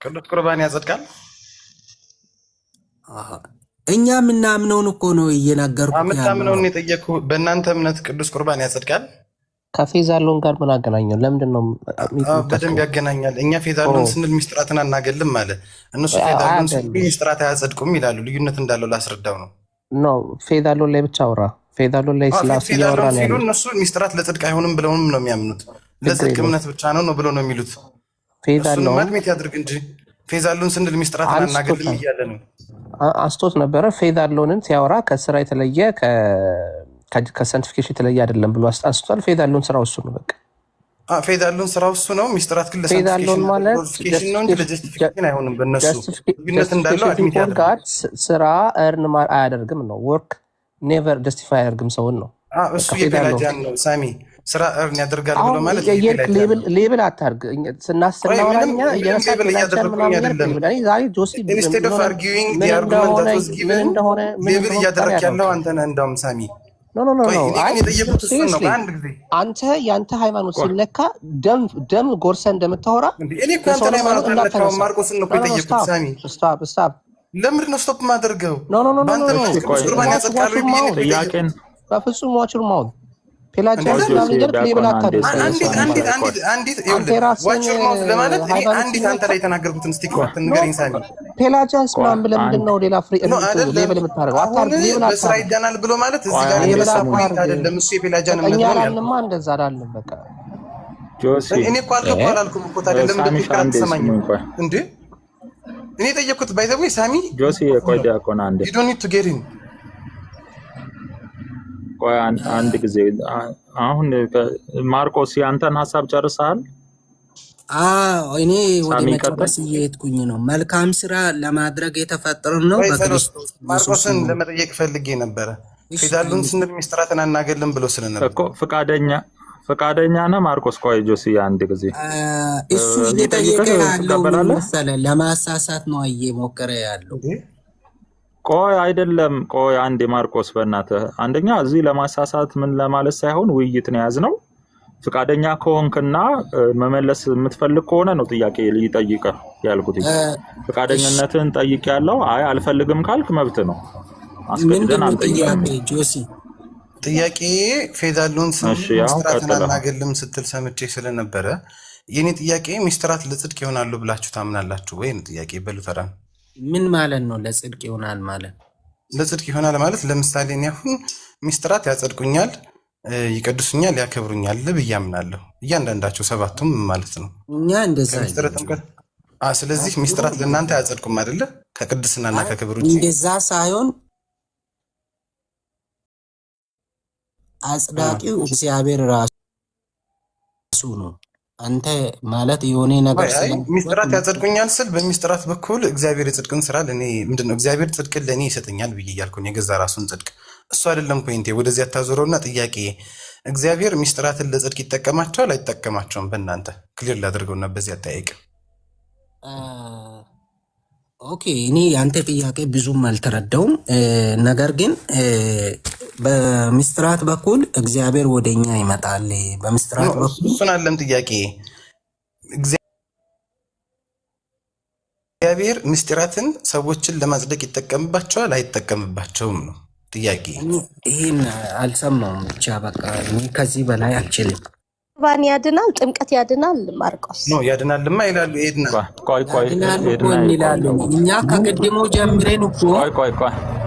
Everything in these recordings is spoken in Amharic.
ቅዱስ ቁርባን ያጸድቃል። እኛ ምናምነውን እኮ ነው እየናገርኩ ያለው። ምናምነውን የጠየኩ በእናንተ እምነት ቅዱስ ቁርባን ያጸድቃል። ከፌዛሎን ጋር ምን አገናኘው? ለምንድን ነው? በደንብ ያገናኛል። እኛ ፌዛሎን ስንል ሚስጥራትን አናገልም አለ። እነሱ ፌዛሎን ስንል ሚስጥራት አያጸድቁም ይላሉ። ልዩነት እንዳለው ላስረዳው ነው። ኖ ፌዛሎን ላይ ብቻ አውራ። ፌዛሎን ላይ ስላስ ያወራ ነው ያለው። እነሱ ሚስጥራት ለጽድቅ አይሆንም ብለውም ነው የሚያምኑት። ለጽድቅ እምነት ብቻ ነው ብለው ነው የሚሉት። ፌዛሎን ማድሜት ያድርግ እንጂ ፌዛሎን ስንል ሚስጥራትን አናገልም እያለ ነው። አንስቶት ነበረ። ፌዛሎንን ሲያወራ ከስራ የተለየ ከሳይንቲፊኬሽን የተለየ አይደለም ብሎ አንስቷል። ፌዛሎን ስራው እሱ ነው። በቃ ፌዛሎን ስራው እሱ ነው። ሚስጥራት ግን ለሳይንቲፊኬሽን ነው እንጂ ለጀስቲፊኬሽን አይሆንም። በእነሱ ልዩነት እንዳለው አድሚት ያደርጋል። ስራ እርን አያደርግም ነው። ወርክ ኔቨር ጀስቲፋይ አያደርግም ሰውን ነው። እሱ የፔላጂያን ነው ሳሚ። ስራ እርን ያደርጋል ብሎ ማለት ሌብል አታርግ። ስናስናወራኛ ሌብል እያደረግኩኝ አይደለም። ኢንስቴድ ኦፍ አርጊዊንግ ዲ አርጉመንት ዛት ዋዝ ጊቨን ሌብል እያደረግ ያለው አንተ ነህ። እንደውም ሳሚ አንተ ያንተ ሃይማኖት ሲነካ ደም ጎርሰ እንደምታወራ ማርቆስን ነው የጠየኩት ሳሚ። ለምንድን ነው ስቶፕ ማደርገው? በፍጹም ዋችሩ ማውት ፔላጂያን ሌብል አታድርግ። ፔላጂያንስ ምናምን ብለህ ምንድን ነው ሌላ ፍሪ ሌብል የምታደርገው? አታድርግ። ሌብል ስራ ይዳናል ብሎ ማለት እዚህ ጋር አይደለም። እሱ የፔላጂያን እኛ አላልንማ፣ እንደዛ አላልንም። በቃ እኔ እኮ አላልኩም እኮ ታዲያ ለምን አትሰማኝም እንዴ? እኔ የጠየኩት ባይዘው ሳሚ ጆሲ ቆይ ዲያቆን አንዴ you don't need to get in ቆይ አንድ ጊዜ አሁን ማርቆስ ያንተን ሐሳብ ጨርሰሃል? እኔ ወደ መጨረስ እየሄድኩኝ ነው። መልካም ስራ ለማድረግ የተፈጠረው ነው። በክርስቶስ ማርቆስን ለመጠየቅ ፈልጌ ነበረ። ፌዛሎን ስንል ሚስጥራትን አናገልም ብሎ ስለነበር እኮ ፈቃደኛ ነህ ማርቆስ? ቆይ ጆሲ አንድ ጊዜ እሱ እየጠየቀ ያለው መሰለህ ለማሳሳት ነው እየሞከረ ያለው። ቆይ አይደለም፣ ቆይ አንዴ ማርቆስ በእናትህ አንደኛ እዚህ ለማሳሳት ምን ለማለት ሳይሆን ውይይት ነው ያዝነው። ፈቃደኛ ከሆንክና መመለስ የምትፈልግ ከሆነ ነው ጥያቄ ሊጠይቅህ ያልኩት። ፈቃደኝነትን ጠይቅ ያለው አይ አልፈልግም ካልክ መብት ነው። አስገድደን አንጠይቅም። ጆሲ ጥያቄ ፌዛሎን ሚስጥራትን አናገልም ስትል ሰምቼ ስለነበረ የኔ ጥያቄ ሚስጥራት ለጽድቅ ይሆናሉ ብላችሁ ታምናላችሁ ወይ? ጥያቄ በሉ ተራ ምን ማለት ነው? ለጽድቅ ይሆናል ማለት ለጽድቅ ይሆናል ማለት ለምሳሌ እኔ አሁን ሚስጥራት ያጸድቁኛል፣ ይቀድሱኛል፣ ያከብሩኛል ብዬ አምናለሁ። እያንዳንዳቸው ሰባቱም ማለት ነው። እኛ እንደዛ ስለዚህ ሚስጥራት ለእናንተ አያጸድቁም አይደለ? ከቅድስናና ከክብር ውጭ እንደዛ ሳይሆን አጽዳቂው እግዚአብሔር ራሱ ነው። አንተ ማለት የሆነ ነገር ሚስጥራት ያጸድቁኛል ስል በሚስጥራት በኩል እግዚአብሔር የጽድቅን ስራ ለኔ ምንድነው እግዚአብሔር ጽድቅን ለኔ ይሰጠኛል ብዬ እያልኩኝ የገዛ ራሱን ጽድቅ እሱ አይደለም ፖይንቴ። ወደዚህ አታዞረውና ጥያቄ እግዚአብሔር ሚስጥራትን ለጽድቅ ይጠቀማቸዋል አይጠቀማቸውም? በእናንተ ክሊር ላድርገውና በዚህ አጠያይቅ። ኦኬ እኔ ያንተ ጥያቄ ብዙም አልተረዳውም። ነገር ግን በሚስጥራት በኩል እግዚአብሔር ወደኛ ይመጣል። በሚስጥራት በኩል እሱን አለም ጥያቄ እግዚአብሔር ሚስጥራትን ሰዎችን ለማጽደቅ ይጠቀምባቸዋል አይጠቀምባቸውም ነው ጥያቄ። ይሄን አልሰማውም። ብቻ በቃ እኔ ከዚህ በላይ አልችልም። ቁርባን ያድናል፣ ጥምቀት ያድናል። ማርቆስ ነው ያድናልማ ይላሉ። ኤድና ቆይ ይላሉ። እኛ ከቀድሞ ጀምረን እኮ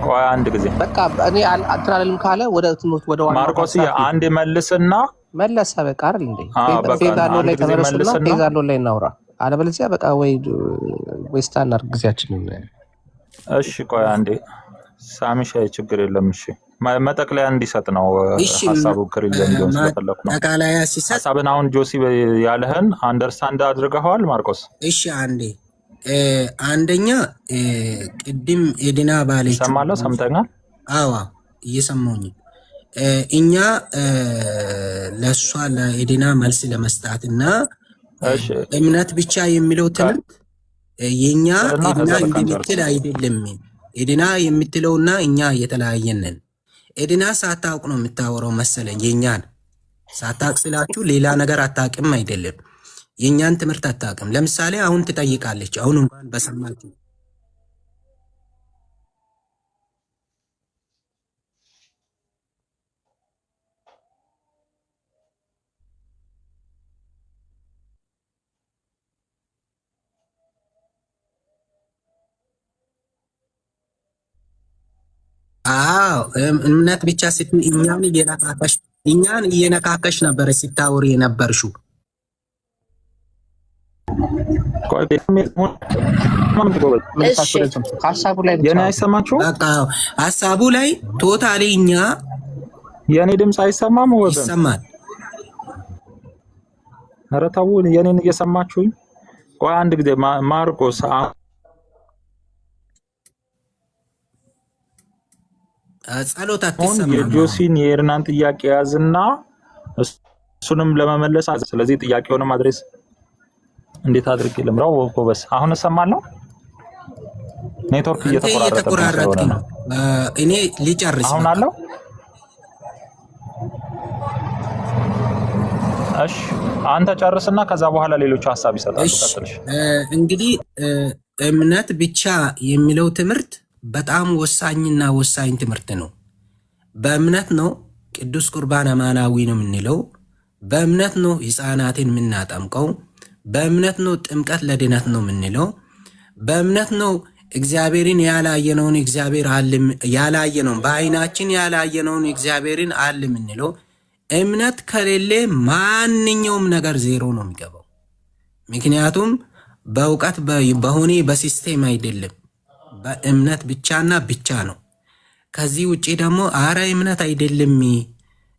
ቆይ አንድ ጊዜ በቃ እኔ አልተናለም ካለ ወደ ትምህርት ወደ ዋና ማርቆስ አንድ መልስና መለሰ። በቃ አይደል እንዴ? ፌዛሎን ላይ ተመለስና ፌዛሎን ላይ እናውራ። አለበለዚያ በቃ ወይ ስታናር ጊዜያችንን። እሺ ቆይ አንዴ ሳሚሻ ችግር የለም። እሺ መጠቅለያ እንዲሰጥ ነው ሐሳቡ ክሪልም ጆሲ ተፈለኩ ነው ተቃላያ ሲሰጥ ሐሳብን አሁን ጆሲ ያለህን አንደርስታንድ አድርገዋል ማርቆስ? እሺ አንደኛ ቅድም ኤድና ባለች ሰማለህ? ሰምተኛል? አዎ እየሰማሁኝ። እኛ ለሷ ለኤድና መልስ ለመስጣትና እምነት ብቻ የሚለው ትምህርት የኛ ኤድና እንደምትል አይደለም። ኤድና የምትለውና እኛ እየተለያየን ነን። ኤድና ሳታውቅ ነው የምታወራው መሰለኝ። የኛን ሳታውቅ ስላችሁ ሌላ ነገር አታውቅም አይደለም። የእኛን ትምህርት አታውቅም። ለምሳሌ አሁን ትጠይቃለች። አሁን እንኳን በሰማችሁ እምነት ብቻ ስትል እኛን እየነካከሽ ነበር ሲታወሪ የነበርሽው። ሀሳቡ ላይ ቶታሊ እኛ የኔ ድምፅ አይሰማም ወይ? ይሰማል። ኧረ ተው፣ የኔን እየሰማችሁኝ? ቆይ አንድ ጊዜ ማርቆስ ጸሎት አትሰማም። የጆሲን የኤርናን ጥያቄ ያዝና እሱንም ለመመለስ ስለዚህ ጥያቄውንም አድሬስ እንዴት አድርጌ ልምራው? ጎበስ አሁን እሰማለሁ። ኔትወርክ እየተቆራረጠ ነው። እኔ ሊጨርስ አሁን አለው። እሺ አንተ ጨርስና ከዛ በኋላ ሌሎች ሐሳብ ይሰጣሉ። ቀጥልሽ። እንግዲህ እምነት ብቻ የሚለው ትምህርት በጣም ወሳኝና ወሳኝ ትምህርት ነው። በእምነት ነው ቅዱስ ቁርባን አማናዊ ነው የምንለው። በእምነት ነው ሕፃናትን የምናጠምቀው። በእምነት ነው ጥምቀት ለድነት ነው የምንለው። በእምነት ነው እግዚአብሔርን ያላየነውን እግዚአብሔር አለ ያላየነውን በአይናችን ያላየነውን እግዚአብሔርን አለ የምንለው። እምነት ከሌለ ማንኛውም ነገር ዜሮ ነው የሚገባው። ምክንያቱም በእውቀት በሆነ በሲስቴም አይደለም፣ በእምነት ብቻና ብቻ ነው። ከዚህ ውጪ ደግሞ አረ እምነት አይደለም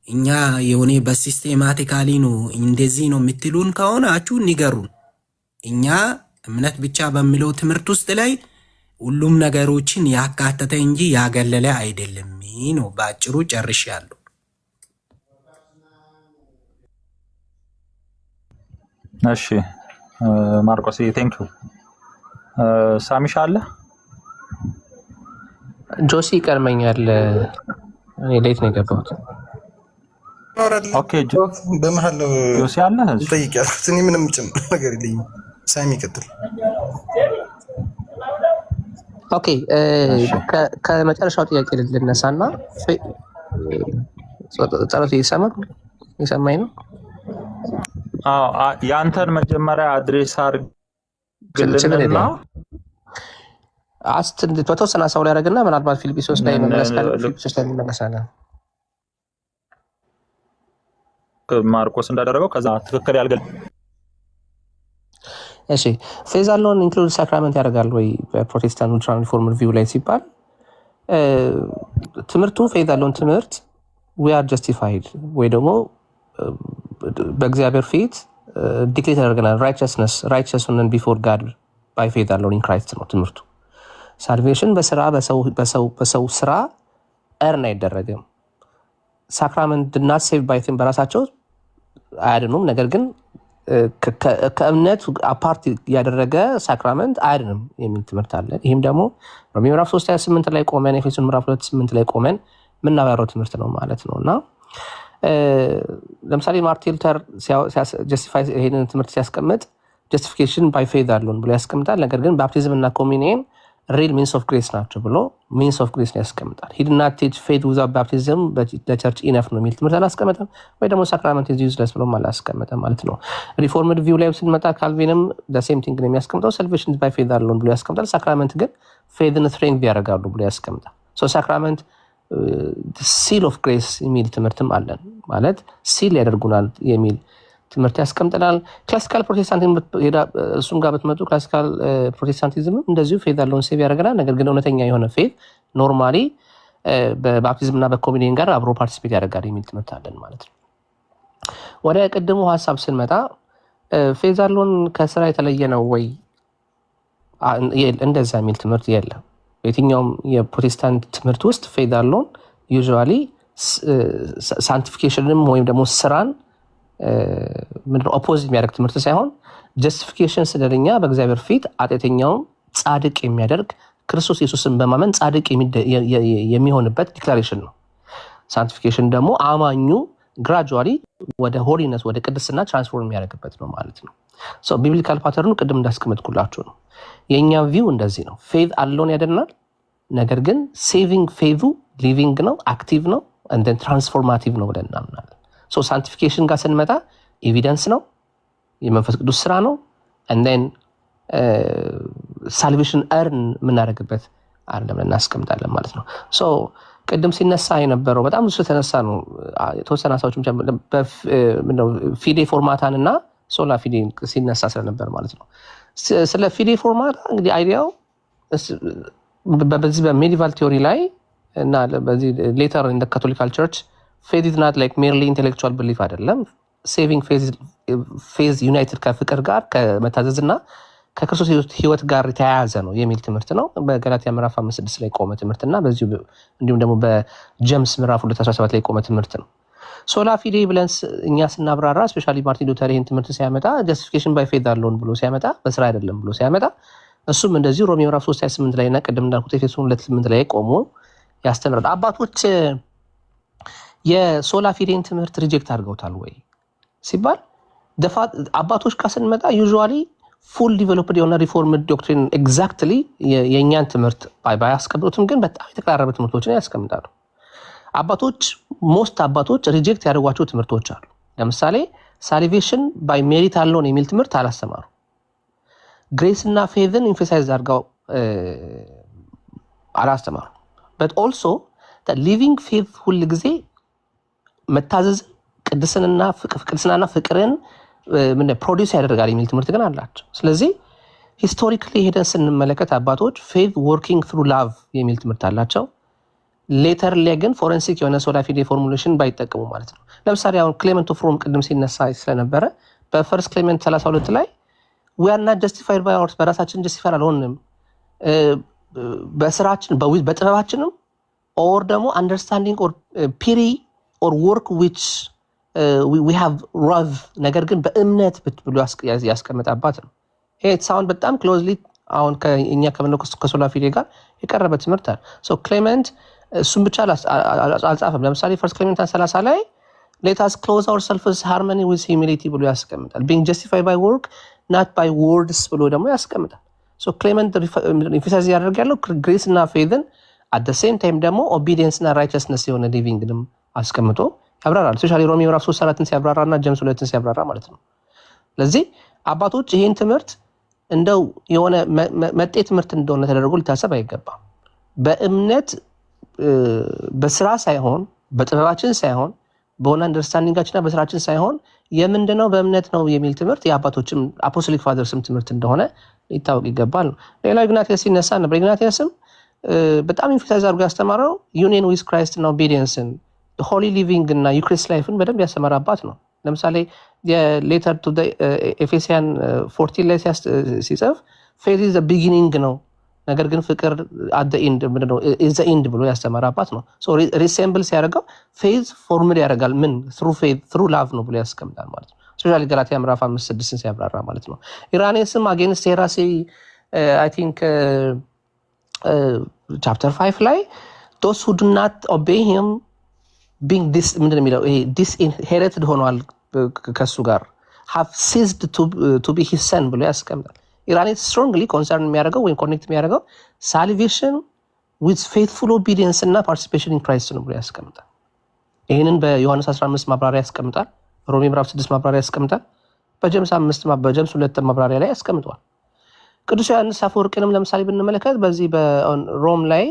እኛ የሆነ በሲስቴማቲካሊ ነው እንደዚህ ነው የምትሉን ከሆናችሁ ንገሩን። እኛ እምነት ብቻ በሚለው ትምህርት ውስጥ ላይ ሁሉም ነገሮችን ያካተተ እንጂ ያገለለ አይደለም ነው። በአጭሩ ጨርሻለሁ። እሺ ማርቆስ ቴንክ ዩ። ሳሚሻ አለ? ጆሲ ይቀድመኛል። እኔ ሌት ነው የገባሁት። ኦኬ በመሃል ነው ጆሲ አለ? ጠይቅ ያልኩት እኔ ምንም ጭምር ነገር የለኝም። ሳሚ ይቀጥል። ኦኬ ከመጨረሻው ጥያቄ ልነሳና ጸሎት እየሰማኝ ነው? ያንተን መጀመሪያ አድሬስ አድርግልንና በተወሰነ ሰው ላይ ያደረግና ምናልባት ፊልጵስዩስ ላይ እንመለሳለን። ማርቆስ እንዳደረገው ከዛ ትክክል ያልገል እሺ ፌዝ አለውን ኢንክሉድ ሳክራመንት ያደርጋል ወይ በፕሮቴስታንት ትራንስፎርምድ ቪው ላይ ሲባል ትምህርቱ ፌዝ አለውን ትምህርት ዊ አር ጀስቲፋይድ ወይ ደግሞ በእግዚአብሔር ፊት ዲክሌር ያደርገናል ራይቸስ ሆነን ቢፎር ጋድ ባይ ፌዝ አለውን ኢን ክራይስት ነው ትምህርቱ። ሳልቬሽን በስራ በሰው ስራ እርን አይደረግም። ሳክራመንት ድናት ሴቭ ባይትን በራሳቸው አያድኑም። ነገር ግን ከእምነት አፓርት ያደረገ ሳክራመንት አያድንም የሚል ትምህርት አለ። ይህም ደግሞ ሮሜ ምዕራፍ 3:28 ላይ ቆመን ኤፌሶን ምዕራፍ 2:8 ላይ ቆመን የምናበራው ትምህርት ነው ማለት ነው። እና ለምሳሌ ማርቲን ሉተር ጀስቲፋይ ይሄንን ትምህርት ሲያስቀምጥ ጀስቲፊኬሽን ባይ ፌዝ አለውን ብሎ ያስቀምጣል። ነገር ግን ባፕቲዝም እና ኮሚኒየን ሪል ሚንስ ኦፍ ግሬስ ናቸው ብሎ ሚንስ ኦፍ ግሬስ ያስቀምጣል። ሂድ ና ቲች ፌዝ ዊዛውት ባፕቲዝም ለቸርች ኢነፍ ነው የሚል ትምህርት አላስቀመጠም። ወይ ደግሞ ሳክራመንት ኢዝ ዩዝለስ ብሎም አላስቀመጠም ማለት ነው። ሪፎርምድ ቪው ላይ ስንመጣ ካልቪንም ሴም ቲንግ ነው የሚያስቀምጠው። ሳልቬሽን ባይ ፌዝ አለውን ብሎ ያስቀምጣል። ሳክራመንት ግን ፌዝን ስትሬንግዝ ያደርጋሉ ብሎ ያስቀምጣል። ሶ ሳክራመንት ሲል ኦፍ ግሬስ የሚል ትምህርትም አለን ማለት ሲል ያደርጉናል የሚል ትምህርት ያስቀምጠናል። ክላሲካል ፕሮቴስታንቲዝም እሱም ጋር ብትመጡ ክላሲካል ፕሮቴስታንቲዝም እንደዚሁ ፌዝ ያለውን ሴቭ ያደርገናል። ነገር ግን እውነተኛ የሆነ ፌዝ ኖርማሊ በባፕቲዝም እና በኮሚኒየን ጋር አብሮ ፓርቲሲፔት ያደርጋል የሚል ትምህርት አለን ማለት ነው። ወደ ቅድሙ ሀሳብ ስንመጣ ፌዝ ያለውን ከስራ የተለየ ነው ወይ እንደዛ የሚል ትምህርት የለም። የትኛውም የፕሮቴስታንት ትምህርት ውስጥ ፌዝ ያለውን ዩዥዋሊ ሳንቲፊኬሽንም ወይም ደግሞ ስራን ኦፖዚት የሚያደርግ ትምህርት ሳይሆን ጀስቲፊኬሽን ስለኛ በእግዚአብሔር ፊት ኃጢአተኛውን ጻድቅ የሚያደርግ ክርስቶስ ኢየሱስን በማመን ጻድቅ የሚሆንበት ዲክላሬሽን ነው። ሳንቲፊኬሽን ደግሞ አማኙ ግራጁዋሊ ወደ ሆሊነስ ወደ ቅድስና ትራንስፎርም የሚያደርግበት ነው ማለት ነው። ቢብሊካል ፓተርኑ ቅድም እንዳስቀመጥኩላችሁ ነው። የእኛ ቪው እንደዚህ ነው። ፌዝ አለውን ያደናል። ነገር ግን ሴቪንግ ፌዙ ሊቪንግ ነው፣ አክቲቭ ነው፣ እንደን ትራንስፎርማቲቭ ነው ብለን እናምናለን። ሳንቲፊኬሽን ጋር ስንመጣ ኤቪደንስ ነው፣ የመንፈስ ቅዱስ ስራ ነው። እንደን ሳልቬሽን እርን የምናደርግበት አለ ብለን እናስቀምጣለን ማለት ነው። ቅድም ሲነሳ የነበረው በጣም ብዙ የተነሳ ነው። የተወሰነ ሰዎች ፊዴ ፎርማታን እና ሶላ ፊዴ ሲነሳ ስለነበር ማለት ነው። ስለ ፊዴ ፎርማታ እንግዲህ አይዲያው በዚህ በሜዲቫል ቲዮሪ ላይ እና በዚህ ሌተር ኢን ካቶሊካል ቸርች ፌዝ ኢዝ ናት ላይክ ሜርሊ ኢንቴሌክቹዋል ቢሊፍ አይደለም። ሴቪንግ ፌዝ ዩናይትድ ከፍቅር ጋር ከመታዘዝ እና ከክርስቶስ ህይወት ጋር የተያያዘ ነው የሚል ትምህርት ነው። በገላትያ ምዕራፍ 5:6 ላይ ቆመ ትምህርት እና በዚሁ እንዲሁም ደግሞ በጀምስ ምዕራፍ 2:17 ላይ ቆመ ትምህርት ነው። ሶላ ፊዴ ብለን እኛ ስናብራራ ስፔሻሊ ማርቲን ሉተር ይህን ትምህርት ሲያመጣ ጀስቲፊኬሽን ባይ ፌዝ አለውን ብሎ ሲያመጣ በስራ አይደለም ብሎ ሲያመጣ እሱም እንደዚሁ ሮሜ ምዕራፍ 3:28 ላይ እና ቅድም እንዳልኩት ኤፌሶን 2:8 ላይ ቆሞ ያስተምራል። አባቶች የሶላ ፊዴን ትምህርት ሪጀክት አድርገውታል ወይ ሲባል አባቶች ጋር ስንመጣ ዩዥዋሊ ፉል ዲቨሎፕድ የሆነ ሪፎርምድ ዶክትሪን ኤግዛክትሊ የእኛን ትምህርት ባያስቀምጡትም ግን በጣም የተቀራረበ ትምህርቶችን ያስቀምጣሉ። ሞስት አባቶች ሪጀክት ያደርጓቸው ትምህርቶች አሉ። ለምሳሌ ሳሊቬሽን ባይ ሜሪት አለውን የሚል ትምህርት አላስተማሩ። ግሬስ እና ፌዝን ኢንፌሳይዝ አድርገው አላስተማሩ። በት ኦልሶ ሊቪንግ ፌዝ ሁል ጊዜ መታዘዝ ቅድስናና ፍቅርን ፕሮዲስ ያደርጋል የሚል ትምህርት ግን አላቸው። ስለዚህ ሂስቶሪካሊ ሄደን ስንመለከት አባቶች ፌዝ ወርኪንግ ትሩ ላቭ የሚል ትምህርት አላቸው። ሌተር ላይ ግን ፎረንሲክ የሆነ ሶላ ፊዴ ፎርሙሌሽን ባይጠቀሙ ማለት ነው። ለምሳሌ አሁን ክሌመንት ኦፍ ሮም ቅድም ሲነሳ ስለነበረ በፈርስት ክሌመንት 32 ላይ we are not justified by ours በራሳችን ጀስቲፋይ አልሆንም በስራችን በጥበባችንም ኦር ደግሞ አንደርስታንዲንግ ኦር ፒሪ ኦር ወርክ which we have love ነገር ግን በእምነት ብሎ ያስቀመጠ አባት ነው። ይሄ ሳውንድ በጣም ክሎዝሊ አሁን ከኛ ከሶላ ፊዴ ጋር የቀረበ ትምህርት አለ። ክሌመንት እሱም ብቻ አልጻፈም። ለምሳሌ ፈርስት ክሌመንት 30 ላይ let us close ourselves harmony with humility ብሎ ያስቀምጣል። being justified by work not by words ብሎ ደግሞ ያስቀምጣል። ክሌመንት ኢንፈሳይዝ ያደርግ ያለው ግሬስ እና ፌዝን at the same time ደግሞ ኦቢዲየንስ እና ራይቸስነስ የሆነ ሊቪንግንም አስቀምጦ ያብራራል። ስፔሻሊ ሮሜ ምዕራፍ 3:4 ሲያብራራ እና ጀምስ 2 ሲያብራራ ማለት ነው። ስለዚህ አባቶች ይሄን ትምህርት እንደው የሆነ መጤ ትምህርት እንደሆነ ተደርጎ ሊታሰብ አይገባም። በእምነት በስራ ሳይሆን በጥበባችን ሳይሆን በሆነ አንደርስታንዲንጋችንና በስራችን ሳይሆን የምንድነው በእምነት ነው የሚል ትምህርት የአባቶችም አፖስቶሊክ ፋዘርስም ትምህርት እንደሆነ ሊታወቅ ይገባል። ሌላው ኢግናቲየስ ሲነሳ ነበር። ኢግናቲየስም በጣም ኢንፈሳይዝ አድርጎ ያስተማረው ዩኒየን ዊዝ ክራይስት እና ኦቢዲየንስን ሆሊ ሊቪንግ እና ዩክሪስት ላይፍን በደንብ ያስተማረ አባት ነው። ለምሳሌ የሌተር ቱ ኤፌሲያን 14 ላይ ሲጽፍ ፌዝ ኢዝ ዘ ቢጊኒንግ ነው፣ ነገር ግን ፍቅር አት ዘ ኤንድ ምንድነው ኢዝ ዘ ኤንድ ብሎ ያስተማረ አባት ነው። ሪሴምብል ሲያደርገው ፌዝ ፎርሙል ያደርጋል ምን ትሩ ፌዝ ትሩ ላቭ ነው ብሎ ያስቀምጣል ማለት ነው። ስፔሻሊ ገላትያ ምዕራፍ 5:6 ሲያብራራ ማለት ነው። ኢራኔስም አጌንስት ሄራሲ አይ ቲንክ ቻፕተር 5 ላይ those who do not obey him being this ምንድነው የሚለው ይሄ disinherited ሆኗል ከሱ ጋር have ceased to be his son ብሎ ያስቀምጣል። ኢራኔስ ስትሮንግሊ ኮንሰርን የሚያደርገው ወይም ኮኔክት የሚያደርገው ሳልቬሽን with faithful obedience እና participation in Christ ነው ብሎ ያስቀምጣል። ይህንን በዮሐንስ 15 ማብራሪያ ያስቀምጣል። ሮሜ ምዕራፍ 6 ማብራሪያ ያስቀምጣል። በጀምስ 2 ማብራሪያ ላይ ያስቀምጧል። ቅዱስ ዮሐንስ አፈወርቅንም ለምሳሌ ብንመለከት በዚህ በሮም ላይ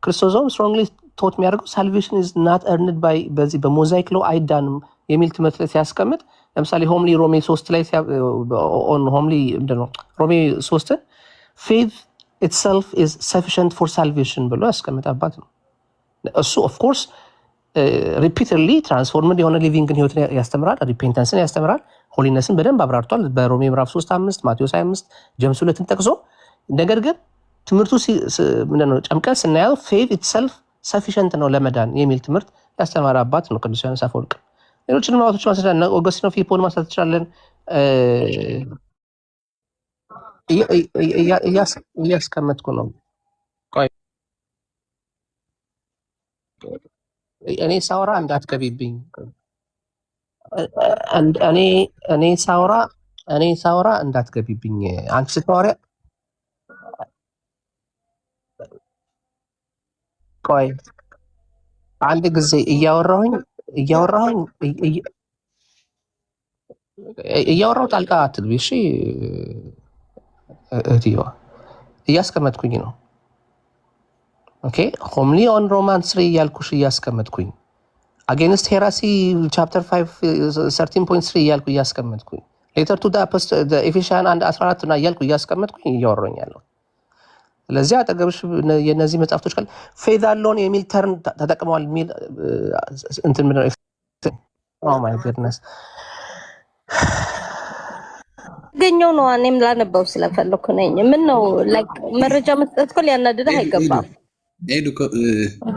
ክርስቶስም ስትሮንግሊ ቶት የሚያደርገው ሳልቬሽን ኢዝ ናት ኤርንድ ባይ በዚህ በሞዛይክ ሎ አይዳንም የሚል ትምህርት ላይ ሲያስቀምጥ ለምሳሌ ሆምሊ ሮሜ 3 ላይ ሆምሊ ምንድነው ሮሜ 3 faith itself is sufficient for salvation ብሎ ያስቀምጣባት ነው። እሱ ኦፍ ኮርስ ሪፒተርሊ ትራንስፎርምድ የሆነ ሊቪንግን ህይወትን ያስተምራል፣ ሪፔንታንስን ያስተምራል፣ ሆሊነስን በደንብ አብራርቷል በሮሜ ምዕራፍ 3:5 ማቴዎስ 25 ጀምስ 2 ጠቅሶ። ነገር ግን ትምህርቱ ምንድነው ጨምቀን ስናየው faith itself sufficient ነው ለመዳን የሚል ትምህርት ያስተማረ አባት ነው ቅዱስ ዮሐንስ አፈወርቅ። ሌሎችንም አባቶች ማንሳት እና ኦገስቲን ኦፍ ሂፖን ማንሳት እንችላለን። እያስቀመጥኩ ነው። ቆይ እኔ ሳወራ እንዳትገቢብኝ። እኔ እኔ ሳውራ እንዳትገቢብኝ አንቺ ስታወሪ ቆይ አንድ ጊዜ እያወራሁ ጣልቃ አትግቢ እሺ እህትዬዋ እያስቀመጥኩኝ ነው ኦኬ ሆምሊ ኦን ሮማንስ 3 እያልኩሽ እያስቀመጥኩኝ አጌንስት ሄራሲ ቻፕተር 5 13.3 እያልኩ እያስቀመጥኩኝ ሌተር ቱ ኤፌሽያን 1:14 እና እያልኩ እያስቀመጥኩኝ እያወራኝ ያለው ስለዚህ አጠገብሽ የነዚህ መጽሐፍቶች ካለ ፌዝ አሎን የሚል ተርን ተጠቅመዋል የሚል እንትን ምንድን ነው ኦ ማይ ጉድነስ ገኘው ነው እኔም ላነበው ስለፈለኩ ነኝ ምን ነው መረጃ መስጠት እኮ ሊያናድድህ አይገባም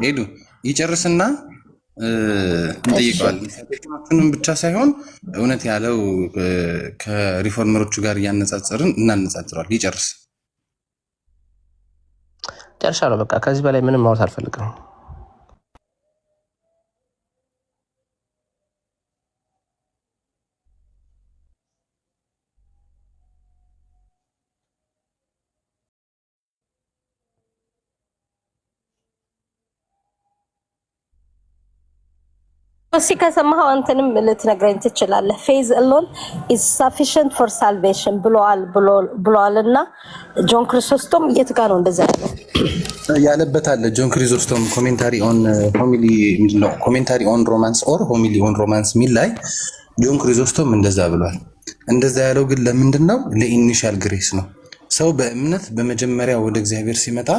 ሄዱ ይጨርስና እንጠይቀዋለን ሳይሆን ብቻ ሳይሆን እውነት ያለው ከሪፎርመሮቹ ጋር እያነጻጸርን እናነጻጽረዋል ይጨርስ ጨርሻለሁ በቃ ከዚህ በላይ ምንም ማውራት አልፈልግም እሺ ከሰማኸው አንተንም ልትነግረኝ ትችላለህ ፌዝ አሎን is sufficient for salvation ብሏልና ጆን ክሪሶስቶም የት ጋር ነው እንደዛ ያለበት አለ ጆን ክሪሶስቶም ኮሜንታሪ ኦን ሆሚሊ ምንድነው ኮሜንታሪ ኦን ሮማንስ ኦር ሆሚሊ ኦን ሮማንስ ሚል ላይ ጆን ክሪሶስቶም እንደዛ ብሏል እንደዛ ያለው ግን ለምንድነው ለኢኒሻል ግሬስ ነው ሰው በእምነት በመጀመሪያ ወደ እግዚአብሔር ሲመጣ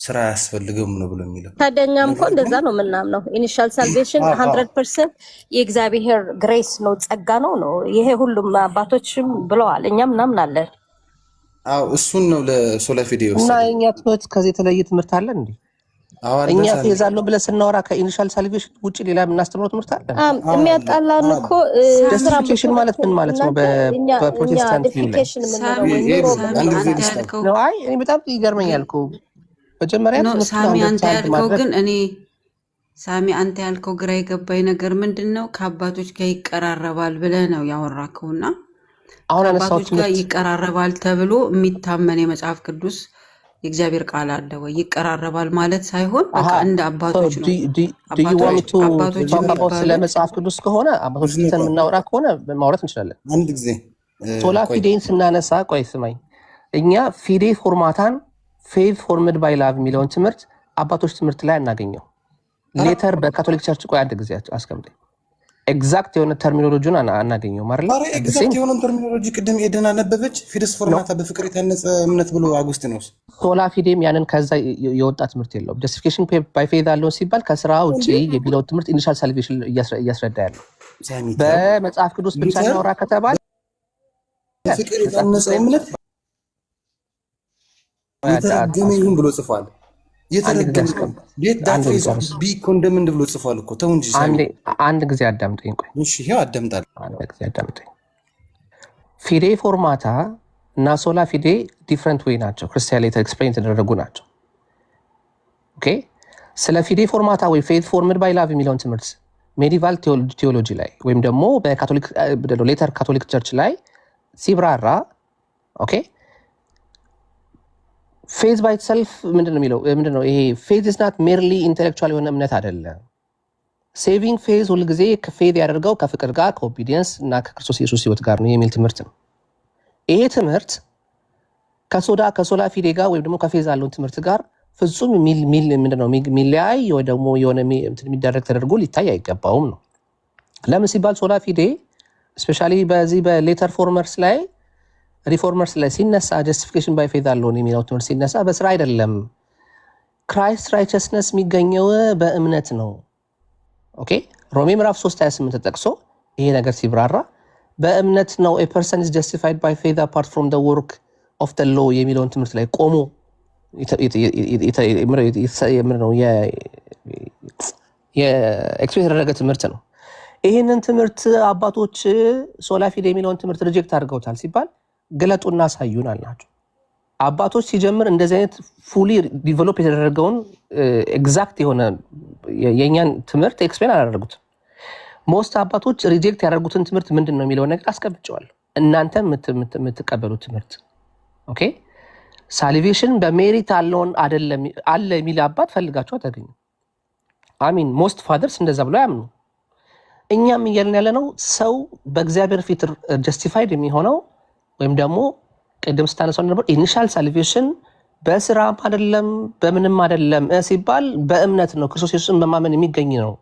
ስራ ያስፈልገውም ነው ብሎ የሚለው ታደኛም እኮ እንደዛ ነው ምናምነው ኢኒሻል ሳልቬሽን 100% የእግዚአብሔር ግሬስ ነው ጸጋ ነው ይሄ ሁሉም አባቶችም ብለዋል እኛም እናምናለን አው እሱን ነው ለሶላ ፊዲዮስ እና እኛ ትምህርት ከዚህ የተለየ ትምህርት አለ እንዴ እኛ ተይዛለሁ ብለን ስናወራ ከኢኒሻል ሳልቬሽን ውጪ ሌላ የምናስተምረው ትምህርት አለ የሚያጣላን እኮ ጀስቲፊኬሽን ማለት ምን ማለት ነው በፕሮቴስታንት ነው አይ እኔ በጣም ይገርመኛል እኮ መጀመሪያ ሳሚ አንተ ያልከው ግን እኔ ሳሚ አንተ ያልከው ግራ የገባኝ ነገር ምንድነው ከአባቶች ጋር ይቀራረባል ብለህ ነው ያወራከውና አሁን አባቶች ጋር ይቀራረባል ተብሎ የሚታመን የመጽሐፍ ቅዱስ የእግዚአብሔር ቃል አለ ወይ ይቀራረባል ማለት ሳይሆን በቃ እንደ አባቶች ነው አባቶች ስለ መጽሐፍ ቅዱስ ከሆነ አባቶች እንትን የምናወራ ከሆነ ማውራት እንችላለን አንድ ጊዜ ሶላ ፊዴን ስናነሳ ቆይ ስማኝ እኛ ፊዴ ፎርማታን ፌዝ ፎርምድ ባይ ላቭ የሚለውን ትምህርት አባቶች ትምህርት ላይ አናገኘው ሌተር በካቶሊክ ቸርች ቆይ አንድ ጊዜ አስቀምጠኝ ኤግዛክት የሆነ ተርሚኖሎጂን አናገኘው ማለት ነው ኤግዛክት የሆነ ተርሚኖሎጂ ቅድም ኤደን አነበበች ፊደስ ፎርማታ በፍቅር የታነጸ እምነት ብሎ አጉስቲኖስ ሶላ ፊዴም ያንን ከዛ የወጣ ትምህርት የለውም ጀስቲፊኬሽን ባይ ፌዝ አሎን ሲባል ከስራ ውጪ የሚለው ትምህርት ኢኒሻል ሳልቬሽን እያስረዳ ያለው በመጽሐፍ ቅዱስ ብቻ እናውራ ከተባለ በፍቅር የታነጸ እምነት የተረገመ ይሁን ብሎ ጽፏል የተረገመ ቤት ዳፌስ ቢ ኮንደምንድ ብሎ ጽፏል እኮ ተው እንጂ አንድ ጊዜ አዳምጠኝ ቆይ እሺ ይሄው አዳምጣለሁ አንድ ጊዜ አዳምጠኝ ፊዴ ፎርማታ እና ሶላ ፊዴ ዲፈረንት ዌይ ናቸው ክርስቲያን ሌተር ኤክስፕሌን ተደረጉ ናቸው ኦኬ ስለ ፊዴ ፎርማታ ወይ ፌዝ ፎርምድ ባይ ላቭ የሚለውን ትምህርት ሜዲቫል ቴዎሎጂ ላይ ወይም ደግሞ በካቶሊክ ሌተር ካቶሊክ ቸርች ላይ ሲብራራ ኦኬ ፌዝ ባይ ኢትሰልፍ ምንድነው ይሄ ፌዝ ኢዝ ናት ሜርሊ ኢንተሌክቹዋል የሆነ እምነት አይደለም ሴቪንግ ፌዝ ሁልጊዜ ከፌዝ ያደርገው ከፍቅር ጋር ከኦቢዲየንስ እና ከክርስቶስ ኢየሱስ ህይወት ጋር ነው የሚል ትምህርት ነው ይሄ ትምህርት ከሶላ ፊዴ ጋር ወይም ደግሞ ከፌዝ ያለውን ትምህርት ጋር ፍጹም ምንድነው የሚለያይ ወይ ደግሞ የሆነ የሚደረግ ተደርጎ ሊታይ አይገባውም ነው ለምን ሲባል ሶላ ፊዴ ስፔሻሊ በዚህ በሌተር ፎርመርስ ላይ ሪፎርመርስ ላይ ሲነሳ ጀስቲፊኬሽን ባይ ፌዝ አሎን የሚለው ትምህርት ሲነሳ በስራ አይደለም ክራይስት ራይቸስነስ የሚገኘው በእምነት ነው ኦኬ ሮሜ ምዕራፍ 3:28 ተጠቅሶ ይሄ ነገር ሲብራራ በእምነት ነው a person is justified by faith apart from the work of the law የሚለውን ትምህርት ላይ ቆሞ የኤክስፕሬስ ያደረገ ትምህርት ነው ይህንን ትምህርት አባቶች ሶላ ፊዴ የሚለውን ትምህርት ሪጀክት አድርገውታል ሲባል ገለጡና ሳዩን አልናቸው አባቶች ሲጀምር እንደዚህ አይነት ፉሊ ዲቨሎፕ የተደረገውን ኤግዛክት የሆነ የኛን ትምህርት ኤክስፕሌን አላደረጉት ሞስት አባቶች ሪጀክት ያደርጉትን ትምህርት ምንድን ነው የሚለውን ነገር አስቀምጨዋለሁ። እናንተ የምትቀበሉት ትምህርት ኦኬ። ሳልቬሽን በሜሪት አለውን አይደለም አለ የሚል አባት ፈልጋችሁ አታገኙ። አሚን ሞስት ፋደርስ እንደዛ ብሎ ያምኑ። እኛም እያልን ያለ ነው ሰው በእግዚአብሔር ፊት ጀስቲፋይድ የሚሆነው ወይም ደግሞ ቅድም ስታነሳው ነበር ኢኒሻል ሳልቬሽን በስራም አይደለም በምንም አይደለም ሲባል በእምነት ነው፣ ክርስቶስ ኢየሱስን በማመን የሚገኝ ነው።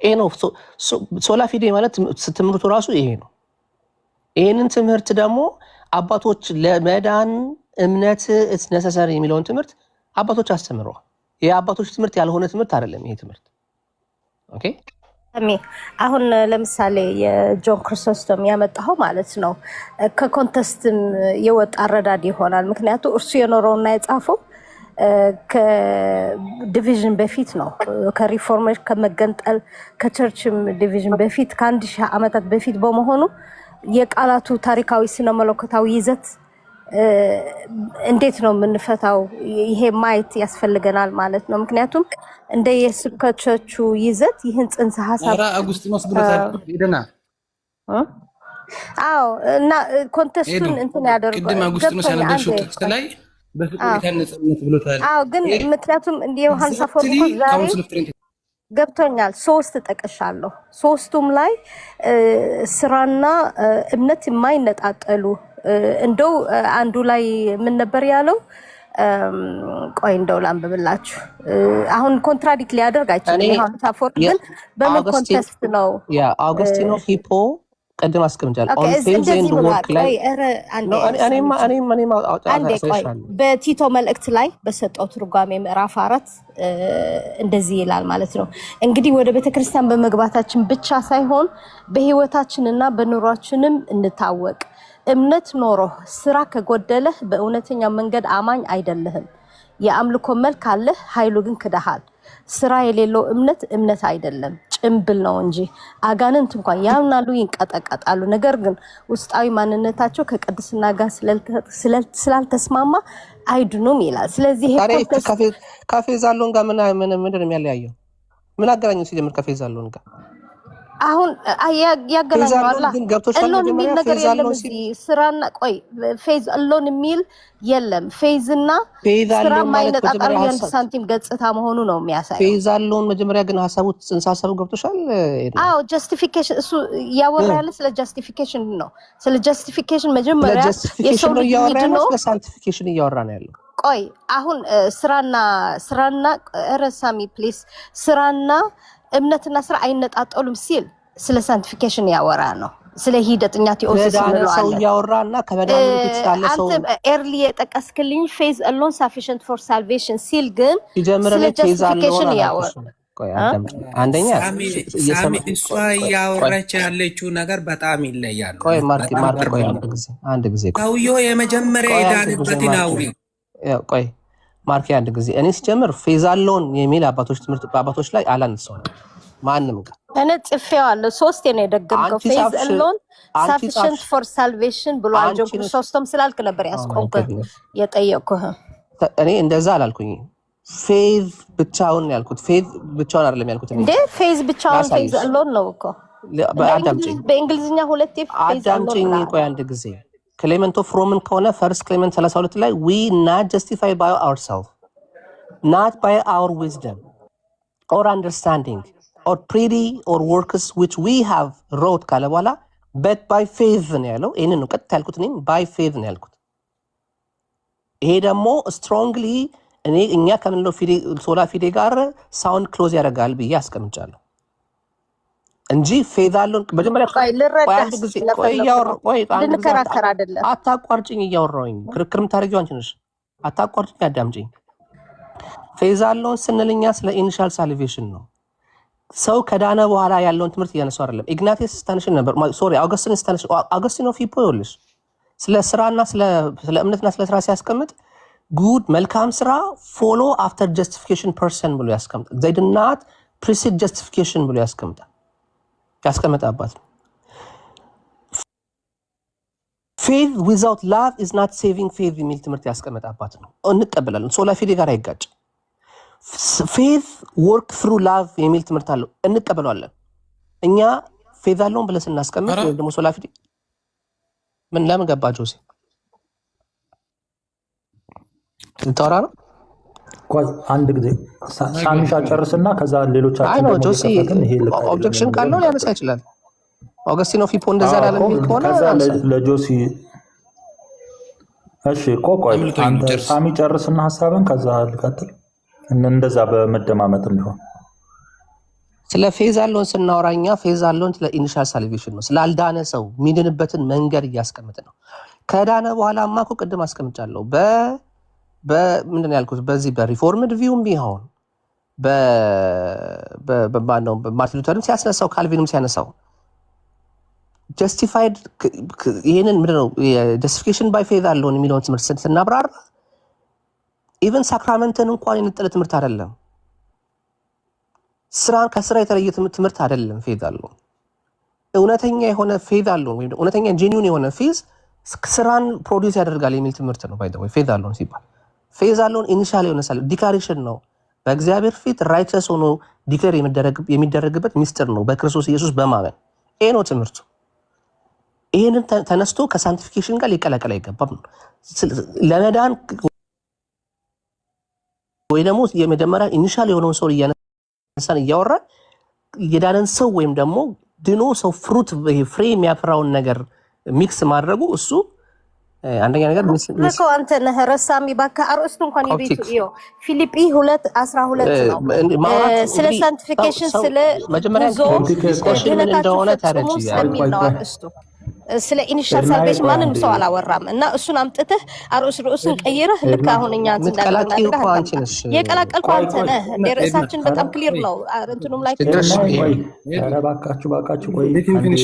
ይሄ ነው ሶላ ፊዴ ማለት ትምህርቱ ራሱ ይሄ ነው። ይሄንን ትምህርት ደግሞ አባቶች ለመዳን እምነት ኢትስ ነሰሰሪ የሚለውን ትምህርት አባቶች አስተምረዋል። የአባቶች ትምህርት ያልሆነ ትምህርት አይደለም ይሄ ትምህርት ኦኬ። አሁን ለምሳሌ የጆን ክርስቶስቶም ያመጣው ማለት ነው ከኮንቴስትም የወጣ አረዳድ ይሆናል። ምክንያቱም እርሱ የኖረውና የጻፈው ከዲቪዥን በፊት ነው። ከሪፎርሜሽን ከመገንጠል ከቸርችም ዲቪዥን በፊት ከ1000 ዓመታት በፊት በመሆኑ የቃላቱ ታሪካዊ ስነ መለኮታዊ ይዘት እንዴት ነው የምንፈታው? ይሄ ማየት ያስፈልገናል ማለት ነው። ምክንያቱም እንደ የስብከቶቹ ይዘት ይህን ጽንሰ ሀሳብ አጉስጢኖስ ብሎታል ሄደና እና ኮንቴስቱን እንትን ያደርጋል። ቅድም አጉስጢኖስ ያነበብሽው ጥቅስ ላይ በፍቅር የታነጸነት ብሎታል። ግን ምክንያቱም እንደ ዮሐንስ አፈወርቅ ዛሬ ገብቶኛል። 3 ጠቅሻለሁ። 3ቱም ላይ ስራና እምነት የማይነጣጠሉ እንደው አንዱ ላይ ምን ነበር ያለው? ቆይ እንደው ላንብብላችሁ። አሁን ኮንትራዲክት ሊያደርግ አይችልም። ዮሐንስ አፈወርቅ ግን በምን ኮንቴስት ነው አውገስቲኖ ሂፖ ቀድም አስቀምጫለሁ። ኦን ፌዝ ኤንድ ወርክ ላይ በቲቶ መልእክት ላይ በሰጠው ትርጓሜ ምዕራፍ 4 እንደዚህ ይላል ማለት ነው። እንግዲህ ወደ ቤተክርስቲያን በመግባታችን ብቻ ሳይሆን በህይወታችንና በኑሯችንም እንታወቅ። እምነት ኖሮህ ስራ ከጎደለህ በእውነተኛ መንገድ አማኝ አይደለህም። የአምልኮ መልክ አለህ፣ ኃይሉ ግን ክደሃል። ስራ የሌለው እምነት እምነት አይደለም፣ ጭምብል ነው እንጂ። አጋንንት እንኳን ያምናሉ፣ ይንቀጠቀጣሉ፣ ነገር ግን ውስጣዊ ማንነታቸው ከቅድስና ጋር ስላልተስማማ አይድኑም ይላል። ስለዚህ ከፌዛሎን ጋር ምንድን ነው የሚያለያየው? ምን አገናኘው ሲጀምር ከፌዛሎን ጋር? አሁን ያገናኘዋል። እሎን የሚል ነገር የለም እዚህ ስራና ቆይ ፌዝ እሎን የሚል የለም። ፌዝና ስራ ማይነጣጣሉ የአንድ ሳንቲም ገጽታ መሆኑ ነው የሚያሳየው። ፌዝ አለውን መጀመሪያ ግን ሀሳቡ ጽንሰ ሀሳቡ ገብቶሻል? አዎ ጀስቲፊኬሽን እሱ እያወራ ያለ ስለ ጀስቲፊኬሽን ነው። ስለ ጀስቲፊኬሽን መጀመሪያ የሰው ልጅ ነው ስለ ሳንቲፊኬሽን እያወራ ነው ያለው። ቆይ አሁን ስራና ረሳሚ ፕሊስ ስራና እምነትና ስራ አይነጣጠሉም ሲል ስለ ሳንቲፊኬሽን ያወራ ነው። ስለ ሂደትኛ ቲኦሲስ ነው ሰው ያወራና ከበዳን ይችላል ሰው ኤርሊ የጠቀስክልኝ ፌዝ አሎን ሳፊሽንት ፎር ሳልቬሽን ሲል ግን ስለ ጀስቲፊኬሽን ያወራ። ቆይ አንደኛ እሷ ያወራች ያለችው ነገር በጣም ይለያል። ቆይ ማርክ ቆይ አንድ ጊዜ ሰውዬው የመጀመሪያ የዳንበትን አውሪ። ቆይ ማርክ አንድ ጊዜ እኔ ሲጀምር ፌዝ አሎን የሚል አባቶች ትምህርት አባቶች ላይ አላነሳውም ማንም ጋር እኔ ጽፌዋለሁ። 3 ነው የደገምከው። ፌዝ አሎን ሳፊሽንት ፎር ሳልቬሽን ብሎ አንጆ ክርስቶስቶም ስላልክ ነበር ያስቆምኩት የጠየቅኩህ። እኔ እንደዛ አላልኩኝ። ፌዝ ብቻውን ያልኩት ፌዝ ብቻውን አይደለም ያልኩት እንዴ። ፌዝ ብቻውን ፌዝ አሎን ነው እኮ በእንግሊዝኛ ሁለቴ ፌዝ አሎን ነው። ቆይ አንድ ጊዜ ክሌመንት ኦፍ ሮምን ከሆነ ፈርስት ክሌመንት 32 ላይ we not justify by ourselves not by our wisdom or understanding or piety or works which we have wrought ካለ በኋላ but by faith ነው ያለው። ይሄንን ነው ቀጥታ ያልኩት። እኔም by faith ነው ያልኩት። ይሄ ደግሞ strongly እኛ ከምንለው ፊዴ ሶላ ፊዴ ጋር ሳውንድ ክሎዝ ያደርጋል ብዬ አስቀምጫለሁ እንጂ ፌዝ አሎን መጀመሪያ ልንከራከር አይደለም። አታቋርጭኝ፣ እያወራሁኝ ክርክርም ታደርጊው አንቺ ነሽ። አታቋርጭኝ፣ አዳምጪኝ። ፌዝ አሎን ስንልኛ ስለ ኢኒሻል ሳልቬሽን ነው። ሰው ከዳነ በኋላ ያለውን ትምህርት እያነሳው አይደለም። ኢግናቲየስ ስታነሽን ነበር፣ ሶሪ አውገስቲን ስታነሽ። አውገስቲን ኦፍ ሂፖ ይኸውልሽ ስለ ስራና ስለ እምነትና ስለ ስራ ሲያስቀምጥ ጉድ መልካም ስራ ፎሎ አፍተር ጀስቲፊኬሽን ፐርሰን ብሎ ያስቀምጣል። they did not precede justification ብሎ ያስቀምጣል። ያስቀመጠባት faith without love is not saving faith የሚል ትምህርት ያስቀመጠባት ነው። እንቀበላለን። ሶላ ፊዴ ጋር አይጋጭ። faith work through love የሚል ትምህርት አለው። እንቀበላለን። እኛ ፌዝ አለውን ብለን ስናስቀምጥ ወይም ደግሞ ሶላ ፊዴ ምን ለምን ገባ ጆሲ እንታወራ ነው። አንድ ጊዜ ሳሚሻ ጨርስና ከዛ ሌሎቻችን ደግሞ ጆሲ ኦብጀክሽን ካለው ሊያነሳ ይችላል። ኦገስቲኖ ፊፖ እንደዛ ያለ የሚል ከሆነ ለጆሲ እሺ ቆይ አንተ ሳሚ ጨርስና ሐሳብን ከዛ ልቀጥል እንደዛ በመደማመጥ እንዲሆን ስለ ፌዝ አለውን ስናወራኛ ፌዝ አለውን ስለ ኢኒሻል ሳልቬሽን ነው። ስላልዳነ ሰው የሚድንበትን መንገድ እያስቀምጥ ነው። ከዳነ በኋላማ እኮ ቅድም አስቀምጫለሁ በምንድን ያልኩት በዚህ በሪፎርምድ ቪውም ቢሆን ማርቲን ሉተርም ሲያስነሳው ካልቪንም ሲያነሳው ጀስቲፋይድ ይሄንን ምንድነው ጀስቲፊኬሽን ባይ ፌዝ አለውን የሚለውን ትምህርት ስናብራራ ኢቨን ሳክራመንትን እንኳን የነጠለ ትምህርት አይደለም። ስራን ከስራ የተለየ ትምህርት አይደለም። ፌዝ አለውን እውነተኛ የሆነ ፌዝ አለውን ወይም እውነተኛ ጄኒዩን የሆነ ፌዝ ስራን ፕሮዲውስ ያደርጋል የሚል ትምህርት ነው። ባይ ዘ ወይ ፌዝ አለውን ሲባል ፌዝ አለውን ኢኒሻል የሆነ ዲክላሬሽን ነው። በእግዚአብሔር ፊት ራይቸስ ሆኖ ዲክሌር የሚደረግበት ሚስጥር ነው በክርስቶስ ኢየሱስ በማመን ይሄ ነው ትምህርቱ። ይሄንን ተነስቶ ከሳንቲፊኬሽን ጋር ሊቀላቀል አይገባም ነው። ለመዳን ወይ ደግሞ የመጀመሪያ ኢኒሻል የሆነውን ሰው እያነሳን እያወራን የዳነን ሰው ወይም ደግሞ ድኖ ሰው ፍሩት ፍሬ የሚያፈራውን ነገር ሚክስ ማድረጉ እሱ አንደኛ ነገር ነው። አንተ ነህ ረሳሚ ባካ አርዕስቱ እንኳን የቤቱ ይው ፊልጵ 2:12 ነው። ስለ ሳንቲፊኬሽን ስለ መጀመሪያ ዲስከሽን እንደሆነ ታረጂ ነው አርዕስቱ። ስለ ኢኒሻል ሳልቬሽን ማንንም ሰው አላወራም እና እሱን አምጥተህ ርዕሱን ቀይረህ ልክ አሁን እኛ የቀላቀልኩ አንተ ነህ። ርዕሳችን በጣም ክሊር ነው። እንትኑም ላይ ባካችሁ ቆይ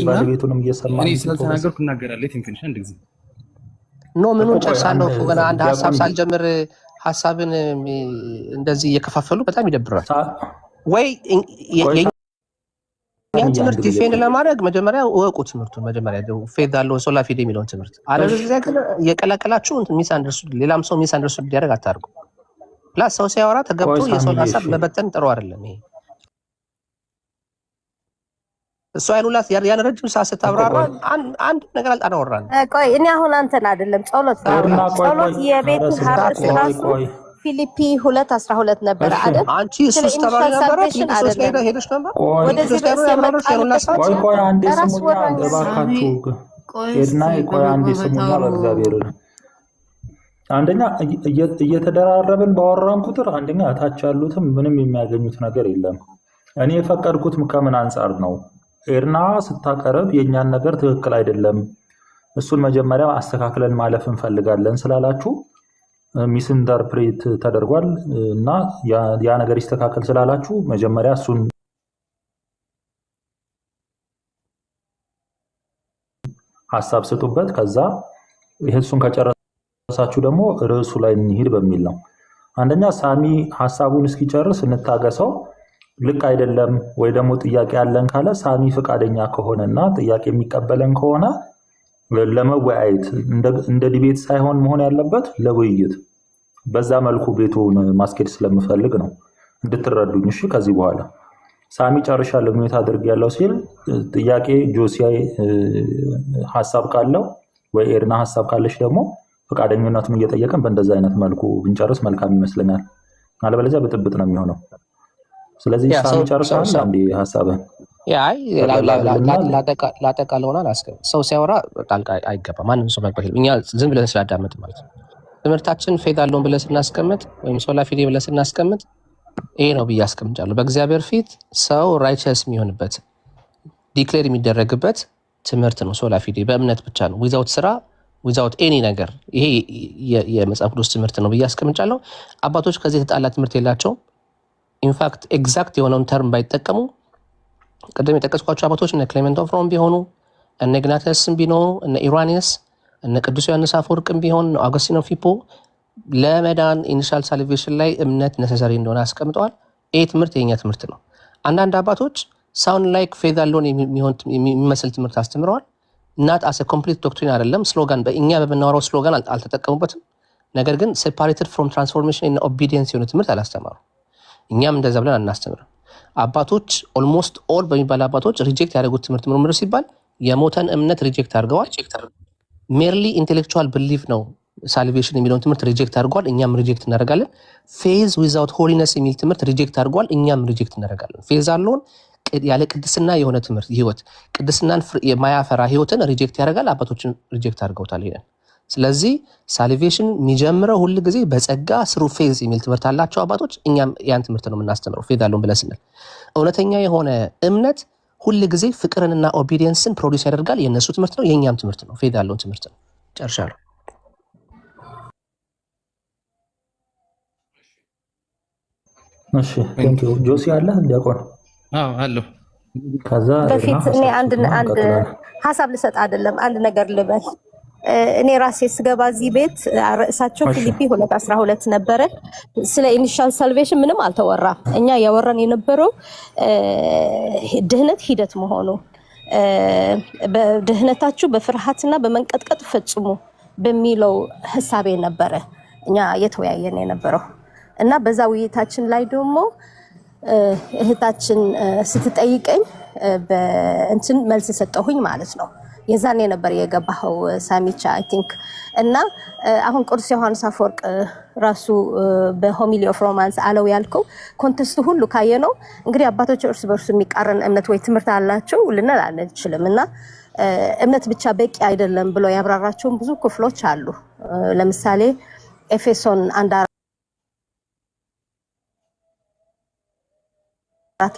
ባለቤቱንም እየሰማን ስለተናገርኩ እናገራለሁ። ቲንክንሽ አንድ ጊዜ ኖ ምኑን ጨርሳለሁ እኮ ገና አንድ ሀሳብ ሳልጀምር ሀሳብን እንደዚህ እየከፋፈሉ በጣም ይደብራል። ወይ ያን ትምህርት ዲፌንድ ለማድረግ መጀመሪያ እወቁ ትምህርቱን። መጀመሪያ ፌዝ አለውን ሶላ ፊዴ የሚለውን ትምህርት አለበለዚያ ግን እየቀላቀላችሁ ሚስ አንደርስቱድ ሌላም ሰው ሚስ አንደርስቱድ እንዲያደርግ አታርጉ። ፕላስ ሰው ሲያወራ ተገብቶ የሰው ሀሳብ መበተን ጥሩ አይደለም። ይሄ እሱ አይኑላት ያን ረጅም ሰዓት ስታብራራ አንድ ነገር አላወራንም። ቆይ እኔ አሁን አንተን አይደለም ጸሎት የቤቱ ሀሳብ ራሱ ፊልጵ 2:12 ነበር አይደል? አንቺ እሱ ተባለ ነበር ፊልጵ ሄደሽ ነበር ወደዚህ ቆይ አንዴ ስሙኛ እባካችሁ ቆይ አንዴ ስሙኛ በእግዚአብሔር አንደኛ እየተደራረብን ባወራን ቁጥር አንደኛ ታች ያሉትም ምንም የሚያገኙት ነገር የለም። እኔ የፈቀድኩት ከምን አንጻር ነው? ኤርና ስታቀርብ የኛን ነገር ትክክል አይደለም እሱን መጀመሪያ አስተካክለን ማለፍ እንፈልጋለን ስላላችሁ ሚስ ኢንተርፕሬት ተደርጓል እና ያ ነገር ይስተካከል ስላላችሁ መጀመሪያ እሱን ሐሳብ ስጡበት። ከዛ እሱን ከጨረሳችሁ ደግሞ ርዕሱ ላይ እንሂድ በሚል ነው። አንደኛ ሳሚ ሐሳቡን እስኪጨርስ እንታገሰው። ልክ አይደለም ወይ ደግሞ ጥያቄ ያለን ካለ ሳሚ ፈቃደኛ ከሆነና ጥያቄ የሚቀበለን ከሆነ ለመወያየት እንደ ዲቤት ሳይሆን መሆን ያለበት ለውይይት በዛ መልኩ ቤቱን ማስኬድ ስለምፈልግ ነው እንድትረዱኝ። እሺ ከዚህ በኋላ ሳሚ ጨርሻለሁ ሚዩት አድርጌያለሁ ሲል ጥያቄ ጆሲያይ ሐሳብ ካለው ወይ ኤርና ሐሳብ ካለሽ ደግሞ ፈቃደኝነቱን እየጠየቀን በእንደዛ አይነት መልኩ ብንጨርስ መልካም ይመስለኛል። አለበለዚያ ብጥብጥ ነው የሚሆነው። ስለዚህ ሳሚ ጨርሻለሁ አንዴ ሐሳብህን ላጠቃ ለሆነ ሰው ሲያወራ ጣልቃ አይገባም። ማንም ሰው መግባት እኛ ዝም ብለን ስላዳመጥ ማለት ነው። ትምህርታችን ፌዝ አለውን ብለን ስናስቀምጥ ወይም ሶላ ፊዴ ብለን ስናስቀምጥ ይሄ ነው ብዬ አስቀምጫለሁ። በእግዚአብሔር ፊት ሰው ራይቸስ የሚሆንበት ዲክሌር የሚደረግበት ትምህርት ነው። ሶላ ፊዴ በእምነት ብቻ ነው፣ ዊዛውት ስራ ዊዛውት ኤኒ ነገር። ይሄ የመጽሐፍ ቅዱስ ትምህርት ነው ብዬ አስቀምጫለሁ። አባቶች ከዚህ የተጣላ ትምህርት የላቸውም። ኢንፋክት ኤግዛክት የሆነውን ተርም ባይጠቀሙ ቅድም የጠቀስኳቸው አባቶች እነ ክሌመንት ኦፍ ሮም ቢሆኑ እነ ኢግናቲየስም ቢሆኑ እነ ኢራኒየስ እነ ቅዱስ ዮሐንስ አፈወርቅም ቢሆን አውገስቲን ኦፍ ሂፖ ለመዳን ኢኒሻል ሳልቬሽን ላይ እምነት ነሰሰሪ እንደሆነ አስቀምጠዋል። ይህ ትምህርት የኛ ትምህርት ነው። አንዳንድ አባቶች ሳውንድ ላይክ ፌዝ አለውን የሚመስል ትምህርት አስተምረዋል። ናት አስ ኮምፕሊት ዶክትሪን አይደለም። ስሎጋን በእኛ በምናወራው ስሎጋን አልተጠቀሙበትም። ነገር ግን ሴፓሬትድ ፍሮም ትራንስፎርሜሽን እና ኦቢዲየንስ የሆነ ትምህርት አላስተማሩ። እኛም እንደዛ ብለን አናስተምርም። አባቶች ኦልሞስት ኦል በሚባል አባቶች ሪጀክት ያደረጉት ትምህርት ምርምር ሲባል የሞተን እምነት ሪጀክት አድርገዋል። ሜርሊ ኢንቴሌክቹዋል ብሊፍ ነው ሳልቬሽን የሚለውን ትምህርት ሪጀክት አድርጓል። እኛም ሪጀክት እናደርጋለን። ፌዝ ዊዛውት ሆሊነስ የሚል ትምህርት ሪጀክት አድርጓል። እኛም ሪጀክት እናደርጋለን። ፌዝ አለውን ያለ ቅድስና የሆነ ትምህርት ህይወት ቅድስናን የማያፈራ ህይወትን ሪጀክት ያደርጋል። አባቶችን ሪጀክት አድርገውታል ይሄን። ስለዚህ ሳልቬሽን የሚጀምረው ሁል ጊዜ በጸጋ ስሩ ፌዝ የሚል ትምህርት አላቸው አባቶች። እኛም ያን ትምህርት ነው የምናስተምረው ፌዝ አለውን ብለን ስንል እውነተኛ የሆነ እምነት ሁል ጊዜ ፍቅርንና ኦቢዲየንስን ፕሮዲስ ያደርጋል። የእነሱ ትምህርት ነው፣ የእኛም ትምህርት ነው። ፌዝ አለውን ትምህርት ነው። ጨርሻለሁ። እሺ ቴንኪው ጆሲ አለ ዲያቆን አለሁ። ከዛ በፊት እኔ አንድ ሀሳብ ልሰጥ አይደለም አንድ ነገር ልበል። እኔ ራሴ ስገባ እዚህ ቤት ርዕሳቸው ፊልጵ 2:12 ነበረ። ስለ ኢኒሻል ሳልቬሽን ምንም አልተወራም። እኛ ያወራን የነበረው ድህነት ሂደት መሆኑ በድህነታችሁ በፍርሃትና በመንቀጥቀጥ ፈጽሙ በሚለው ሐሳቤ ነበረ እኛ የተወያየን የነበረው እና በዛ ውይይታችን ላይ ደግሞ እህታችን ስትጠይቀኝ በእንትን መልስ ሰጠሁኝ ማለት ነው። የዛኔ ነበር የገባው ሳሚቻ አይ ቲንክ። እና አሁን ቅዱስ ዮሐንስ አፈወርቅ ራሱ በሆሚሊ ኦፍ ሮማንስ አለው ያልከው ኮንቴክስቱ ሁሉ ካየነው እንግዲህ አባቶች እርስ በርሱ የሚቃረን እምነት ወይ ትምህርት አላቸው ልንል አንችልም። እና እምነት ብቻ በቂ አይደለም ብሎ ያብራራቸውን ብዙ ክፍሎች አሉ። ለምሳሌ ኤፌሶን 1:4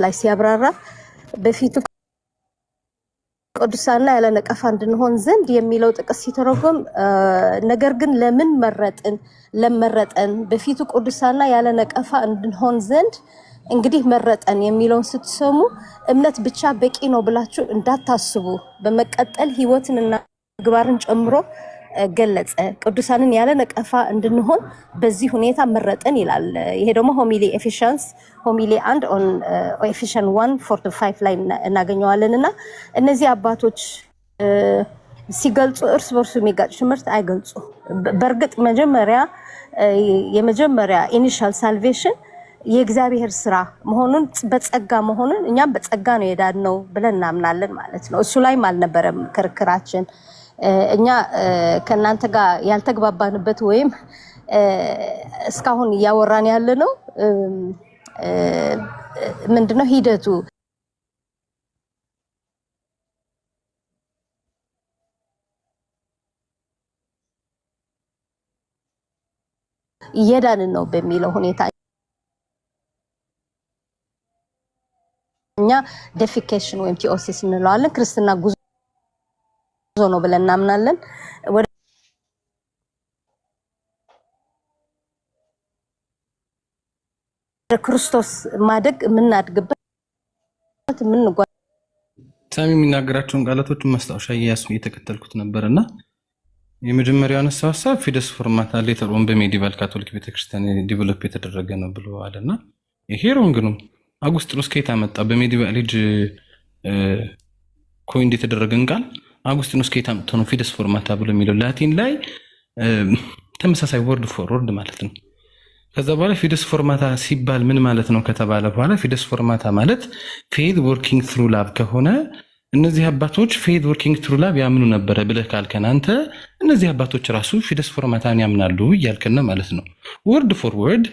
ላይ ሲያብራራ በፊቱ ቅዱሳና ያለ ነቀፋ እንድንሆን ዘንድ የሚለው ጥቅስ ሲተረጎም ነገር ግን ለምን ለመረጠን በፊቱ ቅዱሳና ያለ ነቀፋ እንድንሆን ዘንድ እንግዲህ መረጠን የሚለውን ስትሰሙ እምነት ብቻ በቂ ነው ብላችሁ እንዳታስቡ። በመቀጠል ህይወትንና ምግባርን ጨምሮ ገለጸ። ቅዱሳንን ያለ ነቀፋ እንድንሆን በዚህ ሁኔታ መረጠን ይላል። ይሄ ደግሞ ሆሚሊ ኤፊሽንስ ሆሚሊ 1 ኦን ኤፊሽን 1:4-5 ላይ እናገኘዋለንና እነዚህ አባቶች ሲገልጹ እርስ በርሱ የሚጋጭ ትምህርት አይገልጹ። በእርግጥ የመጀመሪያ ኢኒሻል ሳልቬሽን የእግዚአብሔር ስራ መሆኑን በጸጋ መሆኑን እኛም በጸጋ ነው የዳነው ብለን እናምናለን ማለት ነው። እሱ ላይም አልነበረም ክርክራችን። እኛ ከናንተ ጋር ያልተግባባንበት ወይም እስካሁን እያወራን ያለ ነው ምንድነው ሂደቱ እየዳንን ነው በሚለው ሁኔታ እኛ ዴፊኬሽን ወይም ቲኦሲስ እንለዋለን። ክርስትና ጉዞ ነው ብለን እናምናለን። ወደ ክርስቶስ ማደግ የምናድግበት ሳሚ የሚናገራቸውን ቃላቶችን ማስታወሻ እየተከተልኩት ነበርና የመጀመሪያው አነሳው ሀሳብ ፊደስ ፎርማታ ሌተር ኦን በሜዲቫል ካቶሊክ ቤተክርስቲያን ዲቨሎፕ የተደረገ ነው ብለዋልና ይሄ ሮንግ ነው። አጉስጢኖስ ከየት አመጣ? በሜዲቫል ኤጅ ኮይንድ የተደረገን ቃል አጉስጢኖስ ከየት አመጣ ነው ፊደስ ፎርማታ ብሎ የሚለው? ላቲን ላይ ተመሳሳይ ወርድ ፎር ወርድ ማለት ነው። ከዛ በኋላ ፊደስ ፎርማታ ሲባል ምን ማለት ነው ከተባለ በኋላ ፊደስ ፎርማታ ማለት ፌዝ ወርኪንግ ትሩ ላቭ ከሆነ እነዚህ አባቶች ፌዝ ወርኪንግ ትሩ ላቭ ያምኑ ነበረ ብለህ ካልከን አንተ እነዚህ አባቶች ራሱ ፊደስ ፎርማታን ያምናሉ እያልከን ማለት ነው። ወርድ ፎር ወርድ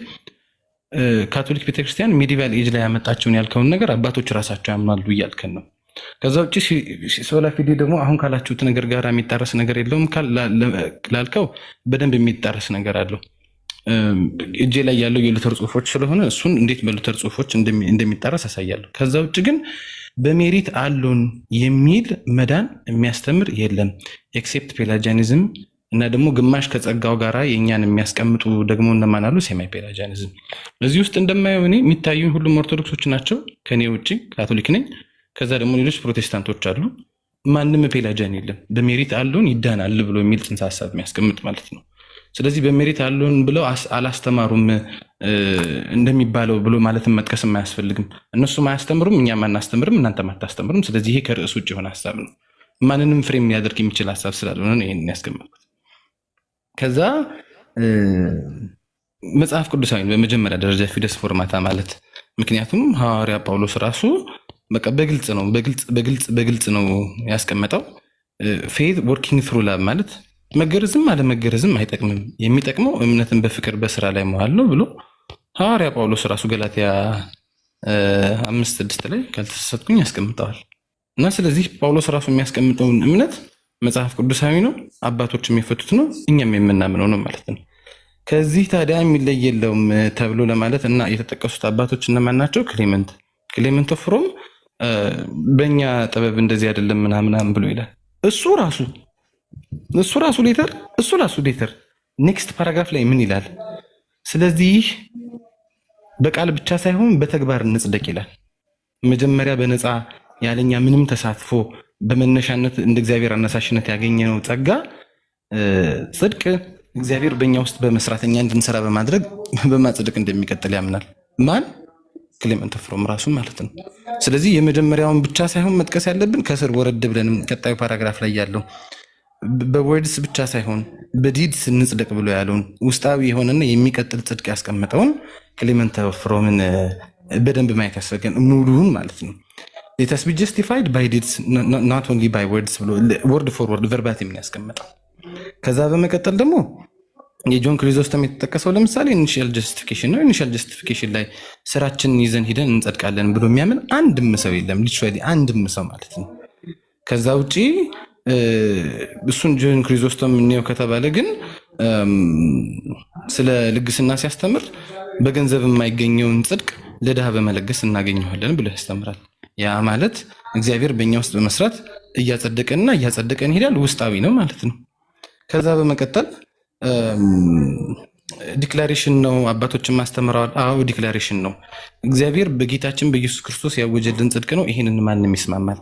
ካቶሊክ ቤተክርስቲያን ሜዲቫል ኤጅ ላይ ያመጣቸውን ያልከውን ነገር አባቶች ራሳቸው ያምናሉ እያልከን ነው። ከዛ ውጭ ሶላ ፊዴ ደግሞ አሁን ካላችሁት ነገር ጋር የሚጣረስ ነገር የለውም ላልከው በደንብ የሚጣረስ ነገር አለው። እጄ ላይ ያለው የሉተር ጽሁፎች ስለሆነ እሱን እንዴት በሉተር ጽሁፎች እንደሚጣረስ ያሳያለሁ። ከዛ ውጭ ግን በሜሪት አሉን የሚል መዳን የሚያስተምር የለም ኤክሴፕት ፔላጂያኒዝም እና ደግሞ ግማሽ ከጸጋው ጋራ የኛን የሚያስቀምጡ ደግሞ እነማን አሉ? ሴማይ ፔላጂያኒዝም። እዚህ ውስጥ እንደማየው እኔ የሚታዩኝ ሁሉም ኦርቶዶክሶች ናቸው ከኔ ውጭ ካቶሊክ ነኝ። ከዛ ደግሞ ሌሎች ፕሮቴስታንቶች አሉ። ማንም ፔላጂያን የለም። በሜሪት አሉን ይዳናል ብሎ የሚል ጽንሰ ሐሳብ የሚያስቀምጥ ማለት ነው። ስለዚህ በሜሪት አሉን ብለው አላስተማሩም እንደሚባለው ብሎ ማለትም መጥቀስም አያስፈልግም። እነሱም አያስተምሩም፣ እኛም አናስተምርም፣ እናንተም አታስተምሩም። ስለዚህ ይሄ ከርዕስ ውጭ የሆነ ሐሳብ ነው። ማንንም ፍሬም ሊያደርግ የሚችል ሐሳብ ስላልሆነ ነው ይሄን ያስቀመጥኩት። ከዛ መጽሐፍ ቅዱሳዊ በመጀመሪያ ደረጃ ፊደስ ፎርማታ ማለት ምክንያቱም ሐዋርያ ጳውሎስ ራሱ በቃ በግልጽ ነው ያስቀመጠው። ፌዝ ወርኪንግ ትሩ ላቭ ማለት መገረዝም አለመገረዝም አይጠቅምም፣ የሚጠቅመው እምነትን በፍቅር በስራ ላይ መዋል ነው ብሎ ሐዋርያ ጳውሎስ ራሱ ገላትያ 5:6 ላይ ካልተሳሳትኩኝ ያስቀምጠዋል። እና ስለዚህ ጳውሎስ ራሱ የሚያስቀምጠውን እምነት መጽሐፍ ቅዱሳዊ ነው፣ አባቶች የሚፈቱት ነው፣ እኛም የምናምነው ነው ማለት ነው። ከዚህ ታዲያ የሚለይ የለውም ተብሎ ለማለት እና የተጠቀሱት አባቶች እነማን ናቸው? ክሌመንት ኦፍ ሮም በእኛ ጥበብ እንደዚህ አይደለም ምናምን ብሎ ይላል። እሱ ራሱ ሌተር ኔክስት ፓራግራፍ ላይ ምን ይላል? ስለዚህ በቃል ብቻ ሳይሆን በተግባር እንጽደቅ ይላል። መጀመሪያ በነፃ ያለኛ ምንም ተሳትፎ በመነሻነት እንደ እግዚአብሔር አነሳሽነት ያገኘነው ጸጋ ጽድቅ እግዚአብሔር በእኛ ውስጥ በመስራት እኛ እንድንሰራ በማድረግ በማጽደቅ እንደሚቀጥል ያምናል። ማን? ክሌመንት ኦፍ ሮም ራሱ ማለት ነው። ስለዚህ የመጀመሪያውን ብቻ ሳይሆን መጥቀስ ያለብን ከስር ወረድ ብለንም ቀጣዩ ፓራግራፍ ላይ ያለው በወርድስ ብቻ ሳይሆን በዲድስ እንጽደቅ ብሎ ያለውን ውስጣዊ የሆነና የሚቀጥል ጽድቅ ያስቀመጠውን ክሌመንት ኦፍ ሮምን በደንብ ማየት ያስፈልጋል፣ ሙሉውን ማለት ነው። Let us be justified by deeds not only by words ብሎ ወርድ ፎር ወርድ ቨርባቲም ያስቀመጠው። ከዛ በመቀጠል ደግሞ የጆን ክሪዞስተም የተጠቀሰው ለምሳሌ ኢኒሺያል ጀስቲፊኬሽን ነው። ኢኒሺያል ጀስቲፊኬሽን ላይ ስራችንን ይዘን ሂደን እንጸድቃለን ብሎ የሚያምን አንድም ሰው የለም፣ ሊትራሊ አንድም ሰው ማለት ነው። ከዛ ውጪ እሱን ጆን ክሪዞስተም ነው ከተባለ ግን ስለ ልግስና ሲያስተምር በገንዘብ የማይገኘውን ጽድቅ ለድሃ በመለገስ እናገኘዋለን ብሎ ያስተምራል። ያ ማለት እግዚአብሔር በእኛ ውስጥ በመስራት እያጸደቀን ይሄዳል፣ ውስጣዊ ነው ማለት ነው። ከዛ በመቀጠል ዲክላሬሽን ነው። አባቶችን ማስተምረዋል። አዎ ዲክላሬሽን ነው። እግዚአብሔር በጌታችን በኢየሱስ ክርስቶስ ያወጀልን ጽድቅ ነው። ይሄንን ማንም ይስማማል።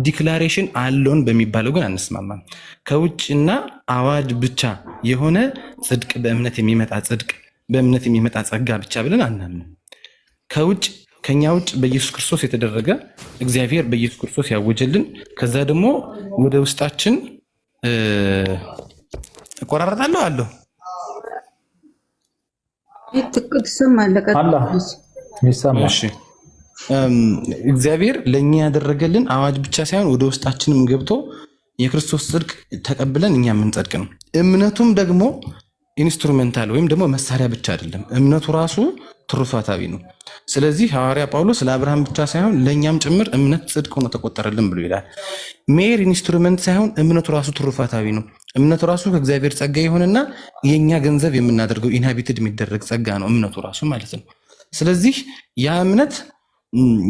ዲክላሬሽን አለውን በሚባለው ግን አንስማማም። ከውጭና አዋጅ ብቻ የሆነ ጽድቅ፣ በእምነት የሚመጣ ጽድቅ፣ በእምነት የሚመጣ ጸጋ ብቻ ብለን አናምንም። ከኛ ውጭ በኢየሱስ ክርስቶስ የተደረገ እግዚአብሔር በኢየሱስ ክርስቶስ ያወጀልን፣ ከዛ ደግሞ ወደ ውስጣችን እቆራረጣለሁ አለው እግዚአብሔር ለእኛ ያደረገልን አዋጅ ብቻ ሳይሆን ወደ ውስጣችንም ገብቶ የክርስቶስ ጽድቅ ተቀብለን እኛ የምንጸድቅ ነው። እምነቱም ደግሞ ኢንስትሩሜንታል ወይም ደግሞ መሳሪያ ብቻ አይደለም። እምነቱ ራሱ ትሩፋታዊ ነው። ስለዚህ ሐዋርያ ጳውሎስ ለአብርሃም ብቻ ሳይሆን ለእኛም ጭምር እምነት ጽድቅ ሆኖ ተቆጠረልን ብሎ ይላል። ሜር ኢንስትሩሜንት ሳይሆን እምነቱ ራሱ ትሩፋታዊ ነው። እምነቱ ራሱ ከእግዚአብሔር ጸጋ የሆነና የእኛ ገንዘብ የምናደርገው ኢንሃቢትድ የሚደረግ ጸጋ ነው እምነቱ ራሱ ማለት ነው። ስለዚህ ያ እምነት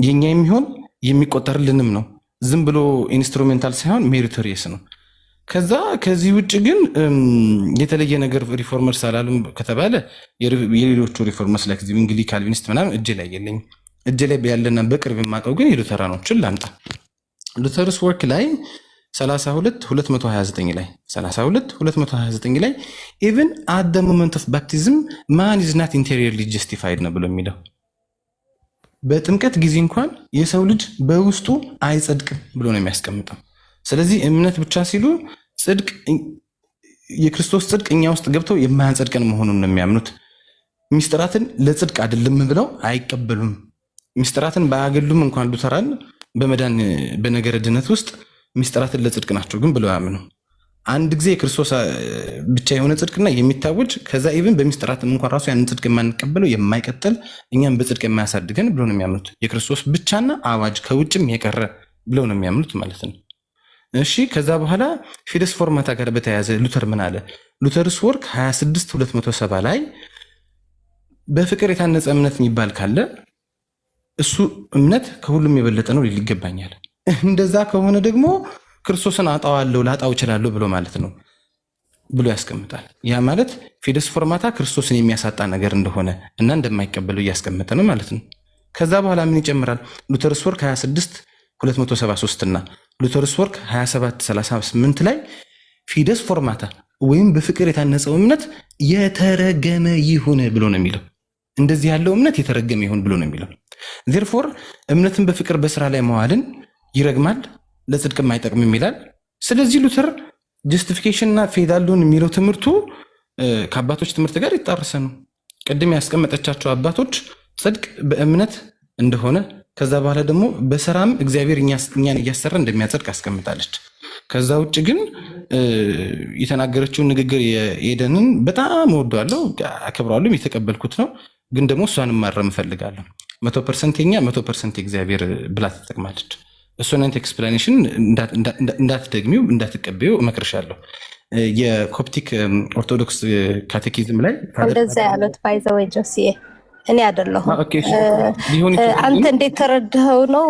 የኛ የሚሆን የሚቆጠርልንም ነው። ዝም ብሎ ኢንስትሩሜንታል ሳይሆን ሜሪቶሪየስ ነው። ከዚህ ውጭ ግን የተለየ ነገር ሪፎርመርስ አላሉም ከተባለ የሌሎቹ ሪፎርመርስ ላይ እንግዲህ ካልቪኒስት ምናምን እጄ ላይ የለኝም። እጄ ላይ ያለና በቅርብ የማውቀው ግን የሉተራኖችን ላምጣ። ሉተርስ ወርክ ላይ 32:229 ላይ 32:229 ላይ ኢቭን አት ዘ ሞመንት ኦፍ ባፕቲዝም ማን ኢዝ ናት ኢንቴሪየርሊ ጀስቲፋይድ ነው ብሎ የሚለው በጥምቀት ጊዜ እንኳን የሰው ልጅ በውስጡ አይጸድቅም ብሎ ነው የሚያስቀምጠው። ስለዚህ እምነት ብቻ ሲሉ ጽድቅ የክርስቶስ ጽድቅ እኛ ውስጥ ገብተው የማያጸድቀን መሆኑን ነው የሚያምኑት። ሚስጥራትን ለጽድቅ አይደለም ብለው አይቀበሉም። ሚስጥራትን ባያገሉም እንኳን ሉተራን በመዳን በነገረ ድነት ውስጥ ሚስጥራትን ለጽድቅ ናቸው ግን ብለው ያምኑ። አንድ ጊዜ የክርስቶስ ብቻ የሆነ ጽድቅና የሚታወጅ ከዛ ኢቭን በሚስጥራትም እንኳን ራሱ ያንን ጽድቅ የማንቀበለው የማይቀጥል እኛም በጽድቅ የማያሳድገን ብለው ነው የሚያምኑት። የክርስቶስ ብቻና አዋጅ ከውጭም የቀረ ብለው ነው የሚያምኑት ማለት ነው። እሺ ከዛ በኋላ ፊደስ ፎርማታ ጋር በተያያዘ ሉተር ምን አለ? ሉተርስ ወርክ 26:270 ላይ በፍቅር የታነጸ እምነት የሚባል ካለ እሱ እምነት ከሁሉም የበለጠ ነው ሊል ይገባኛል። እንደዛ ከሆነ ደግሞ ክርስቶስን አጣዋለሁ ላጣው እችላለሁ ብሎ ማለት ነው ብሎ ያስቀምጣል። ያ ማለት ፊደስ ፎርማታ ክርስቶስን የሚያሳጣ ነገር እንደሆነ እና እንደማይቀበለው እያስቀመጠ ነው ማለት ነው። ከዛ በኋላ ምን ይጨምራል? ሉተርስ ወርክ 26:273 እና ሉተርስ ወርክ 27:38 ላይ ፊደስ ፎርማታ ወይም በፍቅር የታነጸው እምነት የተረገመ ይሁን ብሎ ነው የሚለው። እንደዚህ ያለው እምነት የተረገመ ይሁን ብሎ ነው የሚለው። ዜርፎር እምነትን በፍቅር በስራ ላይ መዋልን ይረግማል፣ ለጽድቅም አይጠቅምም ይላል። ስለዚህ ሉተር ጀስቲፊኬሽን እና ፌዝ አለውን የሚለው ትምህርቱ ከአባቶች ትምህርት ጋር ይጣረሰ ነው። ቅድም ያስቀመጠቻቸው አባቶች ጽድቅ በእምነት እንደሆነ ከዛ በኋላ ደግሞ በስራም እግዚአብሔር እኛን እያሰራ እንደሚያጸድቅ አስቀምጣለች። ከዛ ውጭ ግን የተናገረችውን ንግግር የኤደንን በጣም እወደዋለሁ፣ አከብረዋለሁ፣ የተቀበልኩት ነው። ግን ደግሞ እሷንም ማረም እፈልጋለሁ። 100% የኛ 100% የእግዚአብሔር ብላ ትጠቅማለች። እሱን አይነት ኤክስፕላኔሽን እንዳትደግሚው እንዳትቀበዩ እመክርሻለሁ። የኮፕቲክ ኦርቶዶክስ ካቴኪዝም ላይ እንደዛ ያሉት ባይዘው ጆሲዬ እኔ አይደለሁም። አንተ እንዴት ተረድኸው ነው?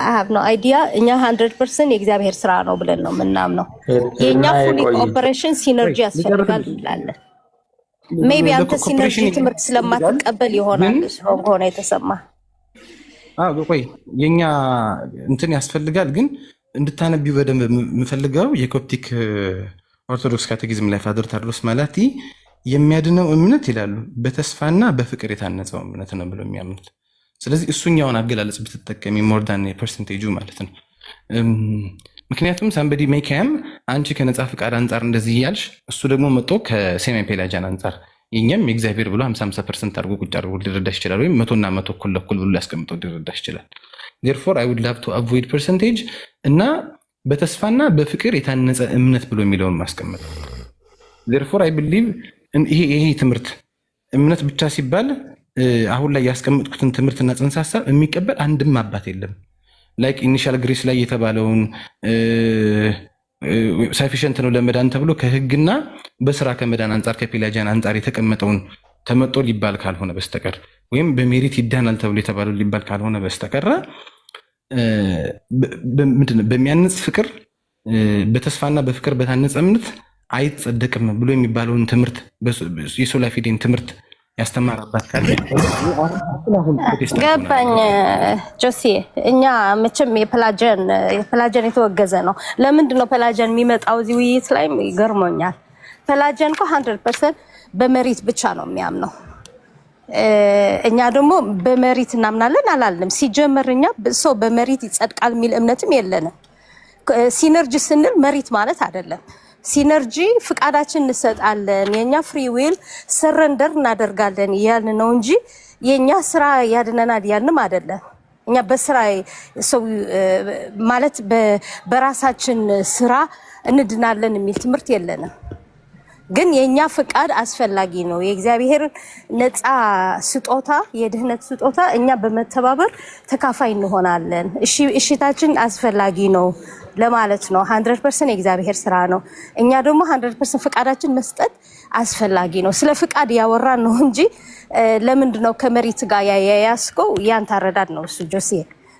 አሃብ ነው አይዲያ። እኛ 100% የእግዚአብሔር ስራ ነው ብለን ነው ምናምነው። የኛ ፉል ኦፐሬሽን ሲነርጂ ያስፈልጋል እንላለን። ሜቢ አንተ ሲነርጂ ትምህርት ስለማትቀበል ይሆናል ስትሮንግ ሆነ የተሰማ። ቆይ የኛ እንትን ያስፈልጋል። ግን እንድታነቢው በደንብ የምፈልገው የኮፕቲክ ኦርቶዶክስ ካቴኪዝም ላይ ፋደር ታድሎስ ማላቲ የሚያድነው እምነት ይላሉ በተስፋና በፍቅር የታነጸው እምነት ነው ብሎ የሚያምኑት። ስለዚህ እሱኛውን አገላለጽ ብትጠቀሚ ሞርዳን ፐርሰንቴጁ ማለት ነው። ምክንያቱም ሳምበዲ ሜካያም አንቺ ከነጻ ፍቃድ አንጻር እንደዚህ እያልሽ እሱ ደግሞ መጥቶ ከሴሚ ፔላጃን አንጻር የኛም የእግዚአብሔር ብሎ 50% አድርጎ ቁጭ አድርጎ ሊረዳሽ ይችላል። ወይም 100 እኩል ለኩል ብሎ ያስቀምጠው ሊረዳሽ ይችላል። therefore I would love to avoid percentage እና በተስፋና በፍቅር የታነጸ እምነት ብሎ የሚለውን ማስቀመጥ። therefore I believe ይሄ ትምህርት እምነት ብቻ ሲባል አሁን ላይ ያስቀምጥኩትን ትምህርትና ጽንሰ ሐሳብ የሚቀበል አንድም አባት የለም። ላይክ ኢኒሻል ግሬስ ላይ የተባለውን ሳፊሽንት ነው ለመዳን ተብሎ ከህግና በስራ ከመዳን አንጻር ከፔላጂያን አንጻር የተቀመጠውን ተመጦ ሊባል ካልሆነ በስተቀር ወይም በሜሪት ይዳናል ተብሎ የተባለው ሊባል ካልሆነ በስተቀር ምንድነው በሚያንጽ ፍቅር በተስፋና በፍቅር በታነጸ እምነት አይጸደቅም ብሎ የሚባለውን ትምህርት የሶላ ፊዴን ትምህርት ያስተማራባት ካለ ገባኝ። ጆሲ እኛ መቼም የፔላጂያን የተወገዘ ነው። ለምንድን ነው ፔላጂያን የሚመጣው እዚህ ውይይት ላይ? ይገርሞኛል። ፔላጂያን እኮ 100% በመሪት ብቻ ነው የሚያምነው። እኛ ደግሞ በመሪት እናምናለን አላልንም። ሲጀመር እኛ ሰው በመሪት ይጸድቃል የሚል እምነትም የለንም። ሲነርጂ ስንል መሪት ማለት አይደለም። ሲነርጂ ፍቃዳችን እንሰጣለን፣ የኛ ፍሪ ዊል ሰረንደር እናደርጋለን ያልን ነው እንጂ የኛ ስራ ያድነናል ያልንም አይደለም። እኛ በስራ ሰው ማለት በራሳችን ስራ እንድናለን የሚል ትምህርት የለንም። ግን የኛ ፍቃድ አስፈላጊ ነው። የእግዚአብሔር ነፃ ስጦታ የድህነት ስጦታ እኛ በመተባበር ተካፋይ እንሆናለን። እሺታችን አስፈላጊ ነው ለማለት ነው። 100% የእግዚአብሔር ስራ ነው። እኛ ደግሞ 100% ፍቃዳችን መስጠት አስፈላጊ ነው። ስለ ፍቃድ ያወራን ነው እንጂ ለምንድነው ከመሪት ጋር ያያያስከው? ያን ታረዳድ ነው እሱ ጆሲ።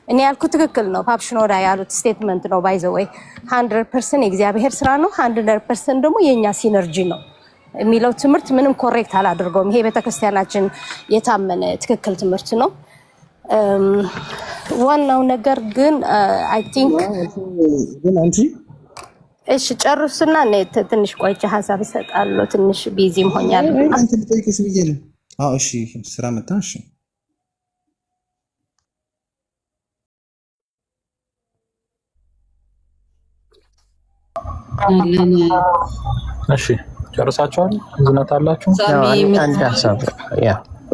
እኔ ያልኩት ትክክል ነው። ፓፕሽኖዳ ያሉት ስቴትመንት ነው። ባይ ዘ ወይ 100% የእግዚአብሔር ስራ ነው፣ 100% ደግሞ የኛ ሲነርጂ ነው የሚለው ትምህርት ምንም ኮሬክት አላደርገውም። ይሄ ቤተክርስቲያናችን የታመነ ትክክል ትምህርት ነው። ዋናው ነገር ግን አይ ቲንክ ግን አንቺ እሺ ጨርሱና ትንሽ ቆይቼ ሀሳብ እሰጣለሁ። ትንሽ ቢዚም ሆኛለሁ። አንተ ልጠይቅሽ ብዬ ነው። እሺ ስራ መጣ። እሺ እሺ ጨርሳችኋል? ዝነት አላችሁ?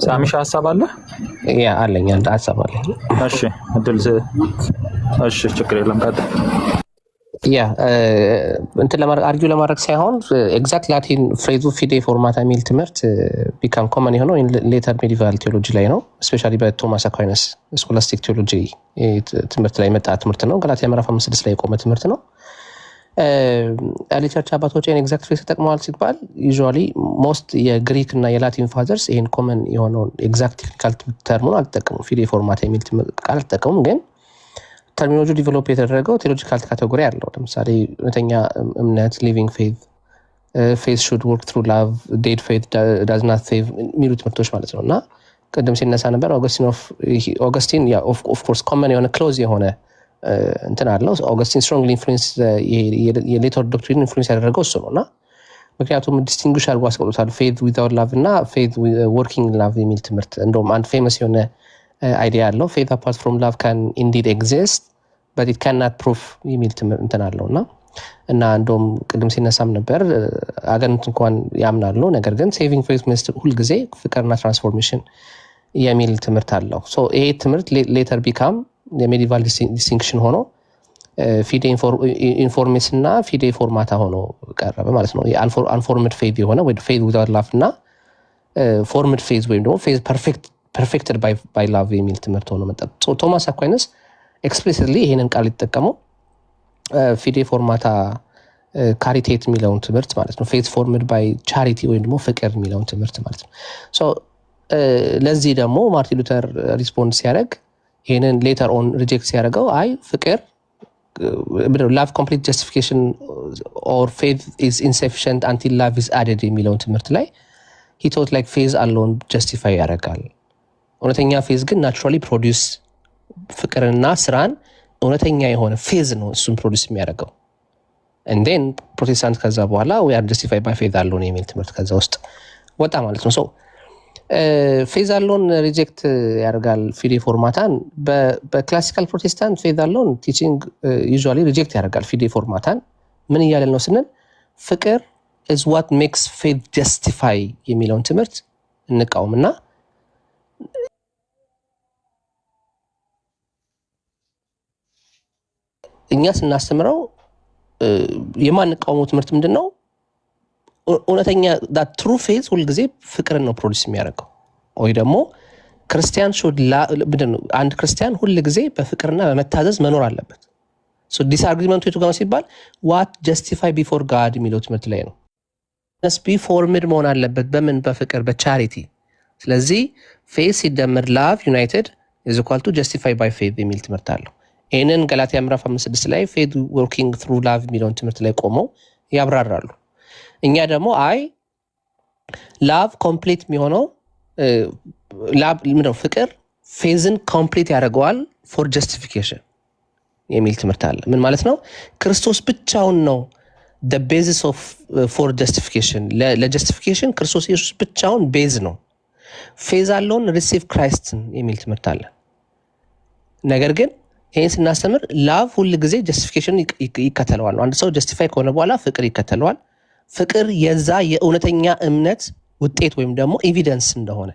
ሳሚሻ ሀሳብ አለ? ያ አለኝ፣ አንድ ሀሳብ አለ። እሺ እድል እሺ ችግር የለም ቀጥል። ያ እንትን አርጊው ለማድረግ ሳይሆን ኤግዛክት ላቲን ፍሬዙ ፊዴ ፎርማታ የሚል ትምህርት ቢካም ኮመን የሆነው ሌተር ሜዲቫል ቴዎሎጂ ላይ ነው። ስፔሻሊ በቶማስ አኳይነስ ስኮላስቲክ ቴዎሎጂ ትምህርት ላይ መጣ ትምህርት ነው። ገላትያ ምዕራፍ 5 ላይ የቆመ ትምህርት ነው። ቸርች አባቶች ይህን ኤግዛክት ፍሬዝ ተጠቅመዋል ሲባል ዩዥዋሊ ሞስት የግሪክ እና የላቲን ፋዘርስ ይህን ኮመን የሆነውን ኤግዛክት ቴክኒካል ተርሙን አልተጠቀሙም። ፊዴ ፎርማታ የሚል ቃል አልተጠቀሙም። ግን ተርሚኖሎጂ ዲቨሎፕ የተደረገው ቴዎሎጂካል ካቴጎሪ አለው። ለምሳሌ እውነተኛ እምነት ሊቪንግ ፌዝ፣ ፌዝ ሹድ ወርክ ትሩ ላቭ፣ ዴድ ፌዝ ዳዝ ናት ሴቭ የሚሉ ትምህርቶች ማለት ነው። እና ቅድም ሲነሳ ነበር ኦገስቲን ኦፍኮርስ ኮመን የሆነ ክሎዝ የሆነ እንትን አለው። ኦገስቲን ስትሮንግሊ ኢንፍሉዌንስ የሌተር ዶክትሪን ኢንፍሉዌንስ ያደረገው እሱ ነው። እና ምክንያቱም ዲስቲንጉሽ አድርጎ አስቀምጦታል። ፌዝ ዊዛውት ላቭ እና ፌዝ ወርኪንግ ላቭ የሚል ትምህርት እንደውም አንድ ፌመስ የሆነ አይዲያ አለው። ፌዝ አፓርት ፍሮም ላቭ ካን ኢንዲድ ኤግዚስት በት ኢት ካን ናት ፕሩፍ የሚል እንትን አለው። እና እንደውም ቅድም ሲነሳም ነበር አጋንንት እንኳን ያምናሉ፣ ነገር ግን ሴቪንግ ፌዝ ሚኒስትር ሁልጊዜ ፍቅርና ትራንስፎርሜሽን የሚል ትምህርት አለው። ሶ ይሄ ትምህርት ሌተር ቢካም የሜዲቫል ዲስቲንክሽን ሆኖ ፊዴ ኢንፎርሜስ እና ፊዴ ፎርማታ ሆኖ ቀረበ ማለት ነው። አንፎርምድ ፌዝ የሆነ ወይ ፌዝ ዊዛውት ላቭ እና ፎርምድ ፌዝ ወይም ደግሞ ፌዝ ፐርፌክትድ ባይ ላቭ የሚል ትምህርት ሆኖ መጣ። ቶማስ አኳይነስ ኤክስፕሊሲትሊ ይሄንን ቃል የተጠቀመው ፊዴ ፎርማታ ካሪቴት የሚለውን ትምህርት ማለት ነው። ፌዝ ፎርምድ ባይ ቻሪቲ ወይም ደግሞ ፍቅር የሚለውን ትምህርት ማለት ነው። ለዚህ ደግሞ ማርቲን ሉተር ሪስፖንድ ሲያደርግ ይህንን ሌተር ኦን ሪጀክት ሲያደርገው አይ ፍቅር ላቭ ኮምፕሊት ጀስቲፊኬሽን ኦር ፌዝ ኢዝ ኢንሰፊሽንት አንቲል ላቭ ኢዝ አድድ የሚለውን ትምህርት ላይ ሂ ቶት ላይክ ፌዝ አለውን ጀስቲፋይ ያደርጋል። እውነተኛ ፌዝ ግን ናቹራሊ ፕሮዲውስ ፍቅርና ስራን እውነተኛ የሆነ ፌዝ ነው እሱን ፕሮዲውስ የሚያደርገው። እንደን ፕሮቴስታንት ከዛ በኋላ ዊ አር ጀስቲፋይድ ባይ ፌዝ አለውን የሚል ትምህርት ከዛ ውስጥ ወጣ ማለት ነው። ፌዝ አለውን ሪጀክት ያደርጋል ፊዴ ፎርማታን። በክላሲካል ፕሮቴስታንት ፌዝ አለውን ቲቺንግ ዩዥዋሊ ሪጀክት ያደርጋል ፊዴ ፎርማታን። ምን እያለን ነው ስንል ፍቅር is what makes faith justify የሚለውን ትምህርት እንቃወምና እኛ ስናስተምረው የማንቃወመው ትምህርት ምንድን ነው? እውነተኛ ትሩ ፌዝ ሁልጊዜ ፍቅርን ነው ፕሮዲስ የሚያደርገው። ወይ ደግሞ ክርስቲያን አንድ ክርስቲያን ሁልጊዜ በፍቅርና በመታዘዝ መኖር አለበት። ዲስአግሪመንቱ የቱ ጋር ሲባል ዋት ጀስቲፋይ ቢፎር ጋድ የሚለው ትምህርት ላይ ነው። ቢ ፎርምድ መሆን አለበት በምን? በፍቅር በቻሪቲ። ስለዚህ ፌዝ ሲደመር ላቭ ዩናይትድ ኢዝ ኢኳል ቱ ጀስቲፋይ ባይ ፌዝ የሚል ትምህርት አለው። ይህንን ገላትያ ምዕራፍ 5:6 ላይ ፌዝ ወርኪንግ ትሩ ላቭ የሚለውን ትምህርት ላይ ቆመው ያብራራሉ። እኛ ደግሞ አይ ላቭ ኮምፕሊት የሚሆነው ፍቅር ፌዝን ኮምፕሊት ያደርገዋል ፎር ጀስቲፊኬሽን የሚል ትምህርት አለ። ምን ማለት ነው? ክርስቶስ ብቻውን ነው the basis of for justification ለጀስቲፊኬሽን ክርስቶስ ኢየሱስ ብቻውን ቤዝ ነው። ፌዝ አለውን ሪሲቭ ክራይስትን የሚል ትምህርት አለ። ነገር ግን ይህን ስናስተምር ላቭ ሁል ጊዜ ጀስቲፊኬሽን ይከተለዋል ነው። አንድ ሰው ጀስቲፋይ ከሆነ በኋላ ፍቅር ይከተለዋል። ፍቅር የዛ የእውነተኛ እምነት ውጤት ወይም ደግሞ ኤቪደንስ እንደሆነ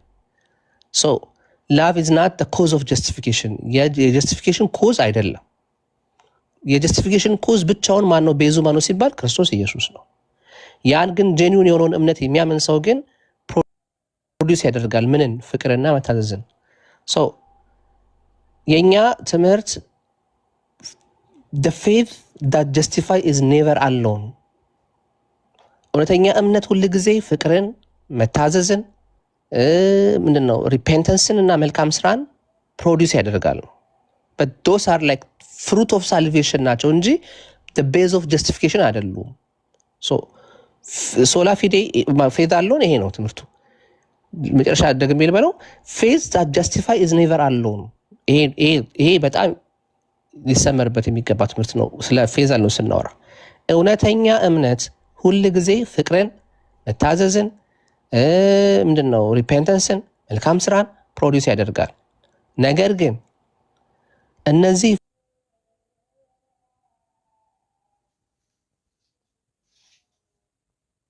ላቭ ኢዝ ናት ኮዝ ኦፍ ጀስቲፊኬሽን የጀስቲፊኬሽን ኮዝ አይደለም። የጀስቲፊኬሽን ኮዝ ብቻውን ማን ነው? ቤዙ ማን ነው ሲባል ክርስቶስ ኢየሱስ ነው። ያን ግን ጄኒውን የሆነውን እምነት የሚያምን ሰው ግን ፕሮዲውስ ያደርጋል ምንን? ፍቅርና መታዘዝን። የኛ ትምህርት the faith that justify is never alone። እውነተኛ እምነት ሁል ጊዜ ፍቅርን፣ መታዘዝን፣ ምንድነው ሪፔንተንስን እና መልካም ስራን ፕሮዲውስ ያደርጋል ነው። but those are like fruit of salvation ናቸው እንጂ the base of justification አይደሉም። ሶላ ፊዴ ፌዝ አለውን ይሄ ነው ትምህርቱ። መጨረሻ ደግሜ ልበለው faith that justify is never alone። ይሄ በጣም ሊሰመርበት የሚገባ ትምህርት ነው። ስለ ፌዝ አለው ስናወራ እውነተኛ እምነት ሁል ጊዜ ፍቅርን፣ መታዘዝን፣ ምንድነው ሪፔንተንስን፣ መልካም ስራን ፕሮዲውስ ያደርጋል። ነገር ግን እነዚህ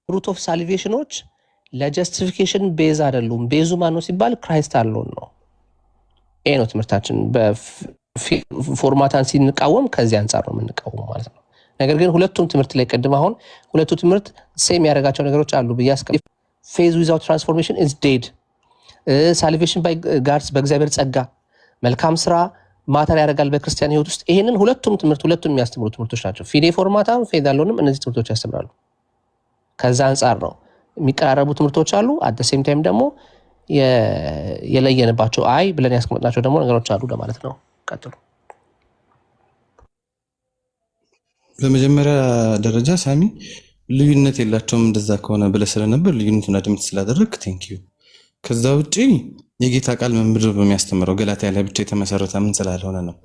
ፍሩት ኦፍ ሳልቬሽኖች ለጀስቲፊኬሽን ቤዝ አይደሉም። ቤዙ ማን ነው ሲባል ክራይስት አለውን ነው። ይሄ ነው ትምህርታችን። በፎርማታን ሲንቃወም ከዚህ አንጻር ነው የምንቃወም ማለት ነው። ነገር ግን ሁለቱም ትምህርት ላይ ቅድም አሁን ሁለቱ ትምህርት ሴም ያደረጋቸው ነገሮች አሉ ብዬ ፌዝ ዊዛውት ትራንስፎርሜሽን ኢዝ ዴድ፣ ሳልቬሽን ባይ ጋድስ በእግዚአብሔር ጸጋ፣ መልካም ስራ ማተር ያደርጋል በክርስቲያን ህይወት ውስጥ። ይሄንን ሁለቱም የሚያስተምሩ ትምህርቶች ናቸው። ፊዴ ፎርማታም ፌዝ አለውንም እነዚህ ትምህርቶች ያስተምራሉ። ከዛ አንጻር ነው የሚቀራረቡ ትምህርቶች አሉ። አት ዘ ሴም ታይም ደግሞ የለየንባቸው አይ ብለን ያስቀመጥናቸው ደግሞ ነገሮች አሉ ለማለት ነው። ቀጥሉ። በመጀመሪያ ደረጃ ሳሚ ልዩነት የላቸውም እንደዛ ከሆነ ብለህ ስለነበር ልዩነቱን አድምት ስላደረግክ ቴንኪዩ። ከዛ ውጪ የጌታ ቃል መምድር በሚያስተምረው ገላትያ ላይ ብቻ የተመሰረተ ምን ስላልሆነ ነው።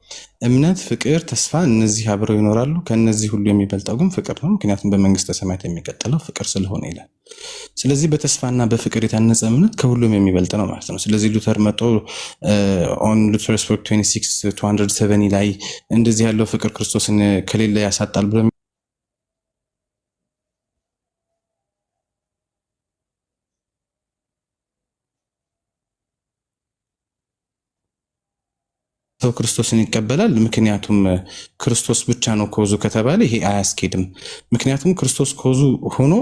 እምነት፣ ፍቅር፣ ተስፋ እነዚህ አብረው ይኖራሉ። ከነዚህ ሁሉ የሚበልጠው ግን ፍቅር ነው፣ ምክንያቱም በመንግስተ ሰማያት የሚቀጥለው ፍቅር ስለሆነ ይላል። ስለዚህ በተስፋና በፍቅር የታነጸ እምነት ከሁሉም የሚበልጥ ነው ማለት ነው። ስለዚህ ሉተር መጥቶ ኦን ሉተርስ ወርክ 26:270 ላይ እንደዚህ ያለው ፍቅር ክርስቶስን ከሌለ ያሳጣል ብሎ ሰው ክርስቶስን ይቀበላል። ምክንያቱም ክርስቶስ ብቻ ነው ኮዙ ከተባለ ይሄ አያስኬድም። ምክንያቱም ክርስቶስ ኮዙ ሆኖ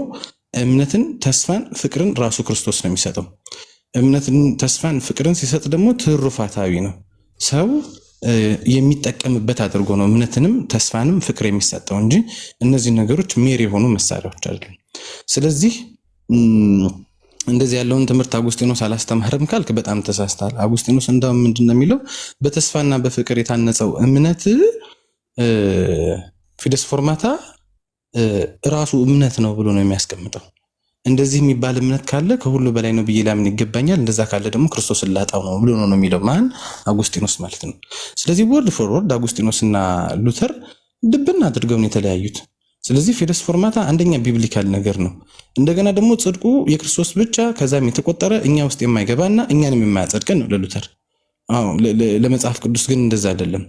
እምነትን፣ ተስፋን፣ ፍቅርን ራሱ ክርስቶስ ነው የሚሰጠው። እምነትን፣ ተስፋን፣ ፍቅርን ሲሰጥ ደግሞ ትሩፋታዊ ነው። ሰው የሚጠቀምበት አድርጎ ነው እምነትንም ተስፋንም ፍቅር የሚሰጠው እንጂ እነዚህ ነገሮች ሜር የሆኑ መሳሪያዎች አይደሉም። ስለዚህ እንደዚህ ያለውን ትምህርት አጉስጢኖስ አላስተማርም ካልክ በጣም ተሳስተሃል። አጉስጢኖስ እንደውም ምንድን ነው የሚለው? በተስፋና በፍቅር የታነጸው እምነት ፊደስ ፎርማታ ራሱ እምነት ነው ብሎ ነው የሚያስቀምጠው። እንደዚህ የሚባል እምነት ካለ ከሁሉ በላይ ነው ብዬ ላምን ይገባኛል። እንደዛ ካለ ደግሞ ክርስቶስን ላጣው ነው ብሎ ነው የሚለው። ማን? አጉስጢኖስ ማለት ነው። ስለዚህ ወርድ ፎር ወርድ አጉስጢኖስና ሉተር ድብና አድርገው ነው የተለያዩት። ስለዚህ ፊደስ ፎርማታ አንደኛ ቢብሊካል ነገር ነው። እንደገና ደግሞ ጽድቁ የክርስቶስ ብቻ ከዛም የተቆጠረ እኛ ውስጥ የማይገባና እኛንም የማያጸድቀን ነው ለሉተር። ለመጽሐፍ ቅዱስ ግን እንደዛ አይደለም።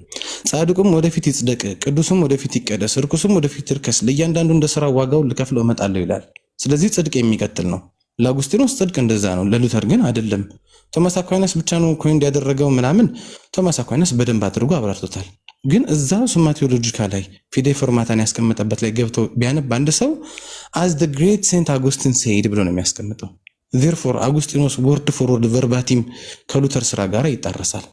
ጻድቁም ወደፊት ይጽደቅ፣ ቅዱስም ወደፊት ይቀደስ፣ ርኩስም ወደፊት ይርከስ፣ ለእያንዳንዱ እንደ ሥራው ዋጋውን ልከፍለው እመጣለሁ ይላል። ስለዚህ ጽድቅ የሚቀጥል ነው። ለአጉስጢኖስ ጽድቅ እንደዛ ነው፣ ለሉተር ግን አይደለም። ቶማስ አኳይናስ ብቻ ነው ኮይን ያደረገው ምናምን። ቶማስ አኳይናስ በደንብ አድርጎ አብራርቶታል። ግን እዛ ሱማ ቴዎሎጂካ ላይ ፊዴ ፎርማታን ያስቀመጠበት ላይ ገብቶ ቢያነብ አንድ ሰው as the great saint Augustine said ብሎ ነው የሚያስቀምጠው። therefore አጉስጢኖስ ወርድ ፎር ወርድ ቨርባቲም ከሉተር ስራ ጋር ይጣረሳል።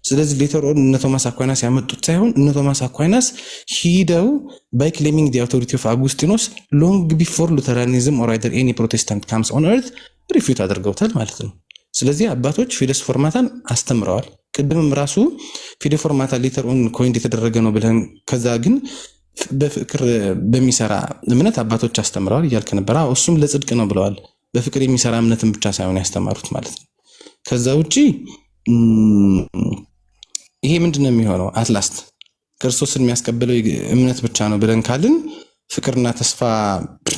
ስለዚህ ሌተር ኦን እነ ቶማስ አኳይናስ ያመጡት ሳይሆን እነ ቶማስ አኳይናስ ሂደው by claiming the authority of አጉስጢኖስ long before Lutheranism or either any Protestant comes on earth ሪፊዩት አድርገውታል ማለት ነው። ስለዚህ አባቶች ፊደስ ፎርማታን አስተምረዋል። ቅድምም ራሱ ፊዴ ፎርማታ ሌተር ኦን ኮይንድ የተደረገ ነው ብለን ከዛ ግን በፍቅር በሚሰራ እምነት አባቶች አስተምረዋል እያልክ ነበር። እሱም ለጽድቅ ነው ብለዋል። በፍቅር የሚሰራ እምነትን ብቻ ሳይሆን ያስተማሩት ማለት ነው። ከዛ ውጪ ይሄ ምንድነው የሚሆነው? አትላስት ክርስቶስን የሚያስቀበለው እምነት ብቻ ነው ብለን ካልን ፍቅርና ተስፋ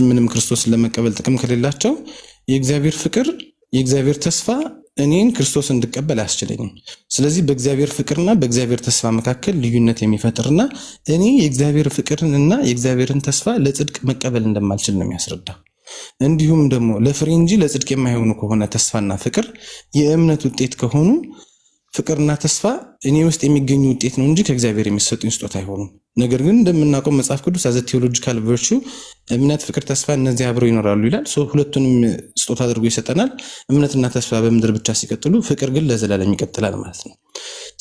ምንም ክርስቶስን ለመቀበል ጥቅም ከሌላቸው የእግዚአብሔር ፍቅር የእግዚአብሔር ተስፋ እኔን ክርስቶስ እንድቀበል አያስችለኝም። ስለዚህ በእግዚአብሔር ፍቅርና በእግዚአብሔር ተስፋ መካከል ልዩነት የሚፈጥርና እኔ የእግዚአብሔር ፍቅርንና የእግዚአብሔርን ተስፋ ለጽድቅ መቀበል እንደማልችል ነው የሚያስረዳ። እንዲሁም ደግሞ ለፍሬ እንጂ ለጽድቅ የማይሆኑ ከሆነ ተስፋና ፍቅር የእምነት ውጤት ከሆኑ ፍቅርና ተስፋ እኔ ውስጥ የሚገኙ ውጤት ነው እንጂ ከእግዚአብሔር የሚሰጡኝ ስጦታ አይሆኑም። ነገር ግን እንደምናውቀው መጽሐፍ ቅዱስ አዘ ቴዎሎጂካል ቨርቹ እምነት፣ ፍቅር፣ ተስፋ እነዚህ አብረው ይኖራሉ ይላል። ሁለቱንም ስጦታ አድርጎ ይሰጠናል። እምነትና ተስፋ በምድር ብቻ ሲቀጥሉ፣ ፍቅር ግን ለዘላለም ይቀጥላል ማለት ነው።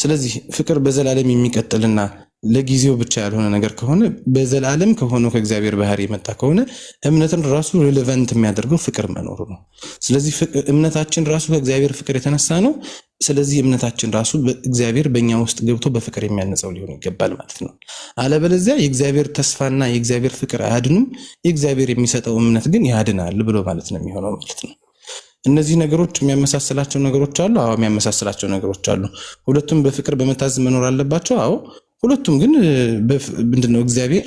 ስለዚህ ፍቅር በዘላለም የሚቀጥልና ለጊዜው ብቻ ያልሆነ ነገር ከሆነ በዘላለም ከሆነው ከእግዚአብሔር ባህሪ የመጣ ከሆነ እምነትን ራሱ ሪሌቫንት የሚያደርገው ፍቅር መኖሩ ነው። ስለዚህ እምነታችን ራሱ ከእግዚአብሔር ፍቅር የተነሳ ነው። ስለዚህ እምነታችን ራሱ እግዚአብሔር በእኛ ውስጥ ገብቶ በፍቅር የሚያነጸው ሊሆን ይገባል ማለት ነው። አለበለዚያ የእግዚአብሔር ተስፋና የእግዚአብሔር ፍቅር አያድኑም፣ የእግዚአብሔር የሚሰጠው እምነት ግን ያድናል ብሎ ማለት ነው የሚሆነው ማለት ነው። እነዚህ ነገሮች የሚያመሳስላቸው ነገሮች አሉ። አዎ የሚያመሳስላቸው ነገሮች አሉ። ሁለቱም በፍቅር በመታዘዝ መኖር አለባቸው። አዎ ሁለቱም ግን ምንድነው እግዚአብሔር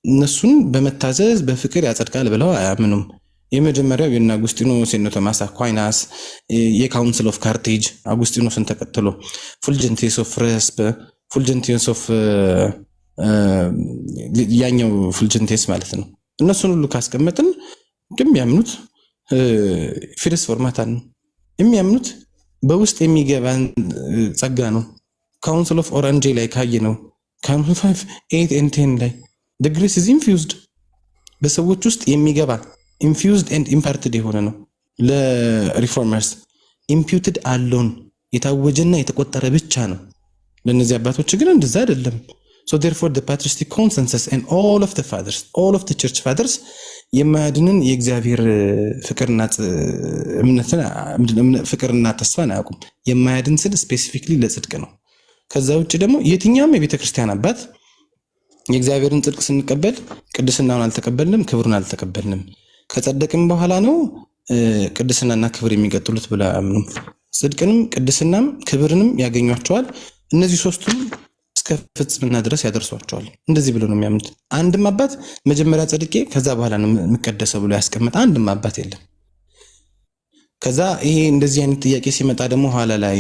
እነሱን በመታዘዝ በፍቅር ያጸድቃል ብለው አያምኑም። የመጀመሪያው የነ አጉስጢኖስ የነ ቶማስ አኳይናስ የካውንስል ኦፍ ካርቴጅ አጉስጢኖስን ተከትሎ ፉልጀንቴስ ኦፍ ረስፕ ፉልጀንቴስ ኦፍ ያኛው ፉልጀንቴስ ማለት ነው። እነሱን ሁሉ ካስቀመጥን ግን የሚያምኑት ፊደስ ፎርማታን ነው የሚያምኑት። በውስጥ የሚገባን ጸጋ ነው። ካውንስል ኦፍ ኦራንጄ ላይ ካየ ነው ካውንስል 5 8 and 10 ላይ the grace is infused በሰዎች ውስጥ የሚገባ infused and imparted የሆነ ነው። ለሪፎርመርስ imputed alone የታወጀና የተቆጠረ ብቻ ነው። ለነዚህ አባቶች ግን እንደዛ አይደለም። so therefore the patristic consensus and all of the fathers all of the church fathers የማያድንን የእግዚአብሔር ፍቅርና እምነትን ፍቅርና ተስፋን አያውቁም። የማያድን ስል ስፔሲፊክሊ ለጽድቅ ነው። ከዛ ውጭ ደግሞ የትኛውም የቤተ ክርስቲያን አባት የእግዚአብሔርን ጽድቅ ስንቀበል ቅድስናውን አልተቀበልንም፣ ክብሩን አልተቀበልንም። ከጸደቅም በኋላ ነው ቅድስናና ክብር የሚቀጥሉት ብለው አያምኑም። ጽድቅንም ቅድስናም ክብርንም ያገኟቸዋል። እነዚህ ሶስቱም እስከ ፍጽምና ድረስ ያደርሷቸዋል። እንደዚህ ብሎ ነው የሚያምኑት። አንድም አባት መጀመሪያ ጸድቄ ከዛ በኋላ ነው የምቀደሰው ብሎ ያስቀመጠ አንድም አባት የለም። ከዛ ይሄ እንደዚህ አይነት ጥያቄ ሲመጣ ደግሞ ኋላ ላይ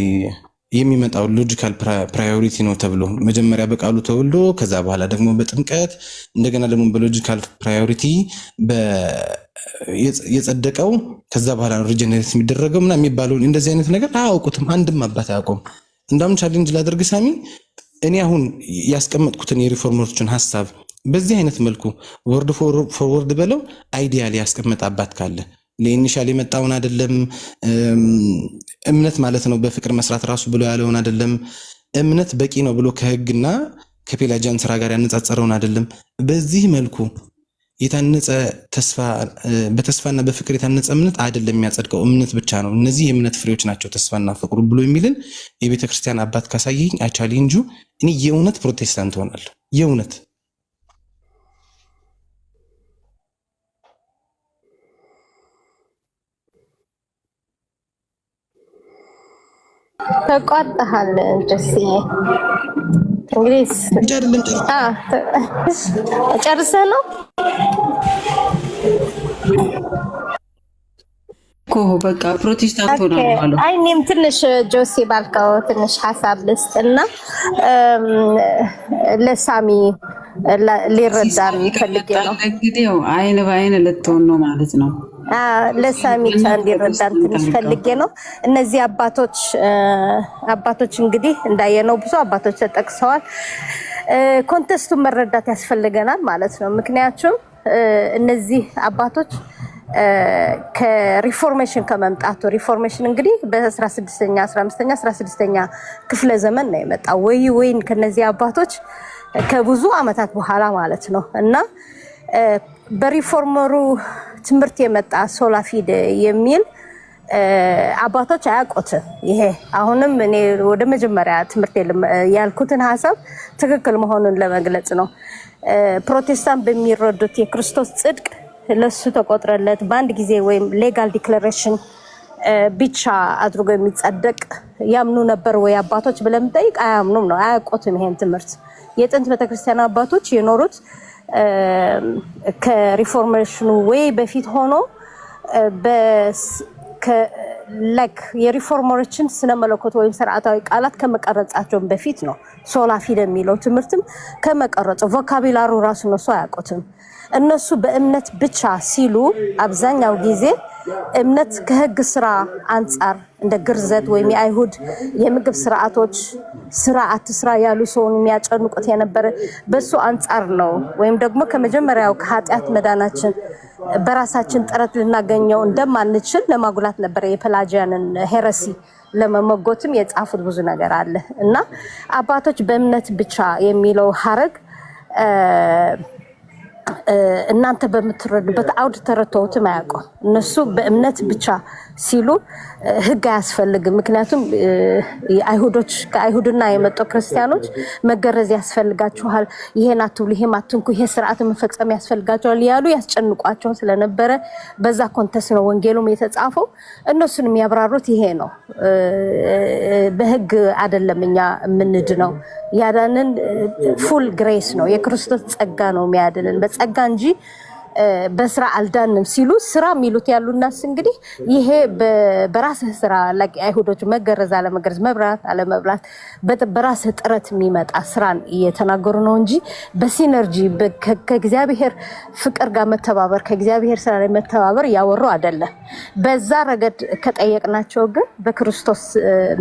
የሚመጣው ሎጂካል ፕራዮሪቲ ነው ተብሎ መጀመሪያ በቃሉ ተወልዶ ከዛ በኋላ ደግሞ በጥምቀት እንደገና ደግሞ በሎጂካል ፕራዮሪቲ የጸደቀው ከዛ በኋላ ሪጀነሬት የሚደረገው ምናምን የሚባለው እንደዚህ አይነት ነገር አያውቁትም። አንድም አባት አያውቁም። እንዳውም ቻሌንጅ ላደርግ ሳሚ እኔ አሁን ያስቀመጥኩትን የሪፎርመሮችን ሐሳብ በዚህ አይነት መልኩ ወርድ ፎርወርድ በለው አይዲያሊ ያስቀመጠ አባት ካለ ለኢኒሻል የመጣውን አይደለም እምነት ማለት ነው በፍቅር መስራት ራሱ ብሎ ያለውን አይደለም እምነት በቂ ነው ብሎ ከህግና ከፔላጂያን ስራ ጋር ያነጻጸረውን አይደለም በዚህ መልኩ የታነጸ ተስፋ በተስፋና በፍቅር የታነጸ እምነት አይደለም የሚያጸድቀው እምነት ብቻ ነው እነዚህ የእምነት ፍሬዎች ናቸው ተስፋና ፍቅሩ ብሎ የሚልን የቤተክርስቲያን አባት ካሳየኝ አቻሌንጁ እኔ የእውነት ፕሮቴስታንት ሆናለሁ የእውነት ተቋጣሃል ደስ እንግዲህ ጨርሰህ ነው እኮ በቃ ፕሮቴስታንት ሆናለሁ። አይ እኔም ትንሽ ጆሲ ባልከው ትንሽ ሀሳብ ልስጥና ለሳሚ ሊረዳን ፈልጌ ነው። እንግዲህ አይን በአይን ልትሆን ነው ማለት ነው። ለሳሚ እንዲረዳን ትንሽ ፈልጌ ነው። እነዚህ አባቶች እንግዲህ እንዳየነው ብዙ አባቶች ተጠቅሰዋል። ኮንቴክስቱን መረዳት ያስፈልገናል ማለት ነው። ምክንያቱም እነዚህ አባቶች ከሪፎርሜሽን ከመምጣቱ ሪፎርሜሽን እንግዲህ በ16ኛ 15ኛ 16ኛ ክፍለ ዘመን ነው የመጣው ወይን ከነዚህ አባቶች ከብዙ አመታት በኋላ ማለት ነው እና በሪፎርመሩ ትምህርት የመጣ ሶላ ፊዴ የሚል አባቶች አያውቁትም። ይሄ አሁንም እኔ ወደ መጀመሪያ ትምህርት ያልኩትን ሐሳብ ትክክል መሆኑን ለመግለጽ ነው። ፕሮቴስታንት በሚረዱት የክርስቶስ ጽድቅ ለሱ ተቆጥረለት በአንድ ጊዜ ወይም ሌጋል ዲክላሬሽን ብቻ አድርጎ የሚጸደቅ ያምኑ ነበር ወይ አባቶች ብለን ጠይቅ አያምኑም ነው። አያውቁትም ይሄን ትምህርት። የጥንት ቤተክርስቲያን አባቶች የኖሩት ከሪፎርሜሽኑ ወይ በፊት ሆኖ የሪፎርመሮችን ስነ መለኮት ወይም ስርዓታዊ ቃላት ከመቀረጻቸው በፊት ነው። ሶላ ፊዴ የሚለው ትምህርትም ከመቀረጸው ቮካቡላሩ ራሱ ነው አያውቁትም። እነሱ በእምነት ብቻ ሲሉ አብዛኛው ጊዜ እምነት ከህግ ስራ አንፃር እንደ ግርዘት ወይም የአይሁድ የምግብ ስርዓቶች ስርዓት ስራ ያሉ ሰውን የሚያጨንቁት የነበረ በሱ አንፃር ነው። ወይም ደግሞ ከመጀመሪያው ከኃጢአት መዳናችን በራሳችን ጥረት ልናገኘው እንደማንችል ለማጉላት ነበር የፔላጂያንን ሄረሲ ለመመጎትም የጻፉት ብዙ ነገር አለ እና አባቶች በእምነት ብቻ የሚለው ሐረግ እናንተ በምትረዱበት አውድ ተረተውትም አያውቁም። እነሱ በእምነት ብቻ ሲሉ ህግ አያስፈልግም። ምክንያቱም አይሁዶች ከአይሁድና የመጡ ክርስቲያኖች መገረዝ ያስፈልጋቸዋል፣ ይሄን አትብሉ፣ ይሄን አትንኩ፣ ይሄ ስርዓት መፈጸም ያስፈልጋቸዋል ያሉ ያስጨንቋቸው ስለነበረ በዛ ኮንቴክስት ነው ወንጌሉም የተጻፈው። እነሱን የሚያብራሩት ይሄ ነው። በህግ አይደለም እኛ የምንድነው፣ ያዳንን ፉል ግሬስ ነው፣ የክርስቶስ ጸጋ ነው የሚያድንን በጸጋ እንጂ በስራ አልዳንም ሲሉ ስራ የሚሉት ያሉናስ እንግዲህ ይሄ በራስህ ስራ ላይ አይሁዶች መገረዝ አለመገረዝ መብራት አለመብላት በራስህ ጥረት የሚመጣ ስራን እየተናገሩ ነው እንጂ በሲነርጂ ከእግዚአብሔር ፍቅር ጋር መተባበር ከእግዚአብሔር ስራ ላይ መተባበር ያወሩ አይደለም። በዛ ረገድ ከጠየቅናቸው ግን በክርስቶስ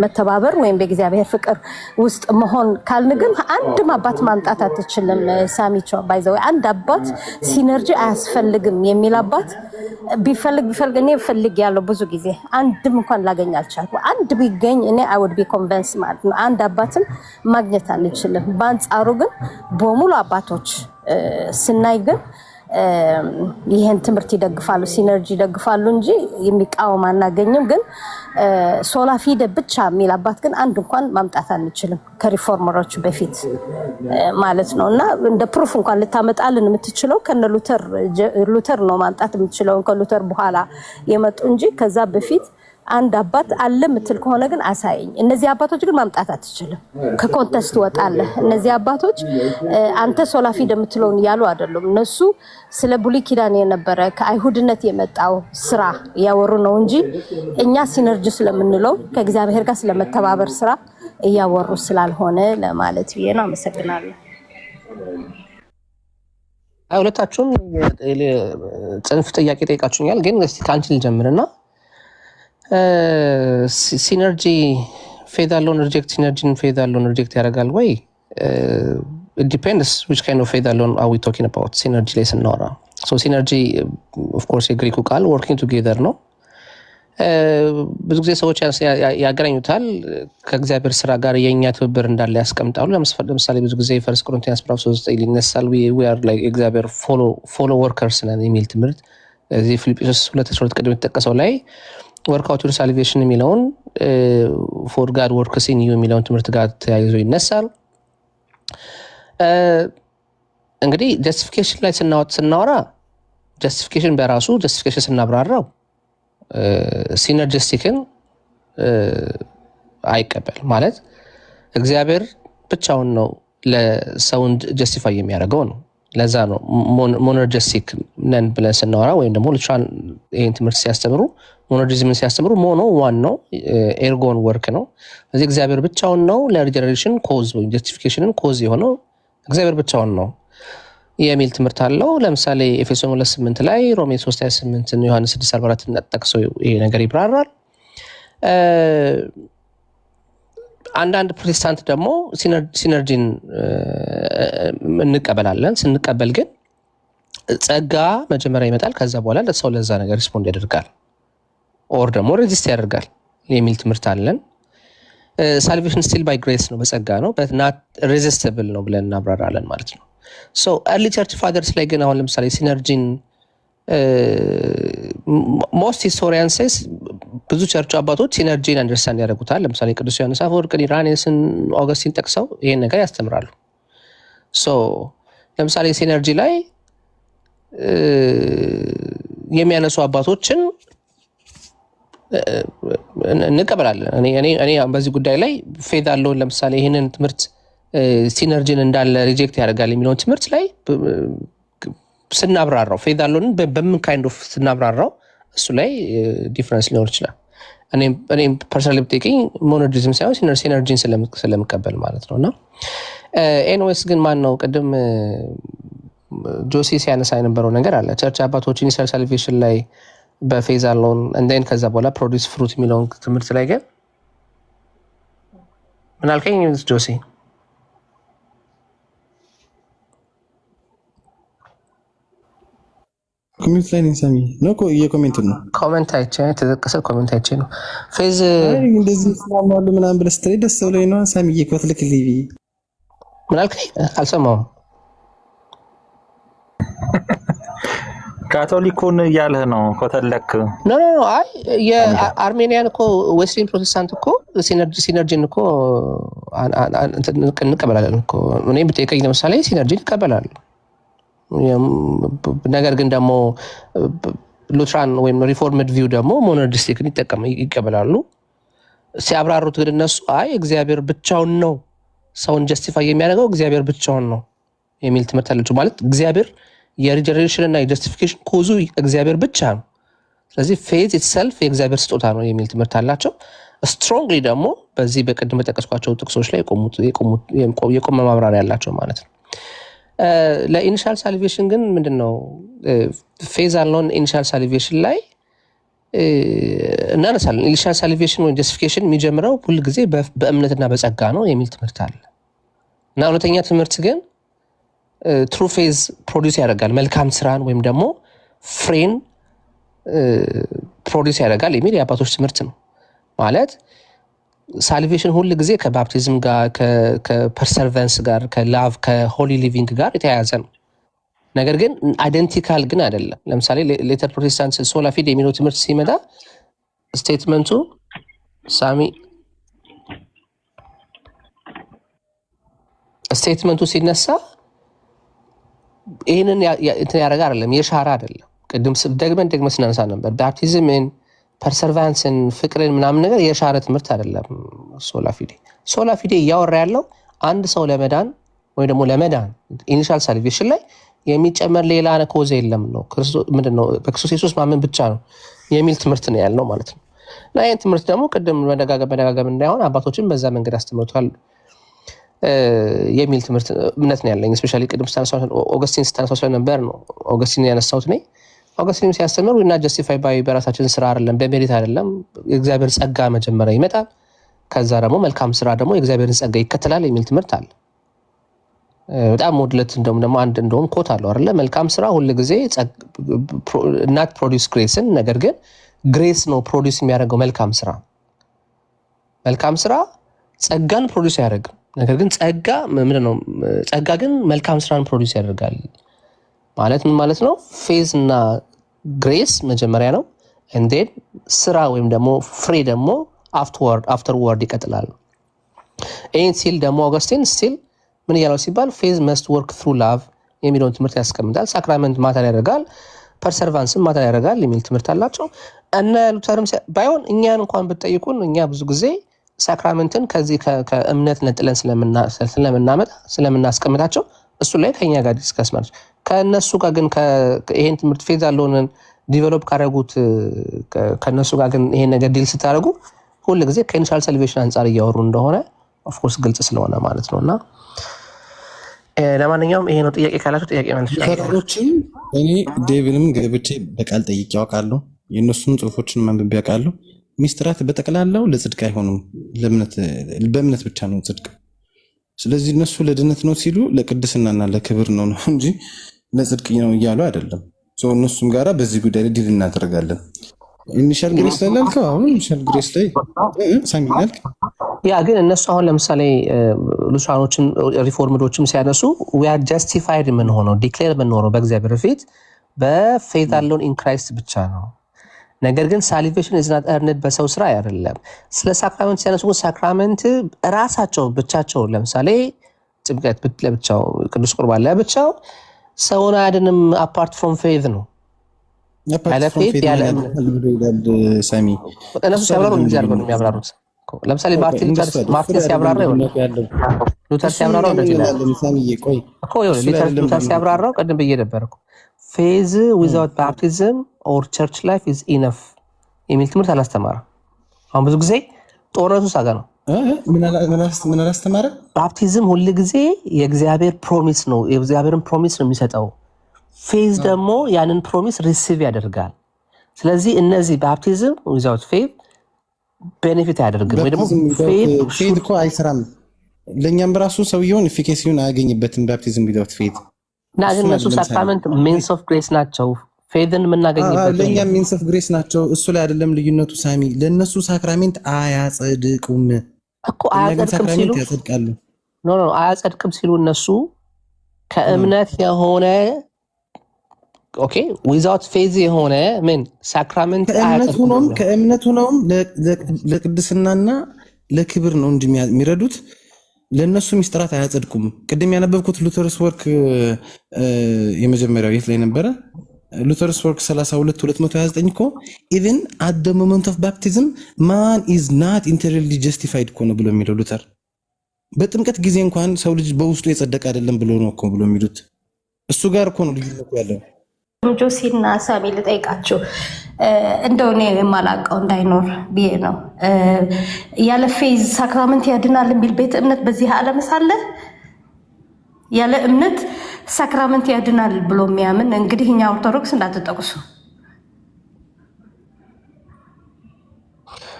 መተባበር ወይም በእግዚአብሔር ፍቅር ውስጥ መሆን ካልን ግን አንድም አባት ማምጣት አትችልም። ሳሚቾ ባይዘው አንድ አባት ሲነርጂ አያስፈልግም የሚል አባት ቢፈልግ እኔ ፈልግ ያለው ብዙ ጊዜ አንድም እንኳን ላገኝ አልቻልኩም። አንድ ቢገኝ እኔ I would be convinced ማለት ነው። አንድ አባትን ማግኘት አንችልም። በአንጻሩ ግን በሙሉ አባቶች ስናይ ግን ይሄን ትምህርት ይደግፋሉ፣ ሲነርጂ ይደግፋሉ እንጂ የሚቃወም አናገኝም። ግን ሶላ ፊዴ ብቻ የሚል አባት ግን አንድ እንኳን ማምጣት አንችልም ከሪፎርመሮች በፊት ማለት ነው። እና እንደ ፕሩፍ እንኳን ልታመጣልን የምትችለው ከነ ሉተር ነው ማምጣት የምትችለው ከሉተር በኋላ የመጡ እንጂ ከዛ በፊት አንድ አባት አለ ምትል ከሆነ ግን አሳየኝ። እነዚህ አባቶች ግን ማምጣት አትችልም፣ ከኮንቴክስት ወጣለህ። እነዚህ አባቶች አንተ ሶላ ፊዴ የምትለውን ያሉ አይደሉም። እነሱ ስለ ብሉይ ኪዳን የነበረ ከአይሁድነት የመጣው ስራ እያወሩ ነው እንጂ እኛ ሲነርጂ ስለምንለው ከእግዚአብሔር ጋር ስለመተባበር ስራ እያወሩ ስላልሆነ ለማለት ብዬ ነው። አመሰግናለሁ። ሁለታችሁም ጽንፍ ጥያቄ ጠይቃችሁኛል፣ ግን እስቲ ከአንቺ ልጀምርና ሲነርጂ ፌዝ አለውን ሪጀክት ሲነርጂን ፌዝ አለውን ሪጀክት ያደርጋል ወይ it depends which kind of faith alone are we talking about synergy ላይ ስናወራ so synergy of course የግሪኩ ቃል working together ነው ብዙ ጊዜ ሰዎች ያገናኙታል ከእግዚአብሔር ስራ ጋር የኛ ትብብር እንዳለ ያስቀምጣሉ ለምሳሌ ብዙ ጊዜ ፈርስት ቆሮንቲያንስ ምዕራፍ 3 ላይ ይነሳል we are like እግዚአብሔር follow workers ነን የሚል ትምህርት እዚህ ፊልጵስዩስ 2:12 ቀደም የተጠቀሰው ላይ work out your salvation የሚለውን for God works in you የሚለውን ትምህርት ጋር ተያይዞ ይነሳል እንግዲህ justification ላይ ስናወራ justification በራሱ justification ስናብራራው ሲነርጂስቲክን አይቀበል ማለት እግዚአብሔር ብቻውን ነው ለሰውን ጀስቲፋይ የሚያደርገው ነው ለዛ ነው ሞኖርጂስቲክ ነን ብለን ስናወራ ወይም ደግሞ ልትራን ይሄን ትምህርት ሲያስተምሩ ሞኖርጂዝምን ሲያስተምሩ ሞኖ ዋን ነው ኤርጎን ወርክ ነው ስለዚህ እግዚአብሔር ብቻውን ነው ለሪጀነሬሽን ኮዝ ወይ ጀስቲፊኬሽንን ኮዝ የሆነው እግዚአብሔር ብቻውን ነው የሚል ትምህርት አለው ለምሳሌ ኤፌሶን 2:8 ላይ ሮሜ 3:28 ዮሐንስ 6:44 ተጠቅሶ ይሄ ነገር ይብራራል አንዳንድ ፕሮቴስታንት ደግሞ ሲነርጂን እንቀበላለን ስንቀበል ግን ጸጋ መጀመሪያ ይመጣል ከዛ በኋላ ለሰው ለዛ ነገር ሪስፖንድ ያደርጋል ኦር ደግሞ ሬዚስት ያደርጋል የሚል ትምህርት አለን ሳልቬሽን ስቲል ባይ ግሬስ ነው በጸጋ ነው but not resistable ነው ብለን እናብራራለን ማለት ነው so early church fathers ላይ ግን አሁን ለምሳሌ ሲነርጂን most historians says ብዙ ቸርች አባቶች ሲነርጂን አንደርስታንድ ያደርጉታል ለምሳሌ ቅዱስ ዮሐንስ አፈወርቅ ኢራኔስን ኦገስቲን ጠቅሰው ይሄን ነገር ያስተምራሉ so ለምሳሌ ሲነርጂ ላይ የሚያነሱ አባቶችን እንቀበላለን እኔ በዚህ ጉዳይ ላይ ፌዝ አለውን ለምሳሌ ይሄንን ትምህርት ሲነርጂን እንዳለ ሪጀክት ያደርጋል የሚለውን ትምህርት ላይ ስናብራራው ፌዝ አለውን በምን ካይንድ ኦፍ ስናብራራው እሱ ላይ ዲፈረንስ ሊኖር ይችላል እኔም ፐርሰናሊ ብትጠይቀኝ ሞኖርጂዝም ሳይሆን ሲነርጂን ስለምቀበል ማለት ነውና ኤንዌስ ግን ማን ነው ቅድም ጆሲ ሲያነሳ የነበረው ነገር አለ ቸርች አባቶች ኢኒሻል ሳልቬሽን ላይ በፌዝ አለውን እንደን ከዛ በኋላ ፕሮዲዩስ ፍሩት የሚለውን ትምህርት ላይ ግን ምን አልከኝ ጆሲ ኮሜንት ላይ እንሰሚ ነው የኮሜንት ነው ኮሜንት አይቼ ተዘቀሰ ኮሜንት አይቼ ነው ፌዝ እንደዚህ ስለማሉ ምናምን ብለህ ስትለኝ ደስ ብሎኝ ነው ሳሚ ይኮትልክ ሊቪ ምን አልከኝ አልሰማሁም ካቶሊኩን እያለህ ነው ኮተለክ ኖ አይ የአርሜኒያን እኮ ዌስሊን ፕሮቴስታንት እኮ ሲነርጂን እኮ እንቀበላለን እኮ እኔም ብትጠይቀኝ ለምሳሌ ሲነርጂን እንቀበላለን ነገር ግን ደግሞ ሉትራን ወይም ሪፎርምድ ቪው ደግሞ ሞኖርጂስቲክን ይቀበላሉ ሲያብራሩት ግን እነሱ አይ እግዚአብሔር ብቻውን ነው ሰውን ጀስቲፋይ የሚያደርገው እግዚአብሔር ብቻውን ነው የሚል ትምህርት አለች ማለት እግዚአብሔር የሪጀነሬሽን እና የጀስቲፊኬሽን ኮዙ እግዚአብሔር ብቻ ነው ስለዚህ ፌዝ ኢትሰልፍ የእግዚአብሔር ስጦታ ነው የሚል ትምህርት አላቸው ስትሮንግሊ ደግሞ በዚህ በቅድም የጠቀስኳቸው ጥቅሶች ላይ የቆመ ማብራሪያ ያላቸው ማለት ነው ለኢኒሻል ሳልቬሽን ግን ምንድነው ፌዝ አለውን ኢኒሻል ሳልቬሽን ላይ እናነሳለን ኢኒሻል ሳልቬሽን ወይ ጀስቲፊኬሽን የሚጀምረው ሁሉ ጊዜ በእምነትና በጸጋ ነው የሚል ትምህርት አለ እና እውነተኛ ትምህርት ግን ትሩ ፌዝ ፕሮዲዩስ ያደርጋል መልካም ስራን ወይም ደግሞ ፍሬን ፕሮዲዩስ ያደርጋል የሚል የአባቶች ትምህርት ነው ማለት ሳልቬሽን ሁሉ ጊዜ ከባፕቲዝም ጋር ከፐርሰርቨንስ ጋር ከላቭ ከሆሊ ሊቪንግ ጋር የተያያዘ ነው ነገር ግን አይደንቲካል ግን አይደለም ለምሳሌ ሌተር ፕሮቴስታንት ሶላ ፊዴ የሚለው ትምህርት ሲመጣ ስቴትመንቱ ሳሚ ስቴትመንቱ ሲነሳ ይሄንን እንትን ያደርጋ አይደለም የሻራ አይደለም ቅድም ደግመን ስናነሳ ነበር ባፕቲዝምን ፐርሰርቫንስን ፍቅርን ምናምን ነገር የሻረ ትምህርት አይደለም ሶላ ፊዴ እያወራ ያለው አንድ ሰው ለመዳን ወይ ደግሞ ለመዳን ኢኒሻል ሳልቬሽን ላይ የሚጨመር ሌላ ኮዝ የለም ነው ምንድነው በክርስቶስ ኢየሱስ ማመን ብቻ ነው የሚል ትምህርት ነው ያለው ማለት ነው እና ይህን ትምህርት ደግሞ ቅድም መደጋገም እንዳይሆን አባቶችን በዛ መንገድ አስተምረዋል የሚል ትምህርት እምነት ነው ያለኝ ስፔሻሊ ቅድም ኦገስቲን ስታነሳው ነበር ነው ኦገስቲን ያነሳውት ነኝ ኦገስቲን ሲያስተምር እና ጀስቲፋይ ባይ በራሳችን ስራ አይደለም በሜሪት አይደለም የእግዚአብሔር ጸጋ መጀመሪያ ይመጣል ከዛ ደግሞ መልካም ስራ ደግሞ የእግዚአብሔርን ጸጋ ይከተላል የሚል ትምህርት አለ በጣም ሞድለት ደግሞ አንድ እንደውም ኮት አለው አይደለ? መልካም ስራ ሁል ጊዜ እናት ፕሮዲውስ ግሬስን፣ ነገር ግን ግሬስ ነው ፕሮዲውስ የሚያደርገው መልካም ስራ። መልካም ስራ ጸጋን ፕሮዲውስ አያደርግም፣ ነገር ግን ጸጋ ምንድን ነው? ጸጋ ግን መልካም ስራን ፕሮዲውስ ያደርጋል። ማለት ምን ማለት ነው? ፌዝ እና ግሬስ መጀመሪያ ነው፣ እንዴን ስራ ወይም ደግሞ ፍሬ ደግሞ አፍተርዋርድ ይቀጥላል። ይህን ሲል ደግሞ ኦገስቲን ስቲል ምን እያለው ሲባል ፌዝ መስት ወርክ ትሩ ላቭ የሚለውን ትምህርት ያስቀምጣል። ሳክራመንት ማተር ያደርጋል፣ ፐርሰርቫንስም ማተር ያደርጋል የሚል ትምህርት አላቸው። እነ ሉተርም ባይሆን እኛን እንኳን ብትጠይቁን እኛ ብዙ ጊዜ ሳክራመንትን ከዚህ ከእምነት ነጥለን ስለምናስቀምጣቸው እሱ ላይ ከኛ ጋር ዲስከስ ማለት ከእነሱ ጋር ግን ይሄን ትምህርት ፌዝ ያለውን ዲቨሎፕ ካደረጉት ከእነሱ ጋር ግን ይሄን ነገር ዲል ስታደርጉ ሁል ጊዜ ከኢኒሻል ሳልቬሽን አንጻር እያወሩ እንደሆነ ኦፍኮርስ ግልጽ ስለሆነ ማለት ነው። እና ለማንኛውም ይሄ ነው። ጥያቄ ካላችሁ ጥያቄ ማለት ከሮችን እኔ ዴቪንም ገብቼ በቃል ጠይቄ ያውቃለሁ። የእነሱን ጽሁፎችን ማንበብ ያውቃለሁ። ሚስጥራት በጠቅላላው ለጽድቅ አይሆኑም፣ በእምነት ብቻ ነው ጽድቅ። ስለዚህ እነሱ ለድነት ነው ሲሉ ለቅድስናና ለክብር ነው እንጂ ለጽድቅ ነው እያሉ አይደለም። እነሱም ጋራ በዚህ ጉዳይ ላይ ዲል እናደርጋለን። ኢኒሻል ግሬስ ላይ ላልከው አሁን ኢኒሻል ግሬስ ላይ ሳሚናል ያ ግን እነሱ አሁን ለምሳሌ ሉትራኖችን ሪፎርምዶችም ሲያነሱ we are justified ምን ሆነው ዲክሌር ምን ሆነው በእግዚአብሔር ፊት በፌዝ አለውን ኢን ክራይስት ብቻ ነው። ነገር ግን ሳልቬሽን is not earned በሰው ስራ አይደለም። ስለ ሳክራመንት ሲያነሱ ሳክራመንት ራሳቸው ብቻቸው ለምሳሌ ጥምቀት ለብቻው፣ ቅዱስ ቁርባን ለብቻው ሰውን አያድንም። አፓርት ፍሮም ፌዝ ነው ያለ ፌዝ ያለ ሳሚ እነሱ ሲያብራሩ እንደዚህ አድርገው ነው የሚያብራሩት። ለምሳሌ ማርቲን ሲያብራራው ሉተር ሲያብራራው እንደዚህ ሉተር ሲያብራራው ቀደም ብዬ ነበር እኮ ፌዝ ዊዛውት ባፕቲዝም ኦር ቸርች ላይፍ ኢዝ ኢነፍ የሚል ትምህርት አላስተማረም። አሁን ብዙ ጊዜ ጦርነቱ ሳጋ ነው። ምን አላስተማረ? ባፕቲዝም ሁል ጊዜ የእግዚአብሔር ፕሮሚስ ነው፣ የእግዚአብሔርን ፕሮሚስ ነው የሚሰጠው። ፌዝ ደግሞ ያንን ፕሮሚስ ሪሲቭ ያደርጋል። ስለዚህ እነዚህ ባፕቲዝም ዊዛውት ፌዝ ቤኔፊት አያደርግም፣ ወይ ደግሞ ፌዝ እኮ አይሰራም። ለእኛም በራሱ ሰውየውን ኤፊኬሲውን አያገኝበትም ባፕቲዝም ዊዛውት ፌዝ። እና እነሱ ሳክራመንት ሚንስ ኦፍ ግሬስ ናቸው፣ ፌዝን የምናገኝበት ለእኛ ሚንስ ኦፍ ግሬስ ናቸው። እሱ ላይ አይደለም ልዩነቱ ሳሚ። ለእነሱ ሳክራሜንት አያጸድቁም እኮ አያጸድቅም ሲሉ ያጸድቃሉ። ኖ አያጸድቅም ሲሉ እነሱ ከእምነት የሆነ ኦኬ ዊዛውት ፌዝ የሆነ ምን ሳክራመንት ከእምነቱ ነውም ለቅድስናና ለክብር ነው እንጂ የሚረዱት ለእነሱ ሚስጥራት አያጸድቁም። ቅድም ያነበብኩት ሉተርስ ወርክ የመጀመሪያው የት ላይ ነበረ? ሉተርስ ወርክ 32:229 እኮ ኢቨን አት ዘ ሞመንት ኦፍ ባፕቲዝም ማን ኢዝ ናት ኢንተርናሊ ጀስቲፋይድ እኮ ነው ብሎ የሚለው ሉተር። በጥምቀት ጊዜ እንኳን ሰው ልጅ በውስጡ የጸደቀ አይደለም ብሎ ነው እኮ ብሎ የሚሉት። እሱ ጋር እኮ ነው ልዩነቱ ያለው። ጆሲና ሳሚ ልጠይቃችሁ እንደው እኔ የማላውቀው እንዳይኖር ብዬ ነው። ያለ ፌዝ ሳክራመንት ያድናል የሚል ቤተ እምነት በዚህ ዓለም ሳለ ያለ እምነት ሳክራመንት ያድናል ብሎ የሚያምን እንግዲህ እኛ ኦርቶዶክስ እንዳትጠቅሱ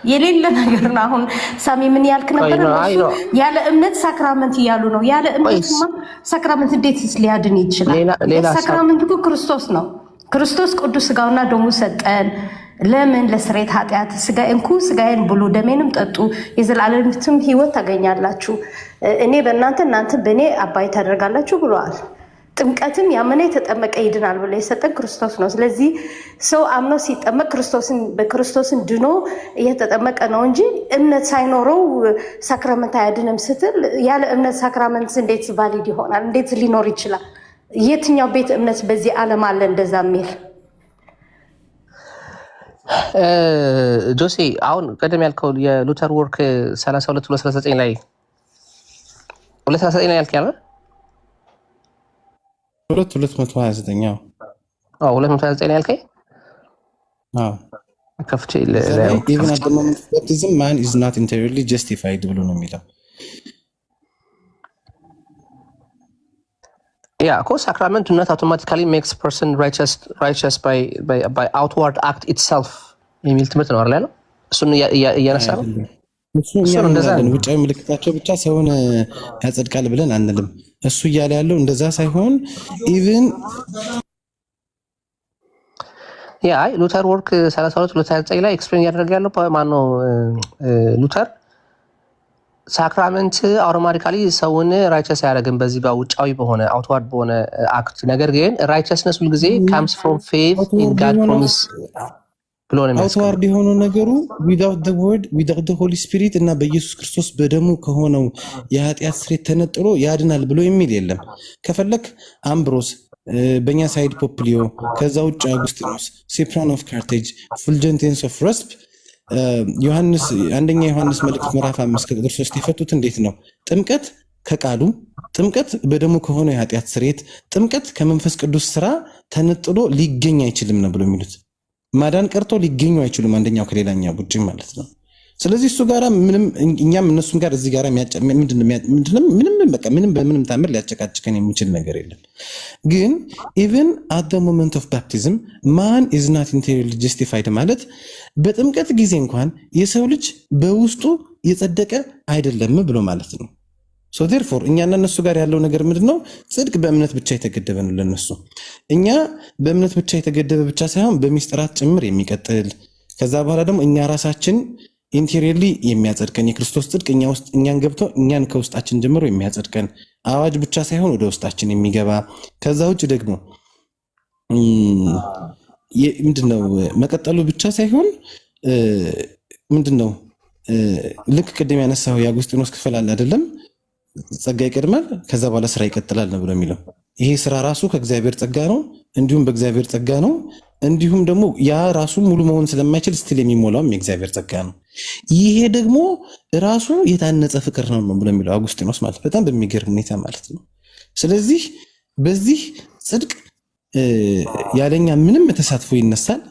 የሌለ ነገር ነው። አሁን ሳሚ ምን ያልክ ነበር? ያለ እምነት ሳክራመንት እያሉ ነው። ያለ እምነትማ ሳክራመንት እንዴት ሊያድን ይችላል? ሳክራመንት እኮ ክርስቶስ ነው። ክርስቶስ ቅዱስ ስጋውና ደሙ ሰጠን። ለምን? ለስርየት ኃጢአት። እንኩ ስጋዬን ብሉ ደሜንም ጠጡ የዘላለምትም ሕይወት ታገኛላችሁ። እኔ በእናንተ እናንተ በእኔ አባይ ታደርጋላችሁ ብለዋል። ጥምቀትም ያመነ የተጠመቀ ይድናል ብሎ የሰጠን ክርስቶስ ነው። ስለዚህ ሰው አምኖ ሲጠመቅ በክርስቶስን ድኖ እየተጠመቀ ነው እንጂ እምነት ሳይኖረው ሳክራመንት አያድንም ስትል ያለ እምነት ሳክራመንት እንዴት ቫሊድ ይሆናል? እንዴት ሊኖር ይችላል? የትኛው ቤተ እምነት በዚህ ዓለም አለ እንደዛ የሚል? ጆሲ አሁን ቀደም ያልከው የሉተር ወርክ 32:239 ላይ 239 ላይ ያልከው 229 229 ያልከኝ ከፍቼ ኢቭን አት ዘ ሞመንት ኦፍ ባፕቲዝም ማን ኢዝ ናት ኢንተርናሊ ጀስቲፋይድ ብሎ ነው የሚለው። ያ እኮ ሳክራመንት ኖት አውቶማቲካሊ ሜክስ ፐርሰን ራይቸስ ባይ አውትዋርድ አክት ኢትሰልፍ የሚል ትምህርት ነው አይደል? እሱን እያነሳ ነው። ውጫዊ ምልክታቸው ብቻ ሰውን ያጸድቃል ብለን አንልም። እሱ እያለ ያለው እንደዛ ሳይሆን ኢቭን ሉተር ወርክ 32 29 ላይ ኤክስፕሌን እያደረገ ያለው ማነው ሉተር ሳክራመንት አውቶማቲካሊ ሰውን ራይቸስ አያደርግም በዚህ በውጫዊ በሆነ አውትዋርድ በሆነ አክት። ነገር ግን ራይቸስነስ ሁልጊዜ ካምስ ፍሮም ፌዝ ኢን ጋድ ፕሮሚስ ብሎ ነው የሚያስቀምጠው። አውትዋርድ የሆነው ነገሩ ዊዛውት ዘ ወርድ ዊዛውት ዘ ሆሊ ስፒሪት እና በኢየሱስ ክርስቶስ በደሙ ከሆነው የኃጢአት ስርየት ተነጥሎ ያድናል ብሎ የሚል የለም። ከፈለክ አምብሮስ በእኛ ሳይድ ፖፕሊዮ፣ ከዛ ውጭ አጉስጢኖስ፣ ሴፕራን ኦፍ ካርቴጅ፣ ፉልጀንቴንስ ኦፍ ረስፕ ዮሐንስ አንደኛ ዮሐንስ መልእክት ምዕራፍ 5 ቁጥር 3 የፈቱት እንዴት ነው? ጥምቀት ከቃሉ ጥምቀት በደሙ ከሆነ የኃጢአት ስርየት ጥምቀት ከመንፈስ ቅዱስ ስራ ተነጥሎ ሊገኝ አይችልም ነው ብሎ የሚሉት። ማዳን ቀርቶ ሊገኙ አይችሉም አንደኛው ከሌላኛው ውጪ ማለት ነው። ስለዚህ እሱ ጋራ ምንም እኛም እነሱም ጋር እዚህ ጋራ ምንም በምንም ታምር ሊያጨቃጭቀን የሚችል ነገር የለም። ግን ኢቭን አት ዘ ሞመንት ኦፍ ባፕቲዝም ማን ኢዝ ናት ኢንቴሪየርሊ ጀስቲፋይድ ማለት በጥምቀት ጊዜ እንኳን የሰው ልጅ በውስጡ የጸደቀ አይደለም ብሎ ማለት ነው። ሶ ዴርፎር እኛና እነሱ ጋር ያለው ነገር ምንድነው? ጽድቅ በእምነት ብቻ የተገደበ ነው ለነሱ። እኛ በእምነት ብቻ የተገደበ ብቻ ሳይሆን በሚስጥራት ጭምር የሚቀጥል ከዛ በኋላ ደግሞ እኛ ራሳችን ኢንቴሪየርሊ የሚያጸድቀን የክርስቶስ ጽድቅ እኛ ውስጥ እኛን ገብቶ እኛን ከውስጣችን ጀምሮ የሚያጸድቀን አዋጅ ብቻ ሳይሆን ወደ ውስጣችን የሚገባ ከዛ ውጭ ደግሞ ምንድነው መቀጠሉ ብቻ ሳይሆን ምንድነው ልክ ቅድም ያነሳው የአጉስጢኖስ ክፍል አለ አይደለም? ጸጋ ይቀድማል ከዛ በኋላ ስራ ይቀጥላል ነው ብሎ የሚለው። ይሄ ስራ ራሱ ከእግዚአብሔር ጸጋ ነው፣ እንዲሁም በእግዚአብሔር ጸጋ ነው፣ እንዲሁም ደግሞ ያ ራሱ ሙሉ መሆን ስለማይችል ስቲል የሚሞላውም የእግዚአብሔር ጸጋ ነው። ይሄ ደግሞ ራሱ የታነጸ ፍቅር ነው ብሎ የሚለው አጉስጢኖስ ማለት በጣም በሚገርም ሁኔታ ማለት ነው። ስለዚህ በዚህ ጽድቅ ያለኛ ምንም ተሳትፎ ይነሳል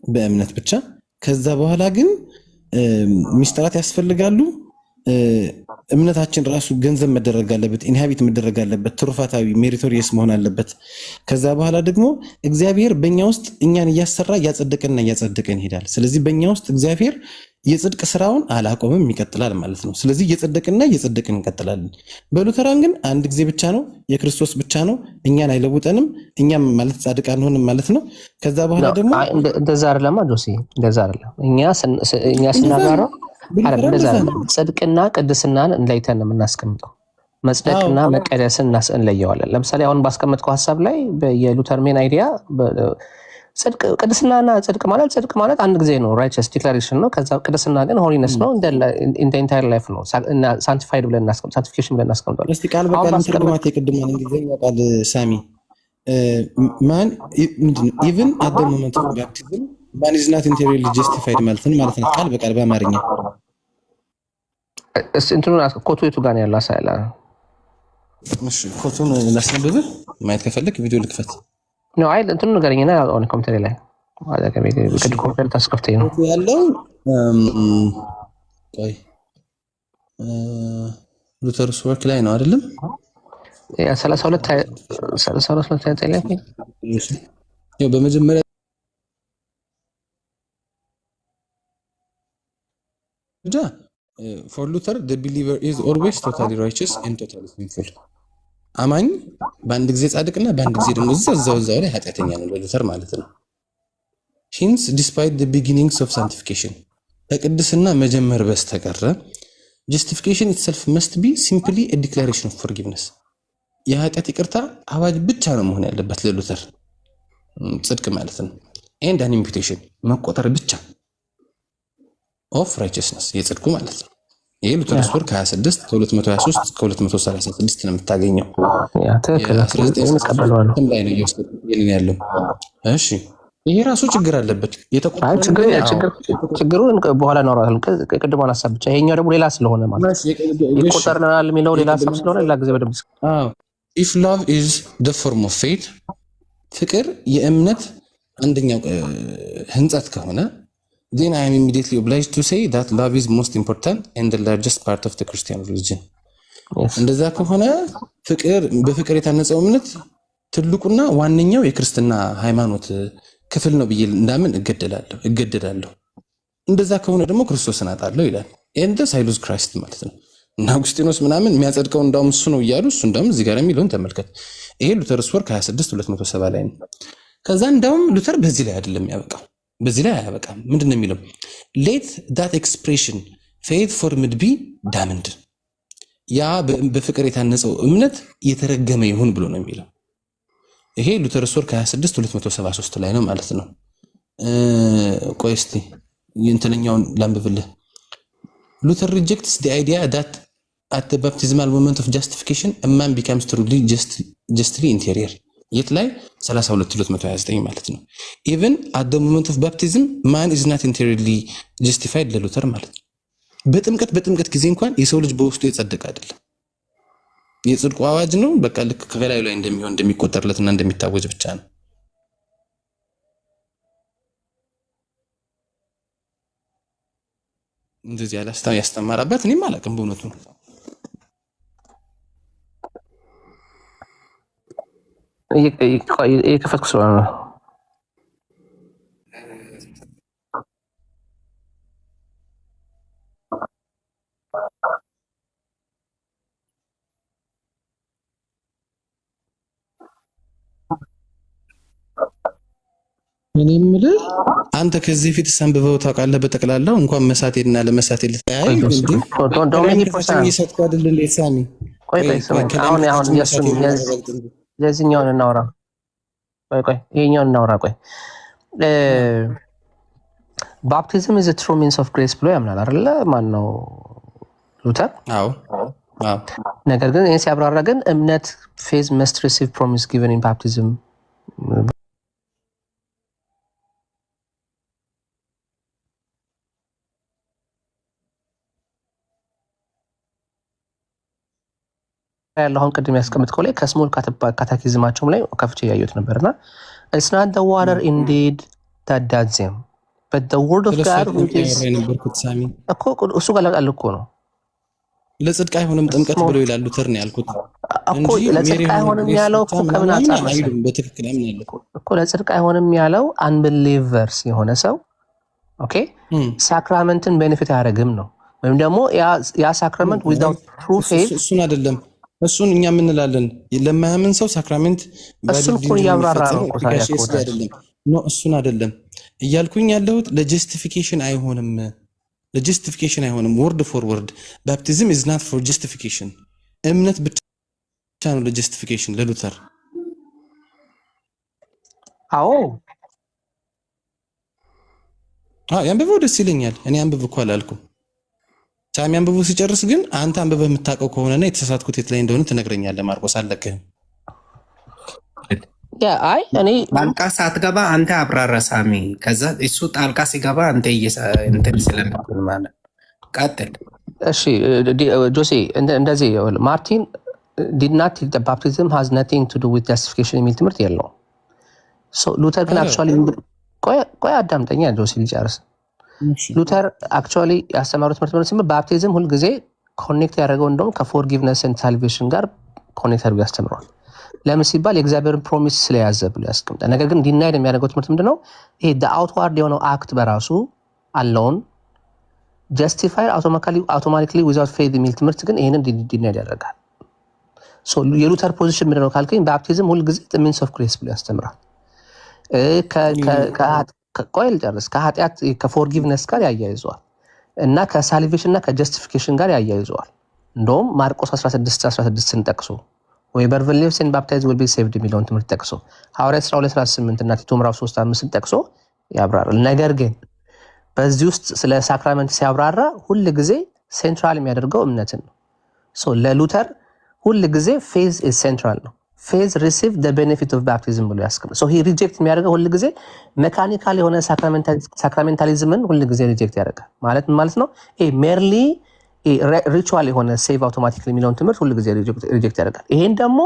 በእምነት ብቻ። ከዛ በኋላ ግን ሚስጥራት ያስፈልጋሉ። እምነታችን ራሱ ገንዘብ መደረግ አለበት፣ ኢንሃቢት መደረግ አለበት፣ ትሩፋታዊ ሜሪቶሪየስ መሆን አለበት። ከዛ በኋላ ደግሞ እግዚአብሔር በእኛ ውስጥ እኛን እያሰራ እያጸደቀንና እያጸደቀን ይሄዳል። ስለዚህ በእኛ ውስጥ እግዚአብሔር የጽድቅ ስራውን አላቆምም፣ ይቀጥላል ማለት ነው። ስለዚህ እየጸደቅንና እየጸደቅን እንቀጥላለን። በሉተራን ግን አንድ ጊዜ ብቻ ነው፣ የክርስቶስ ብቻ ነው፣ እኛን አይለውጠንም፣ እኛም ማለት ጻድቅ አንሆንም ማለት ነው። ከዛ በኋላ ደግሞ እንደዛ አይደለም ጆሲ፣ እንደዛ አይደለም። እኛ ስናጋራው ጽድቅና ቅድስናን እንለይተን ነው የምናስቀምጠው። መጽደቅና መቀደስን እንለየዋለን። ለምሳሌ አሁን ባስቀመጥከው ሀሳብ ላይ የሉተር ሜን አይዲያ ቅድስናና ጽድቅ ማለት አንድ ጊዜ ነው፣ ራይቸስ ዲክላሬሽን ነው። ከዛ ቅድስና ግን ሆሊነስ ነው፣ ኢን ኢንታየር ላይፍ ነው። ሳንቲፋይድ ብለን እናስቀምጣለን፣ ሳንቲፊኬሽን ብለን እናስቀምጣለን። እስቲ ቃል በቃል ተርጉማት የቅድማን እንግሊዝኛ ቃል ሳሚ ማን ኢቭን አት ዘ ሞመንት ኦፍ ባፕቲዝም ማን ኢዝ ናት ኢንቴሪየርሊ ጀስቲፋይድ ማለት ነው ቃል በቃል በአማርኛ እንትኑን ኮቱ የቱ ጋር ነው ያለው? አሳይላ እሺ፣ ኮቱን ላስነብብህ ማየት ከፈለክ ቪዲዮ ልክፈት ነው አይደል? እንትኑ ነገርኝና አሁን ኮምፒውተር ላይ ቅድ ኮምፒውተር ታስከፍተኝ ነው ያለው። ቆይ ሉተርስ ወርክ ላይ ነው አይደለም? ያ 32 ላይ ያው በመጀመሪያ for Luther the believer is always totally righteous and totally sinful። አማኝ በአንድ ጊዜ ጻድቅና በአንድ ጊዜ ደግሞ እዛው ላይ ኃጢአተኛ ነው ለሉተር ማለት ነው። hence despite the beginnings of sanctification በቅድስና መጀመር በስተቀር justification itself must be simply a declaration of forgiveness። የኃጢአት ይቅርታ አዋጅ ብቻ ነው መሆን ያለበት ለሉተር ጽድቅ ማለት ነው። and an imputation መቆጠር ብቻ of righteousness የጽድቁ ማለት ነው። ይሄ ሉተርስ ወርክ 26 ከ223 እስከ 236 ነው የምታገኘው። ያ ተከታተሉ ላይ ነው ያለው። እሺ ይሄ ራሱ ችግር አለበት። ችግሩን በኋላ እናወራለን። ቅድሟን ሀሳብ ብቻ ይሄኛው ደግሞ ሌላ ስለሆነ ማለት ይቆጠርናል የሚለው ሌላ ሀሳብ ስለሆነ ሌላ ጊዜ በደንብ if love is the form of faith ፍቅር የእምነት አንደኛው ህንጻት ከሆነ then I am immediately obliged to say that love is most important and the largest part of the Christian religion። እንደዛ ከሆነ በፍቅር የታነጸው እምነት ትልቁና ዋነኛው የክርስትና ሃይማኖት ክፍል ነው ብዬ እንዳምን እገደዳለሁ። እንደዛ ከሆነ ደግሞ ክርስቶስን አጣለሁ ይላል። and thus I lose Christ ማለት ነው። እና አውግስጢኖስ ምናምን የሚያጸድቀው እንዳውም እሱ ነው እያሉ እሱ እንዳውም እዚህ ጋር የሚለውን ተመልከት። ይሄ ሉተርስ ወርክ 26270 ላይ ነው። ከዛ እንዳውም ሉተር በዚህ ላይ አይደለም ያበቃው፣ በዚህ ላይ አያበቃም። ምንድነው የሚለው? ሌት ዳት ኤክስፕሬሽን ፌት ፎርምድ ቢ ዳምንድ፣ ያ በፍቅር የታነጸው እምነት የተረገመ ይሁን ብሎ ነው የሚለው። ይሄ ሉተርስ ወርክ 26273 ላይ ነው ማለት ነው። ቆይ እስቲ እንትነኛውን ላንብብልህ። ሉተር ሪጀክትስ the idea that at the baptismal moment of justification a man becomes truly justly interior የት ላይ 32229 ማለት ነው። even at the moment of baptism man is not interiorly justified ለሉተር ማለት ነው። በጥምቀት ጊዜ እንኳን የሰው ልጅ በውስጡ የጸደቀ አይደለም። የጽድቁ አዋጅ ነው በቃ ልክ ከላዩ ላይ እንደሚሆን እንደሚቆጠርለትና እንደሚታወጅ ብቻ ነው። እንደዚህ ያስተማራበት እኔም አላውቅም በእውነቱ ነው። እየከፈትኩ ስለሆነ ነው። እኔ የምልህ አንተ ከዚህ ፊት አንብበው ታውቃለህ? በጠቅላላው እንኳን መሳቴልና ለመሳቴ ልታይ የዚህኛውን እናውራ። ይሄኛውን እናውራ። ቆይ ባፕቲዝም ኢዝ ትሩ ሚንስ ኦፍ ግሬስ ብሎ ያምናል አይደለ? ማን ነው? ሉተር። አዎ። ነገር ግን ይህን ሲያብራራ ግን እምነት ፌዝ መስት ሪሲቭ ፕሮሚስ ጊቨን ኢን ባፕቲዝም ያለው አሁን ቅድም ያስቀምጥከው ላይ ከስሞል ካታኪዝማቸውም ላይ ከፍቼ ያየሁት ነበርና it's not the water indeed that does them but the word of God እኮ እሱ ጋር እኮ ነው። ለጽድቅ አይሆንም ጥምቀት ብሎ ይላል ሉተር ነው ያልኩት እኮ ለጽድቅ አይሆንም ያለው እኮ ከምን አንፃር ነው? በትክክል ያምናል እኮ ለጽድቅ አይሆንም ያለው አንቢሊቨርስ የሆነ ሰው ኦኬ ሳክራመንትን ቤኔፊት አያደርግም ነው። ወይም ደግሞ ያ ሳክራመንት without true faith እሱን አይደለም እሱን እኛ ምን እንላለን? ለማያምን ሰው ሳክራመንት እሱን እኮ ያብራራ ነው አይደለም። ኖ እሱን አይደለም እያልኩኝ ያለሁት ለጀስቲፊኬሽን አይሆንም፣ ለጀስቲፊኬሽን አይሆንም። ወርድ ፎር ወርድ ባፕቲዝም ኢዝ ናት ፎር ጀስቲፊኬሽን። እምነት ብቻ ነው ለጀስቲፊኬሽን ለሉተር። አዎ ያንብበው ደስ ይለኛል። እኔ አንብብ እኮ አላልኩም። ሳሚ አንብቦ ሲጨርስ ግን አንተ አንብበህ የምታውቀው ከሆነና የተሳሳትኩት የት ላይ እንደሆነ ትነግረኛለህ። ማርቆስ አለቅህም። አይ እኔ ጣልቃ ሳትገባ አንተ አብራራ ሳሚ። ከዛ እሱ ጣልቃ ሲገባ አንተ እንትን ስለምትል ማለት ቀጥል። እሺ ጆሴ እንደዚህ ማርቲን did not think that baptism has nothing to do with justification የሚል ትምህርት የለውም። ሉተር ግን አክቹዋሊ ቆይ አዳምጠኛ ጆሴ ሊጨርስ ሉተር አክቹዋሊ ያስተማሩት ትምህርት ነው። ባፕቲዝም ሁልጊዜ ኮኔክት ያደረገው እንደውም ከፎርጊቭነስ ኤንድ ሳልቬሽን ጋር ኮኔክት አድርጎ ያስተምረዋል። ለምን ሲባል የእግዚአብሔርን ፕሮሚስ ስለያዘ ብሎ ያስቀምጣል። ነገር ግን ዲናይድ የሚያደርገው ትምህርት ምንድነው? ይሄ አውትዋርድ የሆነው አክት በራሱ አለውን ጀስቲፋይድ አውቶማቲካሊ ዊዛውት ፌዝ የሚል ትምህርት ግን ይህንን ዲናይድ ያደርጋል። የሉተር ፖዚሽን ምንድነው ካልከኝ ባፕቲዝም ሁልጊዜ ሚንስ ኦፍ ግሬስ ብሎ ያስተምራል። ቆይ ልጨርስ። ከኃጢአት ከፎርጊቭነስ ጋር ያያይዘዋል እና ከሳልቬሽን እና ከጀስቲፊኬሽን ጋር ያያይዘዋል። እንደውም ማርቆስ 16:16ን ጠቅሶ ወይ በርቨሌቭስ ኤንድ ባፕታይዝ ዊል ቢ ሴቭድ የሚለውን ትምህርት ጠቅሶ ሐዋርያት 12:18 እና ቲቶ ምዕራፍ 3:5ን ጠቅሶ ያብራራል። ነገር ግን በዚህ ውስጥ ስለ ሳክራመንት ሲያብራራ ሁል ጊዜ ሴንትራል የሚያደርገው እምነትን ነው። ለሉተር ሁል ጊዜ ፌዝ ኢዝ ሴንትራል ነው። ፌዝ ሪሲቭ the benefit of baptism ብሎ ያስቀምጥ። ሂ ሪጀክት የሚያደርገው ሁል ጊዜ ሜካኒካል የሆነ ሳክራሜንታሊዝምን ሁል ጊዜ ሪጀክት ያደርጋል። ማለት ነው ሜርሊ ሪቹዋል የሆነ ሴቭ አውቶማቲክ የሚለውን ትምህርት ሁል ጊዜ ሪጀክት ያደርጋል። ይሄን ደግሞ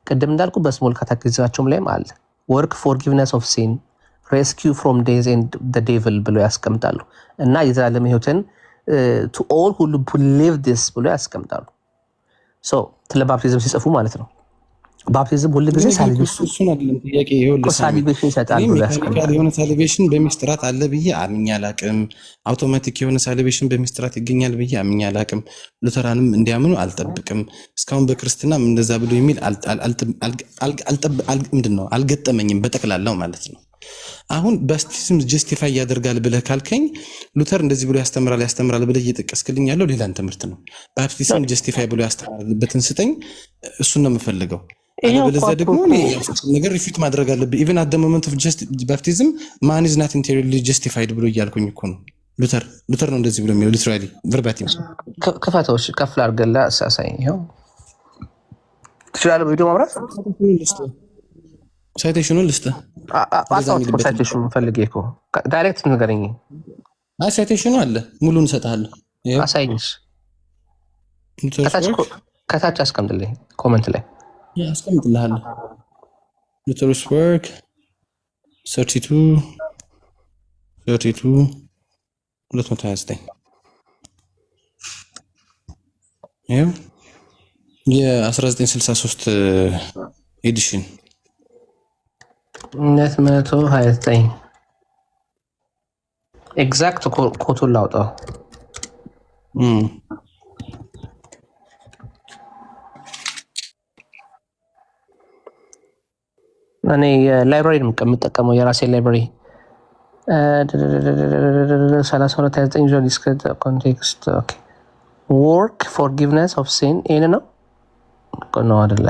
ቅድም እንዳልኩ በስሞል ካታኪዝማቸውም ላይም አለ። ወርክ ፎርጊቭነስ ኦፍ ሲን ሬስኪው ፍሮም ዴዝ ኤንድ ዘ ዴቪል ብሎ ያስቀምጣሉ እና የዘላለም ሕይወትን ቱ ኦል ሁሉ ሊቭ ዲስ ብሎ ያስቀምጣሉ። ስለ ባፕቲዝም ሲጽፉ ማለት ነው። ባፕቲዝም ሁሉ ጊዜ እሱን አይደለም ጥያቄ። ይኸውልህ ሳሊቬሽን ይሰጣል ብሎ ያስቀምጣል። ሜካኒካል የሆነ ሳሊቬሽን በሚስጥራት አለ ብዬ አምኜ አላቅም። አውቶማቲክ የሆነ ሳሊቬሽን በሚስጥራት ይገኛል ብዬ አምኜ አላቅም። ሉተራንም እንዲያምኑ አልጠብቅም። እስካሁን በክርስትናም እንደዛ ብሎ የሚል ምንድን ነው አልገጠመኝም፣ በጠቅላላው ማለት ነው። አሁን ባፕቲዝም ጀስቲፋይ ያደርጋል ብለህ ካልከኝ ሉተር እንደዚህ ብሎ ያስተምራል ብለህ እየጠቀስክልኝ ያለው ሌላን ትምህርት ነው። ባፕቲዝም ጀስቲፋይ ብሎ ያስተምራልበትን ስጠኝ፣ እሱን ነው የምፈልገው። አለበለዚያ ደግሞ ነገር ሪፊት ማድረግ አለብህ። ኢቨን አት ዘ ሞመንት ኦፍ ባፕቲዝም ማን ኢዝ ናት ኢንቴሪየርሊ ጀስቲፋይድ ብሎ እያልኩኝ እኮ ነው። ሉተር ነው እንደዚህ ብሎ የሚለው ሊትራሊ ቨርባቲም። ክፈተውሽ ከፍ ላድርግላ አሳሳኝ። ይኸው ትችላለህ። ቪዲዮ ማብራት ሳይቴሽኑን ልስጥህ። ሳይቴሽኑን ፈልጌ እኮ ዳይሬክት ንገረኝ። ሳይቴሽኑ አለ፣ ሙሉን እሰጥሃለሁ። አሳይኝሽ። ከታች አስቀምጥልኝ ኮመንት ላይ አስቀምጥልሃለሁ። ሉተርስ ወርክ 229 ይኸው የ1963 ኤዲሽን 229 ኤግዛክት ኮቱን ላውጣው። እኔ የላይብራሪ ነው የምጠቀመው፣ የራሴ ላይብራሪ 3229 ኮንቴክስት ወርክ ፎርጊቭነስ ኦፍ ሲን ይሄን ነው ነው አይደለ?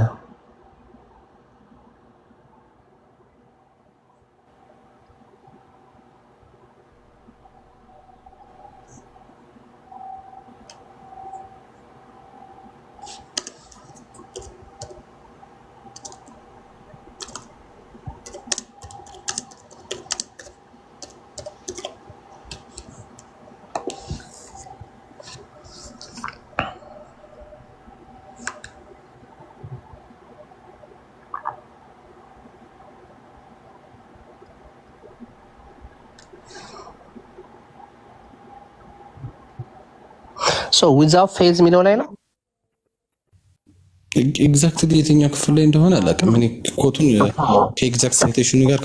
ሶ ዊዛውት ፌዝ የሚለው ላይ ነው። ኤግዛክትሊ የትኛው ክፍል ላይ እንደሆነ አላውቅም። እኔ ኮቱን ከኤግዛክት ሳይቴሽኑ ጋር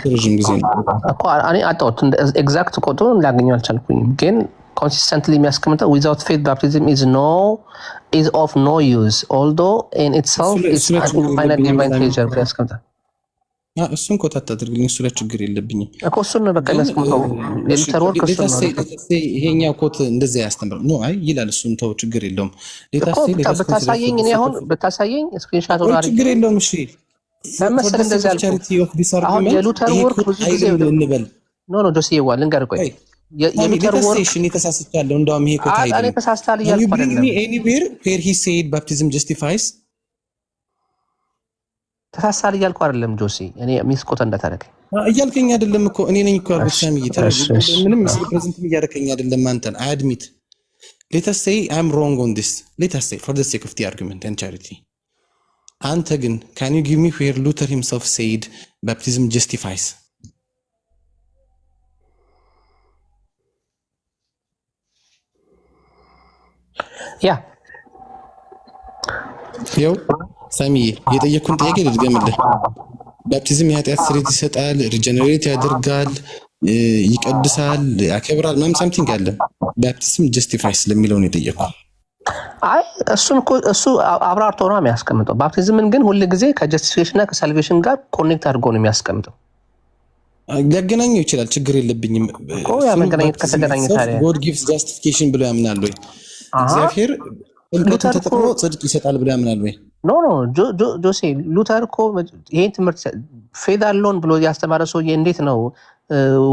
ረዥም ጊዜ ነው እኮ እኔ አጣሁት። ኤግዛክት ኮቱን ላገኘው አልቻልኩኝም፣ ግን ኮንሲስተንትሊ የሚያስቀምጠው ዊዛውት ፌዝ ባፕቲዝም ኢዝ ኦፍ ኖ ዩዝ ኦልዶ ኢን ኢትሰልፍ ኢዝ ኢንፋይናይት ዲቫይን ፕሌዠር ብሎ ያስቀምጣል። እሱን ኮት አታድርግልኝ፣ እሱ ላይ ችግር የለብኝም እኮ እሱን ነው በቃ የሚያስቀምጠው። የሉተር ወርክ እሱ ነው። ይሄኛው ኮት እንደዚያ ያስተምራል ነው አይ ይላል። እሱን ተው፣ ችግር የለውም። ብታሳየኝ እኔ አሁን ብታሳየኝ ስክሪንሻት ወደ ችግር የለውም። እሺ ለምሳሌ እንደዚህ ያልኩት አሁን የሉተር ወርክ ብዙ ጊዜ እንበል ኖ ጆሲ ይዋል ልንገርህ፣ ቆይ የሉተር ወርክ እኔ ተሳስቻለሁ። እንደውም ይሄ ኮት አይደለም። እኔ ተሳስታል እያልኩ አይደለም። ኤኒዌር ዌር ሂ ሴድ ባፕቲዝም ጀስቲፋይስ ተሳሳል እያልኩ አይደለም ጆሲ። እኔ ሚስኮት እንዳታረከኝ እያልከኝ አይደለም እኮ እኔ ነኝ እኮ ያልኩት። ሳሚ ምንም ፕሬዘንት እያደረከኝ አይደለም አንተን። አይ አድሚት ሌት አስ ሴይ አይ አም ሮንግ ኦን ዲስ ሌት አስ ሴይ ፎር ዘ ሴክ ኦፍ ዘ አርጉመንት ኤንድ ቻሪቲ። አንተ ግን ካን ዩ ጊቭ ሚ ዌር ሉተር ሂምሰልፍ ሴድ ባፕቲዝም ጀስቲፋይስ? ያ ያው ሳሚዬ የጠየኩን ጥያቄ ልድገምልህ። ባፕቲዝም የኃጢአት ስርየት ይሰጣል፣ ሪጀነሬት ያደርጋል፣ ይቀድሳል፣ ያከብራል ምናምን ሳምቲንግ አለ። ባፕቲዝም ጀስቲፋይስ ለሚለው ነው የጠየኩ። አይ እሱን እኮ እሱ አብራርቶ ነው የሚያስቀምጠው። ባፕቲዝምን ግን ሁል ጊዜ ከጀስቲፊኬሽን እና ከሳልቬሽን ጋር ኮኔክት አድርጎ ነው የሚያስቀምጠው። ሊያገናኘው ይችላል፣ ችግር የለብኝም እኮ ያ መገናኘት ከተገናኘ ታዲያ God gives justification ብሎ ያምናል ወይ? እግዚአብሔር ሉተር ተጠቅሞ ጽድቅ ይሰጣል ብሎ ያምናል ወይ? ኖ ጆሴ ሉተር እኮ ይሄን ትምህርት ፌዝ አለውን ብሎ ያስተማረ ሰውዬ እንዴት ነው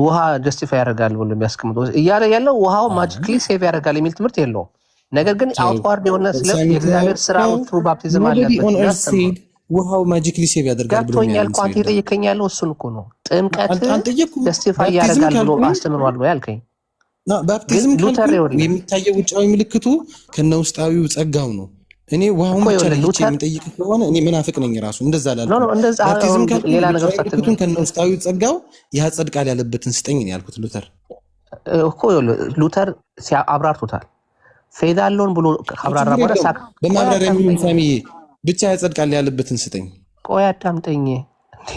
ውሃ ጀስቲፋይ ያደርጋል ብሎ የሚያስቀምጠው? እያለ ያለው ውሃው ማጂክሊ ሴቭ ያደርጋል የሚል ትምህርት የለውም። ነገር ግን አውትዋርድ የሆነ ስለ የእግዚአብሔር ስራ ትሩ ባፕቲዝም አለበት። ውሃው ማጂክሊ ሴቭ ያደርጋል ብሎ ገብቶኛል። ኳንቲ ጠይቀኝ ያለው እሱን እኮ ነው። ጥምቀት ጀስቲፋይ ያደርጋል ብሎ አስተምሯል ወይ አልከኝ? ባፕቲዝም የሚታየው ውጫዊ ምልክቱ ከነውስጣዊው ጸጋው ነው። እኔ ውሃውን ብቻ የሚጠይቅ ከሆነ እኔ መናፍቅ ነኝ ራሱ እንደዛ ላልኩ። ባፕቲዝም ሌላ ነገር ምልክቱን ከነውስጣዊው ጸጋው ያጸድቃል ያለበትን ስጠኝ ነው ያልኩት። ሉተር እኮ ሉተር አብራርቶታል። ፌዝ አለውን ብሎ አብራራ በማብራሪያ ምን ሳሚዬ ብቻ ያጸድቃል ያለበትን ስጠኝ ቆይ አዳምጠኝ እንዴ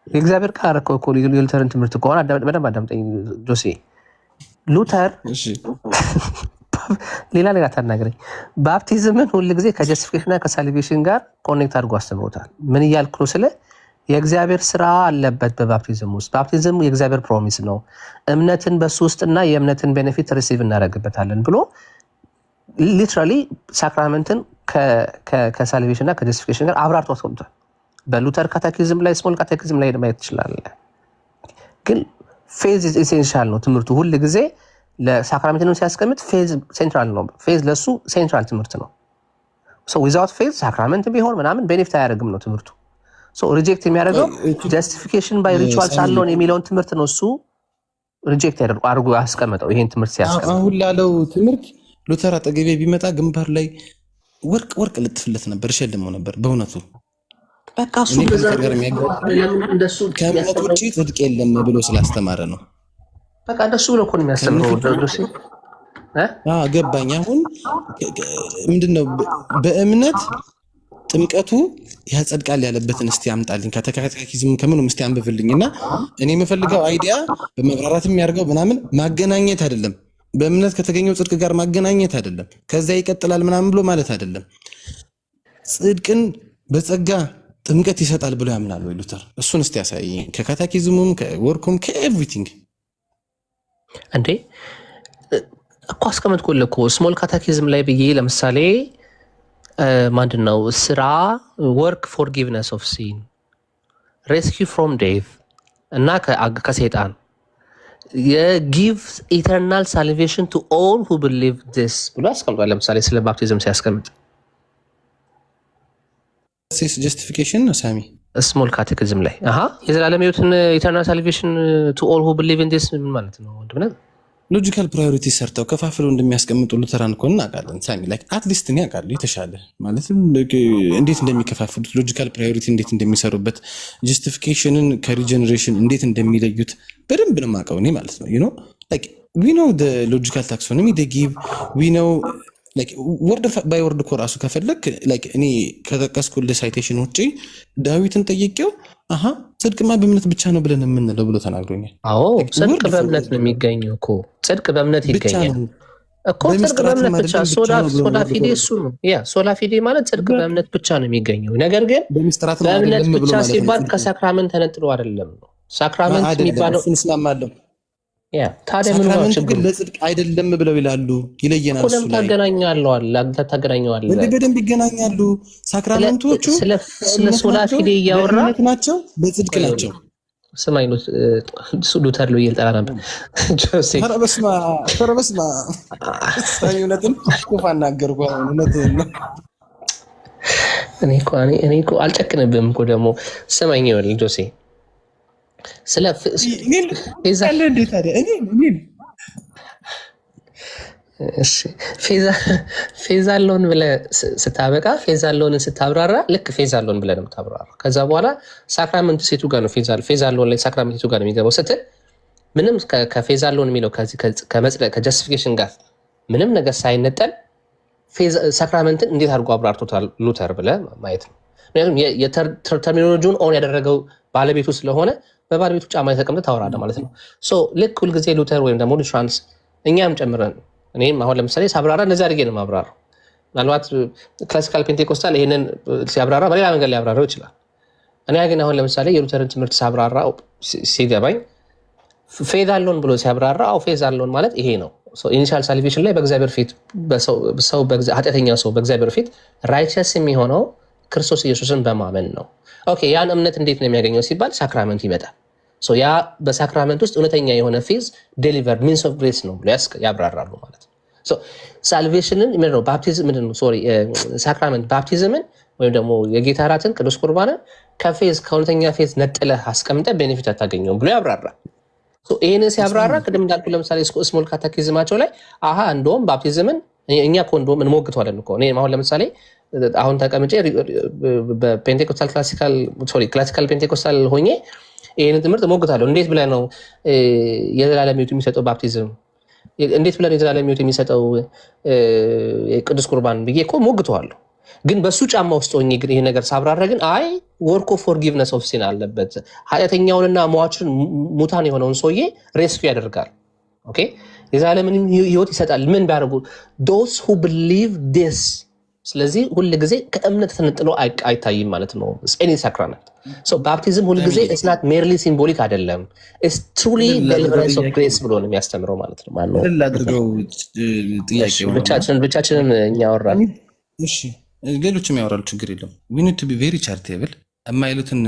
የእግዚአብሔር ቃል እኮ የሉተርን ትምህርት ከሆነ በደንብ አዳምጠኝ ጆሴ። ሉተር ሌላ ታናግረኝ። ባፕቲዝምን ሁል ጊዜ ከጀስቲፊኬሽንና ከሳልቬሽን ጋር ኮኔክት አድርጎ አስተምሮታል። ምን እያልኩ ነው ስለ የእግዚአብሔር ስራ አለበት በባፕቲዝም ውስጥ። ባፕቲዝም የእግዚአብሔር ፕሮሚስ ነው። እምነትን በሱ ውስጥና የእምነትን ቤኔፊት ሪሲቭ እናደርግበታለን ብሎ ሊትራሊ ሳክራመንትን ከሳልቬሽን እና ከጀስቲፊኬሽን ጋር አብራርቶ አስቀምጧል። በሉተር ካቴኪዝም ላይ ስሞል ካቴኪዝም ላይ ማየት ትችላለህ። ግን ፌዝ ኢሴንሻል ነው ትምህርቱ። ሁል ጊዜ ለሳክራመንትን ሲያስቀምጥ ፌዝ ሴንትራል ነው። ፌዝ ለሱ ሴንትራል ትምህርት ነው። ዊዛውት ፌዝ ሳክራመንት ቢሆን ምናምን ቤኔፊት አያደርግም ነው ትምህርቱ። ሪጀክት የሚያደርገው ጀስቲፊኬሽን ባይ ሪቹዋልስ አለውን የሚለውን ትምህርት ነው። እሱ ሪጀክት አድርጎ ያስቀመጠው ይሄን ትምህርት ሲያስቀምጥ። አሁን ላለው ትምህርት ሉተር አጠገቤ ቢመጣ ግንባር ላይ ወርቅ ልጥፍለት ነበር፣ እሸልመው ነበር በእውነቱ። በቃ እሱ ከእምነት ውጭ ጽድቅ የለም ብሎ ስላስተማረ ነው። በቃ እንደሱ ብሎ እኮ ነው የሚያስተምረው። ገባኝ። አሁን ምንድነው በእምነት ጥምቀቱ ያጸድቃል ያለበትን እስቲ አምጣልኝ፣ ካቴኪዝም ከምንም እስቲ አንብብልኝ። እና እኔ የምፈልገው አይዲያ በመብራራት የሚያደርገው ምናምን ማገናኘት አይደለም፣ በእምነት ከተገኘው ጽድቅ ጋር ማገናኘት አይደለም፣ ከዛ ይቀጥላል ምናምን ብሎ ማለት አይደለም። ጽድቅን በጸጋ ጥምቀት ይሰጣል ብሎ ያምናል ወይ ሉተር? እሱን እስቲ ያሳየኝ፣ ከካቴኪዝሙም ከወርኩም ከኤቭሪቲንግ። እንዴ እኮ አስቀመጥኩልህ እኮ ስሞል ካቴኪዝም ላይ ብዬ ለምሳሌ ምንድን ነው ስራ ወርክ ፎርጊቭነስ ኦፍ ሲን ሬስኪው ፍሮም ዴት እና ከሴጣን የጊቭ ኢተርናል ሳልቬሽን ቱ ኦል ሁ ብሊቭ ዲስ ብሎ ያስቀምጧል። ለምሳሌ ስለ ባፕቲዝም ሲያስቀምጥ ጀስቲፊኬሽን ነው ሳሚ ስሞል ካቴኪዝም ላይ የዘላለም ሕይወትን ኢተርናል ሳልቬሽን ቱ ኦል ሁ ብሊቭ ኢን ዲስ ምን ማለት ነው? ወንድምነት ሎጂካል ፕራዮሪቲ ሰርተው ከፋፍለው እንደሚያስቀምጡ ሉተራን እኮ እናውቃለን ሳሚ። ላይክ አትሊስት እኔ አውቃለሁ የተሻለ ማለትም እንዴት እንደሚከፋፍሉት፣ ሎጂካል ፕራዮሪቲ እንዴት እንደሚሰሩበት፣ ጀስቲፊኬሽንን ከሪጀነሬሽን እንዴት እንደሚለዩት በደንብ ነው የማውቀው እኔ ማለት ነው። ዩ ኖ ላይክ ዊ ኖ ዘ ሎጂካል ታክሶኖሚ ዴ ጊቭ ዊ ኖ ላይክ ወርድ ባይ ወርድ እኮ ራሱ ከፈለክ ላይክ እኔ ከጠቀስኩልህ ሳይቴሽን ውጪ ዳዊትን ጠይቄው ጽድቅማ በእምነት ብቻ ነው ብለን የምንለው ብሎ ተናግሮኛል። አዎ ጽድቅ በእምነት ነው የሚገኘው እኮ ጽድቅ በእምነት ይገኛል እኮ ጽድቅ በእምነት ብቻ። ሶላ ፊዴ እሱ ነው። ሶላ ፊዴ ማለት ጽድቅ በእምነት ብቻ ነው የሚገኘው። ነገር ግን በእምነት ብቻ ሲባል ከሳክራመንት ተነጥሎ አይደለም ነው። ሳክራመንት የሚባለው እንስማማለሁ። ታዲያ ሳክራመንቱ ግን ለጽድቅ አይደለም ብለው ይላሉ። ይለየናል። እሱ ላይ ታገናኘዋለህ። በደንብ ይገናኛሉ። ሳክራመንቶቹ ስለ ሶላ ፊዴ እያወራ ናቸው፣ በጽድቅ ናቸው። ስማኝ ሉተር ነው እየጠራ ነበር። ኧረ በስመ አብ እውነትም ኩፋ እናገርኩ። እውነትህን ነው። እኔ እኮ አልጨክንብህም እኮ ደግሞ ስማኝ ይኸውልህ ጆሴ ፌዛሎን ብለህ ስታበቃ ፌዛሎንን ስታብራራ ልክ ፌዛሎን ብለህ ነው የምታብራራ። ከዛ በኋላ ሳክራመንት ሴቱ ጋር ነው ፌዛሎን ላይ ሳክራመንት ሴቱ ጋር ነው የሚገባው ስትል ምንም ከፌዛሎን የሚለው ከመጽደቅ ከጀስቲፊኬሽን ጋር ምንም ነገር ሳይነጠል ሳክራመንትን እንዴት አድርጎ አብራርቶታል ሉተር ብለህ ማየት ነው። ምክንያቱም የተርሚኖሎጂውን ኦን ያደረገው ባለቤቱ ስለሆነ በባለቤቱ ጫማ የተቀምጠ ታወራለህ ማለት ነው። ልክ ሁልጊዜ ሉተር ወይም ደግሞ ሉትራንስ እኛም ጨምረን እኔም አሁን ለምሳሌ ሳብራራ እንደዚህ አድርጌ ነው ማብራራው። ምናልባት ክላሲካል ፔንቴኮስታል ይሄንን ሲያብራራ በሌላ መንገድ ሊያብራራው ይችላል። እኔ ግን አሁን ለምሳሌ የሉተርን ትምህርት ሳብራራ ሲገባኝ ፌዝ አለውን ብሎ ሲያብራራ ፌዝ አለውን ማለት ይሄ ነው። ኢኒሻል ሳልቬሽን ላይ በእግዚአብሔር ፊት ኃጢአተኛ ሰው በእግዚአብሔር ፊት ራይቸስ የሚሆነው ክርስቶስ ኢየሱስን በማመን ነው። ያን እምነት እንዴት ነው የሚያገኘው ሲባል ሳክራመንት ይመጣል። ያ በሳክራመንት ውስጥ እውነተኛ የሆነ ፌዝ ዴሊቨርድ ሚንስ ኦፍ ግሬስ ነው ብሎ ያብራራሉ ማለት ነው። ሳልቬሽንን ምንድነው ባፕቲዝም ምንድነው ሳክራመንት ባፕቲዝምን ወይም ደግሞ የጌታ እራትን ቅዱስ ቁርባንን ከእውነተኛ ፌዝ ነጥለህ አስቀምጠህ ቤኔፊት አታገኘውም ብሎ ያብራራል። ይህንን ሲያብራራ ቅድም እንዳልኩ ለምሳሌ ስሞል ካቴኪዝማቸው ላይ እንደውም ባፕቲዝምን እኛ እኮ እንደውም እንሞግተዋለን እኮ። አሁን ለምሳሌ አሁን ተቀምጬ በፔንቴኮስታል ክላሲካል ፔንቴኮስታል ሆኜ ይህንን ትምህርት እሞግታለሁ። እንዴት ብለህ ነው የዘላለም ሕይወት የሚሰጠው ባፕቲዝም፣ እንዴት ብለህ ነው የዘላለም ሕይወት የሚሰጠው ቅዱስ ቁርባን ብዬ እኮ እሞግተዋለሁ። ግን በሱ ጫማ ውስጥ ሆኜ ግን ይሄ ነገር ሳብራራ ግን አይ ወርክ ኦፍ ፎርጊቭነስ ኦፍ ሲን አለበት። ኃጢአተኛውንና ሟቹን ሙታን የሆነውን ሰውዬ ሬስኪው ያደርጋል። ኦኬ የዘላለምን ህይወት ይሰጣል። ምን ቢያደርጉ those who believe this። ስለዚህ ሁል ጊዜ ከእምነት ተነጥሎ አይታይም ማለት ነው ኤኒ ሳክራመንት። ሶ ባፕቲዝም ሁል ጊዜ it's not merely symbolic አይደለም፣ it's truly deliverance of grace ብሎ ነው የሚያስተምረው ማለት ነው። ማነው ላድርገው ጥያቄው ብቻችንን እኛ አወራን። እሺ ሌሎችም ያወራሉ፣ ችግር የለውም። we need to be very charitable የማይሉትን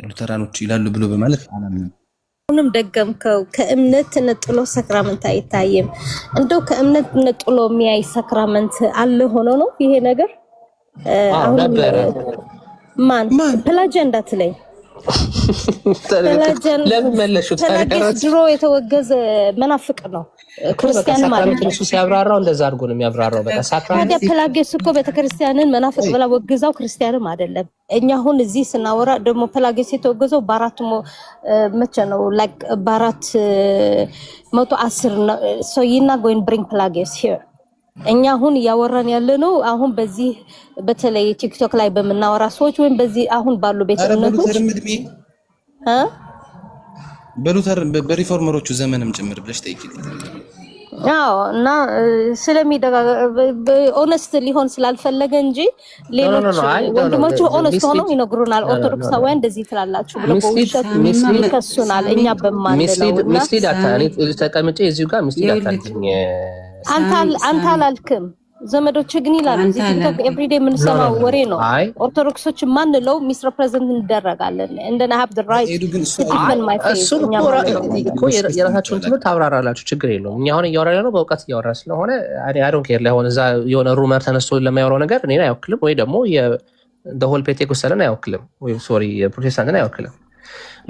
ሉተራኖች ይላሉ ብሎ በማለት አላምንም። ሁሉም ደገምከው። ከእምነት ተነጥሎ ሰክራመንት አይታይም። እንደው ከእምነት ተነጥሎ የሚያይ ሰክራመንት አለ ሆኖ ነው ይሄ ነገር አሁን ነበር። ማን ፕላጅያ እንዳትለኝ ለምን መለሹት? ድሮ የተወገዘ መናፍቅ ነው ክርስቲያን ማለት ነው። እሱ ሲያብራራው እንደዛ አድርጎ ነው የሚያብራራው። በቃ ታዲያ ፕላጌስ እኮ ቤተክርስቲያንን መናፍቅ ብላ ወግዛው ክርስቲያንም አይደለም። እኛ አሁን እዚህ ስናወራ ደግሞ ፕላጌስ የተወገዘው በአራት መቼ ነው? ላይክ በአራት 110 ነው። ሶ ዩ ናት ጎይንግ ብሪንግ ፕላጌስ ሂር። እኛ አሁን እያወራን ያለ ነው አሁን በዚህ በተለይ ቲክቶክ ላይ በመናወራ ሰዎች ወይም በዚህ አሁን ባሉ ቤተ እምነቶች በሉተር በሪፎርመሮቹ ዘመንም ጭምር ብለሽ ጠይቂልኝ። አዎ እና ኦነስት ሊሆን ስላልፈለገ እንጂ ሌሎች ወንድሞቹ ኦነስት ሆነው ይነግሩናል። ኦርቶዶክሳውያን እንደዚህ ትላላችሁ ብለው በውሸት ይከሱናል። እኛ በማንለው ሚስሊድ አታኔ ተቀምጬ እዚሁ ጋር ሚስሊድ አታንኝ አንተ አላልክም። ዘመዶች ግን ይላሉ እዚህ ቲክቶክ ኤቭሪዴይ የምንሰማው ወሬ ነው። ኦርቶዶክሶች ማንለው ሚስሪፕሬዘንት እንደረጋለን እንደና ሃቭ ዘ ራይት እሱን እኮ የራሳቸውን ትምህርት አብራራላችሁ፣ ችግር የለውም። እኛ አሁን እያወራ ያለው በእውቀት እያወራ ስለሆነ አይ ዶንት ኬር። ለሆነ እዛ የሆነ ሩመር ተነስቶ ለማያወራው ነገር እኔን አይወክልም፣ ወይ ደግሞ የሆል ፔንቴኮስታልን አይወክልም፣ ወይ ሶሪ የፕሮቴስታንትን አይወክልም።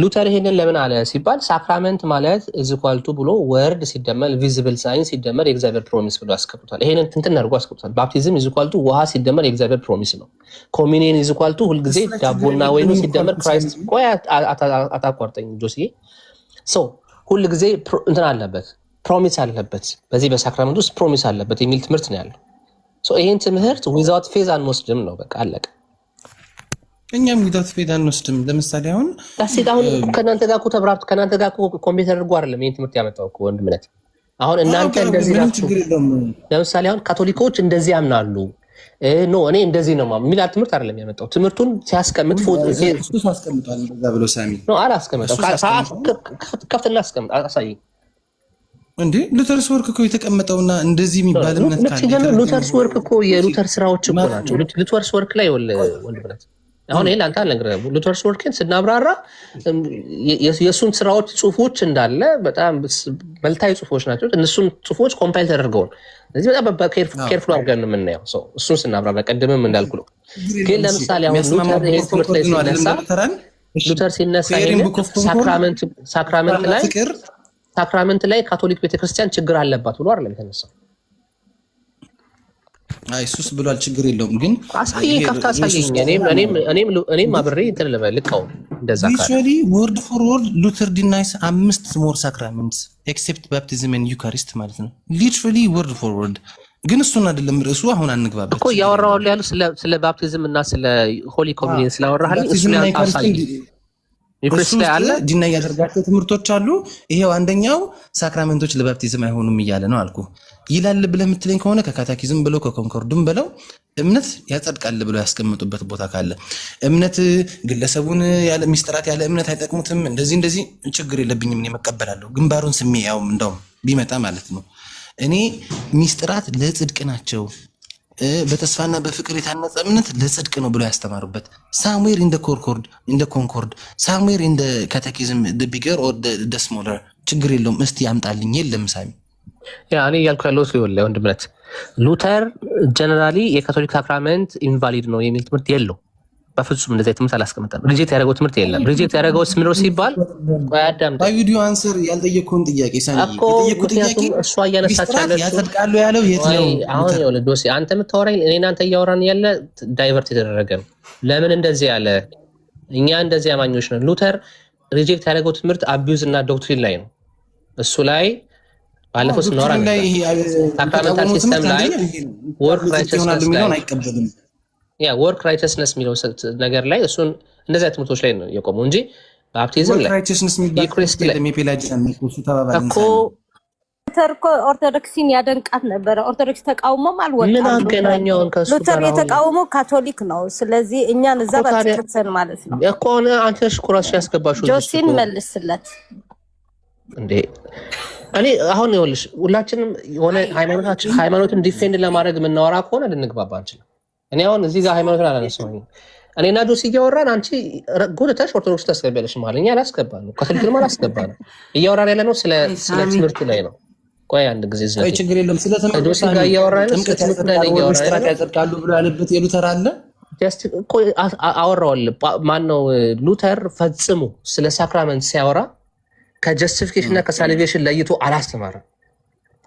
ሉተር ይሄንን ለምን አለ ሲባል ሳክራመንት ማለት ኢዝኳልቱ ብሎ ወርድ ሲደመር ቪዚብል ሳይን ሲደመር የእግዚአብሔር ፕሮሚስ ብሎ አስቀምጧል። ይሄንን እንትን አድርጎ አስቀምጧል። ባፕቲዝም ኢዝኳልቱ ውሃ ሲደመር የእግዚአብሔር ፕሮሚስ ነው። ኮሚኒየን ኢዝኳልቱ ሁልጊዜ ዳቦና ወይኑ ሲደመር ክራይስት። ቆይ አታቋርጠኝ ጆሲዬ። ሶ ሁልጊዜ እንትን አለበት፣ ፕሮሚስ አለበት። በዚህ በሳክራመንት ውስጥ ፕሮሚስ አለበት የሚል ትምህርት ነው ያለው። ሶ ይሄን ትምህርት ዊዛውት ፌዝ አንወስድም ነው በቃ አለቀ። እኛም ዊዛውት ፌዝ አንወስድም። ለምሳሌ አሁን ከእናንተ ጋር እኮ ተብራርቶ ከእናንተ ጋር ኮምፒውተር አድርጎ አይደለም ይሄን ትምህርት ያመጣው እኮ ወንድምነት። አሁን እናንተ እንደዚህ ናችሁ። ለምሳሌ አሁን ካቶሊኮች እንደዚህ ያምናሉ፣ ኖ እኔ እንደዚህ ነው የሚል ትምህርት አይደለም ያመጣው። ትምህርቱን ሲያስቀምጥ እሱ አስቀምጧል እንደዛ ብሎ ሳሚ ነው አላስቀምጠው። ከፍትና አስቀምጥ አሳየኝ እንዴ። ሉተርስ ወርክ እኮ የተቀመጠውና እንደዚህ የሚባል እምነት ካለ ሉተርስ ወርክ እኮ የሉተር ስራዎች እኮ ናቸው። ሉተርስ ወርክ ላይ ወንድምነት አሁን ይሄ ላንተ አልነግርህም። ሉተርስ ወርክን ስናብራራ የእሱን ስራዎች ጽሁፎች እንዳለ በጣም መልታዊ ጽሁፎች ናቸው። እነሱን ጽሁፎች ኮምፓይል ተደርገው ስለዚህ በጣም ኬርፉል አድርገን ነው የምናየው። እሱን ስናብራራ ቀድምም እንዳልኩ ነው። ግን ለምሳሌ አሁን ሉተር ይሄን ትምህርት ላይ ሲነሳ ሳክራመንት ላይ ካቶሊክ ቤተክርስቲያን ችግር አለባት ብሎ አይደለም የተነሳው። አይ ሱስ ብሏል፣ ችግር የለውም። ግን አሳየኝ፣ ከፍታ አሳየኝ። እኔም አብሬ እንትን ልቀው እንደዛ ካለ ሊትራሊ ወርድ ፎር ወርድ ሉተር ዲናይስ 5 ሞር ሳክራመንትስ ኤክሴፕት ባፕቲዝም ኤንድ ዩካሪስት ማለት ነው። ሊትራሊ ወርድ ፎር ወርድ። ግን እሱን አይደለም ርዕሱ። አሁን አንግባበት እኮ ያወራው ያለው ስለ ባፕቲዝም እና ስለ ሆሊ ኮሚኒየን ስላወራሃል እሱ ላይ አሳየኝ። እሱ ዲና ያደርጋቸው ትምህርቶች አሉ። ይሄው አንደኛው ሳክራመንቶች ለባፕቲዝም አይሆኑም እያለ ነው አልኩ። ይላል ብለህ የምትለኝ ከሆነ ከካታኪዝም ብለው ከኮንኮርድም ብለው እምነት ያጸድቃል ብለው ያስቀምጡበት ቦታ ካለ እምነት ግለሰቡን ያለ ሚስጥራት ያለ እምነት አይጠቅሙትም፣ እንደዚህ ችግር የለብኝም እኔ መቀበላለሁ። ግንባሩን ስሜ ያው እንደውም ቢመጣ ማለት ነው። እኔ ሚስጥራት ለጽድቅ ናቸው፣ በተስፋና በፍቅር የታነጸ እምነት ለጽድቅ ነው ብለው ያስተማሩበት ሳምዌር ኢን ደ ኮንኮርድ ሳምዌር ኢን ደ ካታኪዝም ደ ቢገር ኦር ደ ስሞለር ችግር የለውም። እስቲ ያምጣልኝ። የለም ሳሚ እኔ እያልኩ ያለው ሲወለ ወንድምነት ሉተር ጀነራሊ የካቶሊክ ሳክራመንት ኢንቫሊድ ነው የሚል ትምህርት የለው። በፍጹም እንደዚህ ትምህርት አላስቀምጠም። ሪጀክት ያደረገው ትምህርት የለም። ሪጀክት ያደረገው ምንድነው ሲባል አዳም ቪዲዮ አንሰር ያልጠየቅኩህን ጥያቄ የጠየቅኩት ጥያቄ እሷ እያነሳች ያጸድቃሉ ያለው የት ነው? አሁን ይኸውልህ ዶሴ አንተ የምታወራኝ እኔ እናንተ እያወራን ያለ ዳይቨርት የተደረገ ነው። ለምን እንደዚህ ያለ? እኛ እንደዚህ አማኞች ነን። ሉተር ሪጀክት ያደረገው ትምህርት አቢዩዝ እና ዶክትሪን ላይ ነው። እሱ ላይ ባለፈው ስናወራ ሳክራመንታል ሲስተም ላይ ወርክ ራይቸስነስ ላይ ያ ወርክ ራይቸስነስ የሚለው ነገር ላይ እሱን እንደዚያ ትምህርቶች ላይ ነው የቆመው እንጂ ባፕቲዝም ላይ ራይቸስነስ እኮ ሉተር እኮ ኦርቶዶክሲን ያደንቃት ነበረ። ኦርቶዶክስ ተቃውሞም አልወጣም። ምን አገናኘውን ከሱ ጋር? ሉተር የተቃውሞ ካቶሊክ ነው። ስለዚህ እኛን እዛ ባትከሰን ማለት ነው እኮ አንተ ሽኩራሽ ያስገባሽው ጆሲን መልስለት እንዴ። እኔ አሁን ይኸውልሽ ሁላችንም የሆነ ሃይማኖትን ዲፌንድ ለማድረግ የምናወራ ከሆነ ልንግባባ አንችልም። እኔ አሁን እዚህ ጋር ሃይማኖትን አላነሳሁኝም። እኔና ጆሲ እያወራን አንቺ ጎልተሽ ኦርቶዶክስ ታስገቢያለሽ ማለት እኛ አላስገባንም፣ ካቶሊክንም አላስገባንም። እያወራን ያለ ነው ስለ ትምህርቱ ላይ ነው። ቆይ አንድ ጊዜ ቆይ ችግር የለም። ስለ ትምህርቱ ጋር እያወራን ትምህርቱ ላይ እያወራን ያጸድቃሉ ብሎ ያለበት የሉተር አለ ጀስት እኮ አወራዋል። ማን ነው ሉተር ፈጽሞ ስለ ሳክራመንት ሲያወራ ከጀስቲፊኬሽን እና ከሳልቬሽን ለይቶ አላስተማረም።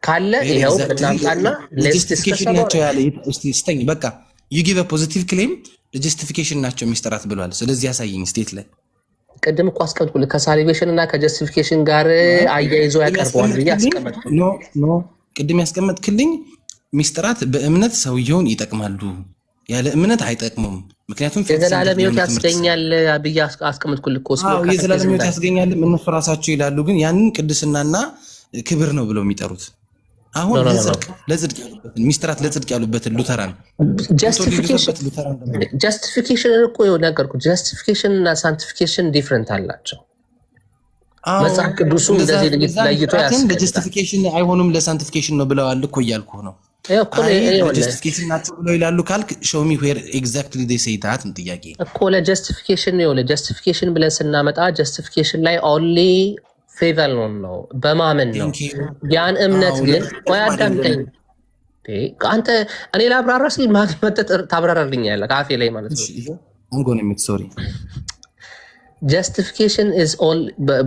ካለ ይሄው እናምጣና ለጀስቲፊኬሽን ናቸው ያለ እስቲ በቃ you give a positive claim ለጀስቲፊኬሽን ናቸው ሚስጥራት ብሏል። ስለዚህ ያሳየኝ ስቴት ላይ ቅድም እኮ አስቀምጥኩልህ ከሳልቬሽን እና ከጀስቲፊኬሽን ጋር አያይዞ ያቀርበዋል ብዬ አስቀምጥኩ። ኖ ቅድም ያስቀመጥክልኝ ሚስጥራት በእምነት ሰውየውን ይጠቅማሉ፣ ያለ እምነት አይጠቅሙም። ምክንያቱም የዘላለም ሕይወት ያስገኛል ብዬ አስቀምጥኩልህ እኮ የዘላለም ሕይወት ያስገኛል እነሱ ራሳቸው ይላሉ። ግን ያንን ቅድስናና ክብር ነው ብለው የሚጠሩት። አሁን ለጽድቅ ያሉበትን ሚስጥራት ለጽድቅ ያሉበትን ሉተራን ጀስቲፊኬሽን እኮ ነገርኩህ። ጀስቲፊኬሽን እና ሳንቲፊኬሽን ዲፍረንት አላቸው። መጽሐፍ ቅዱሱ እንደዚህ ለይቶ ያስቀምጣል። ለጀስቲፊኬሽን አይሆኑም ለሳንቲፊኬሽን ነው ብለዋል እኮ እያልኩህ ነው። ለጀስቲፊኬሽን ናቸው ብለው ይላሉ ካልክ show me where exactly they say that ጥያቄ እኮ ለጀስቲፊኬሽን ነው። ለጀስቲፊኬሽን ብለን ስናመጣ ጀስቲፊኬሽን ላይ ኦንሊ ፌቨር ነው በማመን ነው። ያን እምነት ግን ወይ አዳምጠኝ አንተ እኔ ላብራራ ስል ማጥመጥ ታብራራልኛለህ ካፌ ላይ ማለት ነው። አንጎን ሶሪ ጀስቲፊኬሽን ኢዝ ኦል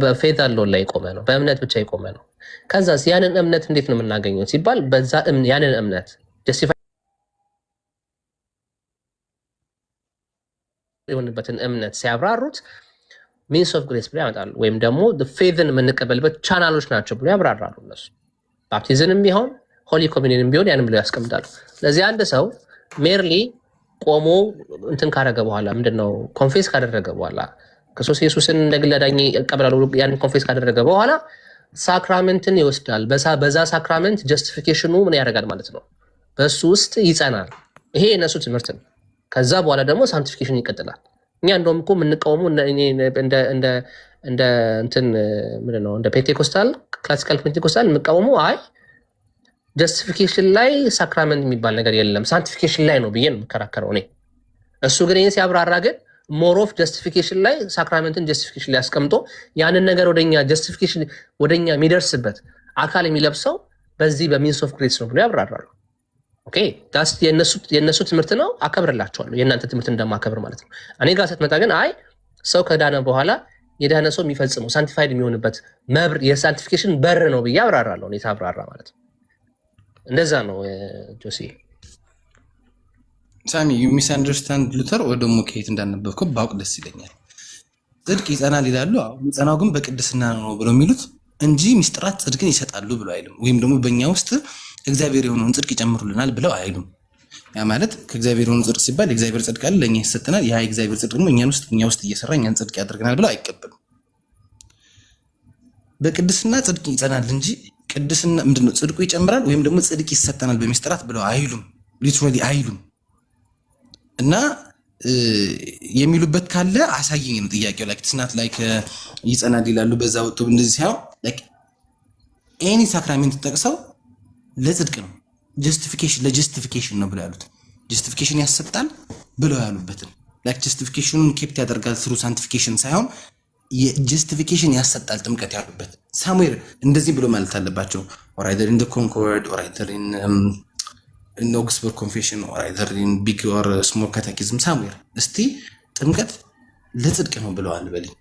በፌቨር ላይ ቆመ ነው፣ በእምነት ብቻ የቆመ ነው። ከዛስ ያንን እምነት እንዴት ነው የምናገኘው ሲባል በዛ ያንን እምነት ጀስቲፋይ የሆነበትን እምነት ሲያብራሩት ሚንስ ኦፍ ግሬስ ብሎ ያመጣሉ። ወይም ደግሞ ፌዝን የምንቀበልበት ቻናሎች ናቸው ብሎ ያብራራሉ እነሱ። ባፕቲዝንም ቢሆን ሆሊ ኮሚኒየንም ቢሆን ያንን ብሎ ያስቀምጣሉ። ስለዚህ አንድ ሰው ሜርሊ ቆሞ እንትን ካደረገ በኋላ ምንድነው ኮንፌስ ካደረገ በኋላ ክርስቶስ ኢየሱስን እንደ ግል አዳኝ ይቀበላሉ። ያንን ኮንፌስ ካደረገ በኋላ ሳክራመንትን ይወስዳል። በዛ ሳክራመንት ጀስቲፊኬሽኑ ምን ያደርጋል ማለት ነው፣ በሱ ውስጥ ይጸናል። ይሄ የነሱ ትምህርት ነው። ከዛ በኋላ ደግሞ ሳንቲፊኬሽን ይቀጥላል። እኛ እንደውም እኮ የምንቃወሙ እንደ እንትን ምንድን ነው እንደ ፔንቴኮስታል ክላሲካል ፔንቴኮስታል የምንቃወሙ አይ ጀስቲፊኬሽን ላይ ሳክራመንት የሚባል ነገር የለም ሳንቲፊኬሽን ላይ ነው ብዬ ነው የምከራከረው እኔ። እሱ ግን ይህን ሲያብራራ ግን ሞር ኦፍ ጀስቲፊኬሽን ላይ ሳክራመንትን ጀስቲፊኬሽን ላይ አስቀምጦ ያንን ነገር ወደኛ ጀስቲፊኬሽን ወደኛ የሚደርስበት አካል የሚለብሰው በዚህ በሚንስ ኦፍ ግሬስ ነው ብሎ ያብራራሉ። ኦኬ ዳስ የነሱ ትምህርት ነው፣ አከብርላቸዋለሁ የእናንተ ትምህርት እንደማከብር ማለት ነው። እኔ ጋር ስትመጣ ግን አይ ሰው ከዳነ በኋላ የዳነ ሰው የሚፈጽመው ሳንቲፋይድ የሚሆንበት መብር የሳንቲፊኬሽን በር ነው ብዬ አብራራለሁ። እኔ ታብራራ ማለት ነው። እንደዛ ነው ጆሲ። ሳሚ ዩ ሚስ አንደርስታንድ ሉተር ወይ ደግሞ ከየት እንዳነበብከው ባውቅ ደስ ይለኛል። ጽድቅ ይጸናል ይላሉ። አሁን የሚጸናው ግን በቅድስና ነው ብለው የሚሉት እንጂ ሚስጥራት ጽድቅን ይሰጣሉ ብለው አይሉም። ወይም ደግሞ በእኛ ውስጥ እግዚአብሔር የሆነውን ጽድቅ ይጨምሩልናል ብለው አይሉም። ያ ማለት ከእግዚአብሔር የሆነው ጽድቅ ሲባል የእግዚአብሔር ጽድቅ አለ ለእኛ ይሰጠናል። ያ የእግዚአብሔር ጽድቅ ደግሞ እኛ ውስጥ እየሰራ እኛን ጽድቅ ያደርገናል ብለው አይቀበሉም። በቅድስና ጽድቅ ይጸናል እንጂ ቅድስና ምንድነው ጽድቁ ይጨምራል ወይም ደግሞ ጽድቅ ይሰጠናል በሚስጥራት ብለው አይሉም። ሊትራሊ አይሉም። እና የሚሉበት ካለ አሳየኝ ነው ጥያቄው። ላይክ ትስናት ላይክ ይጸናል ይላሉ በዛ ወጥቶ እንደዚህ ሳይሆን ላይክ ኤኒ ሳክራሜንት ተጠቅሰው ለጽድቅ ነው ለጀስቲፊኬሽን ነው ብለው ያሉት። ጀስቲፊኬሽን ያሰጣል ብለው ያሉበትን ላይክ ጀስቲፊኬሽኑን ኬፕት ያደርጋል ስሩ ሳንቲፊኬሽን ሳይሆን የጀስቲፊኬሽን ያሰጣል ጥምቀት ያሉበት ሳሙኤል እንደዚህ ብሎ ማለት አለባቸው። or either in the Concord or either in Augsburg Confession or either in big or small catechism somewhere እስቲ ጥምቀት ለጽድቅ ነው ብለዋል በልኝ።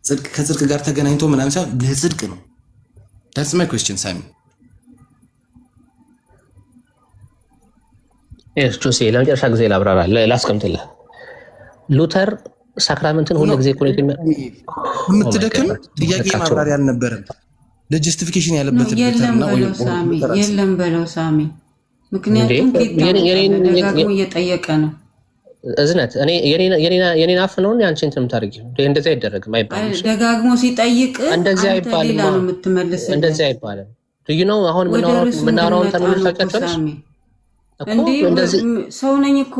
ጽድቅ ከጽድቅ ጋር ተገናኝቶ ምናምን ሳይሆን ለጽድቅ ነው። that's my question ሳሚ። ጆሴ ለመጨረሻ ጊዜ ላብራራ ላስቀምጥልህ። ሉተር ሳክራመንትን ሁሉ ጊዜ ኮኔክት የምትደክም ጥያቄ ማብራሪያ አልነበረም። ለጀስቲፊኬሽን ያለበት የለም በለው ሳሚ። ምክንያቱም ደጋግሞ እየጠየቀ ነው። እዝነት እኔ የኔን አፍ ነው ያንቺ እንትን የምታደርጊው እንደዚህ አይደረግም አይባልም። ደጋግሞ ሲጠይቅ እንደዚህ አንተ አይባልም። ሌላ ነው የምትመልስልህ። እንደዚህ አይባልም። ልዩ ነው። አሁን ምናወራውን ተመልሰሽ ታውቂያለሽ እኮ እንደዚህ ሰው ነኝ እኮ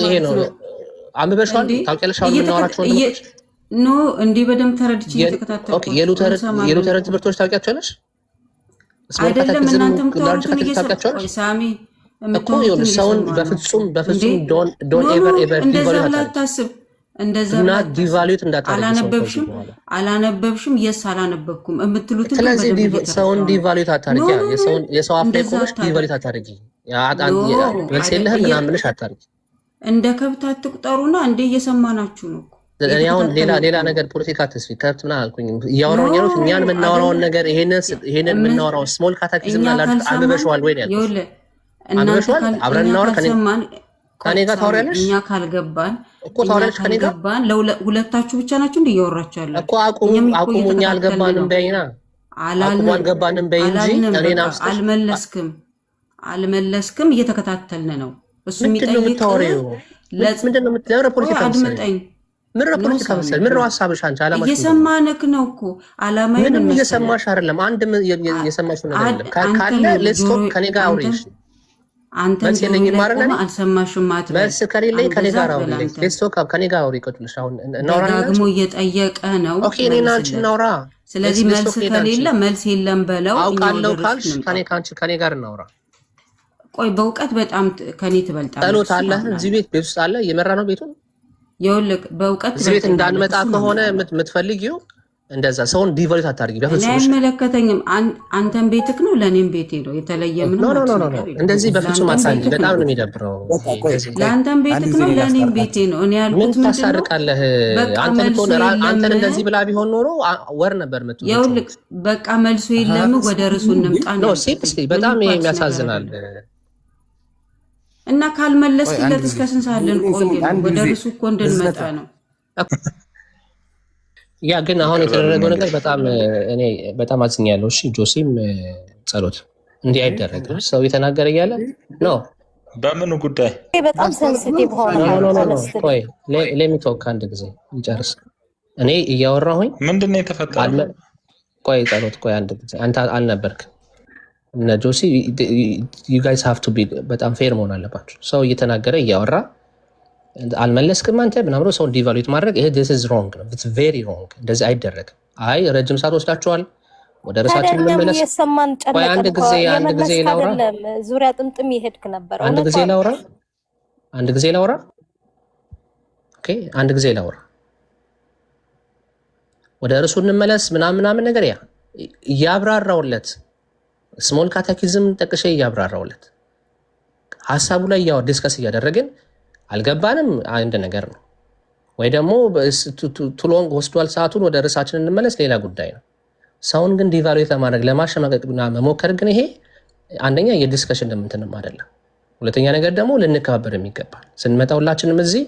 ይሄ ነው አንብበሽዋል ታውቂያለሽ። አሁን ምናወራቸው ነገሮች ኖ እንዲህ በደንብ ተረድቼ እየተከታተልኩ የሉተር ትምህርቶች ታውቂያለሽ አይደለም? እናንተም ታውቁት ሳሚ እኮ ሰውን በፍጹም ዶንት ኤቨር እንዳታስብ እንደዛ ዲቫሉት እንዳታደርጊ። አላነበብሽም የስ አላነበብኩም የምትሉትን ስለዚህ ሰውን ዲቫሉት አታርጊ። የሰው አፍ ላይ ቆመሽ ዲቫሉት አታርጊ። መልስ የለህም ምናምንሽ አታርጊ። እንደ ከብት አትቁጠሩና እንደ እየሰማናችሁ ነው። እኔ አሁን ሌላ ነገር ፖለቲካ ተስፊ ከብት ምናምን አልኩኝ። እያወራሁኝ ነው እኛን የምናወራውን ነገር ይሄንን የምናወራው ስሞል ካታኪዝም ላላችሁ አንብበሽዋል ወይ ነው አንብበሽዋል? አብረን እናወራ ከኔ ጋር ታወሪያለሽ። እኛ ካልገባን እኮ ታወሪያለሽ ከኔ ጋር ሁለታችሁ ብቻ ናችሁ እንደ እያወራችሁ ያላችሁ እኮ አቁሙ። እኛ አልገባንም በይና አልገባንም በይ እንጂ እኔና አልመለስክም እየተከታተልን ነው። እሱ የሚጠይቅ ምንድነው የምትለው? ፖለቲካ አድምጠኝ። ምን ፖለቲካ መሰለኝ? ምን ሐሳብሽ አንቺ አላማሽ እየሰማንክ ነው እኮ አላማዬ ነው። ምንም እየሰማሽ አይደለም። አንድም የሰማሽው ነገር የለም። ካለ ሌትስ ቶክ ከኔ ጋር አውሪሽ። አንተ አልሰማሽም ማለት ነው። መልስ ከሌለኝ ከኔ ጋር አውሪ። ሌትስ ቶክ ከኔ ጋር አውሪ። ቀጥልሽ አሁን እናወራለን። ደግሞ እየጠየቀ ነው። ኦኬ እኔና አንቺ እናውራ። ስለዚህ መልስ ከሌለ መልስ የለም በለው። አውቃለሁ ካልሽ ከኔ ጋር እናውራ። ቆይ በእውቀት በጣም ከኔ ትበልጣለህ። ጸሎት አለ እዚህ ቤት ውስጥ አለ። እየመራ ነው ቤቱን። ይኸውልህ በእውቀት እዚህ ቤት እንዳንመጣ ከሆነ የምትፈልጊው እንደዛ ሰውን ዲቫሉት አታርጊ። በፍጹም አይመለከተኝም። አንተም ቤትክ ነው ለኔም ቤቴ ነው። የተለየ ምን ነው? እንደዚህ በፍጹም አታርጊ። በጣም ነው የሚደብረው። ለአንተም ቤትክ ነው ለኔም ቤቴ ነው። እኔ ያልኩት ምን ታሳርቃለህ? አንተን እንደዚህ ብላ ቢሆን ኖሮ ወር ነበር መጥቶ። ይኸውልህ በቃ መልሶ የለም። ወደ ርዕሱ እንምጣ ነው። በጣም የሚያሳዝናል። እና ካልመለስክለት እስከ ስንት ሰዓት ልንቆይ ነው? ወደ ርዕሱ እኮ እንድንመጣ ነው። ያ ግን አሁን የተደረገው ነገር እኔ በጣም አዝኛለሁ። እሺ ጆሲም ጸሎት እንዲህ አይደረግም። ሰው የተናገረ እያለ ነው። በምኑ ጉዳይ በጣም ሴንሲቲቭ ሆነ። ቆይ ሌሚቶክ አንድ ጊዜ እንጨርስ። እኔ እያወራሁኝ ምንድነው የተፈጠረው? ቆይ ጸሎት ቆይ አንድ ጊዜ አንተ አልነበርክም። እነ ጆሲ ዩ ጋይስ ሃቭ ቱ ቢ በጣም ፌር መሆን አለባችሁ። ሰው እየተናገረ እያወራ አልመለስክም አንተ ምናምን ሰውን ዲቫሉት ማድረግ ይሄ this is wrong ነው። it's very wrong። እንደዚህ አይደረግም። አይ ረጅም ሰዓት ወስዳችኋል። ወደ ራሳችን እንመለስ። ቆይ አንድ ጊዜ ላውራ። ዙሪያ ጥምጥም ይሄድክ ነበር። አንድ ጊዜ ላውራ። ኦኬ አንድ ጊዜ ላውራ። ወደ ርዕሱ እንመለስ ምናምን ነገር እያብራራውለት ስሞል ካታኪዝም ጠቅሼ እያብራራውለት ሀሳቡ ላይ ዲስከስ እያደረግን አልገባንም አንድ ነገር ነው። ወይ ደግሞ ቱሎንግ ወስዷል ሰዓቱን ወደ ርዕሳችን እንመለስ ሌላ ጉዳይ ነው። ሰውን ግን ዲቫሉት ለማድረግ ለማሸማቀቅና መሞከር ግን ይሄ አንደኛ የዲስከሽን እንደምንትንም አይደለም። ሁለተኛ ነገር ደግሞ ልንከባበር የሚገባል። ስንመጣ ሁላችንም እዚህ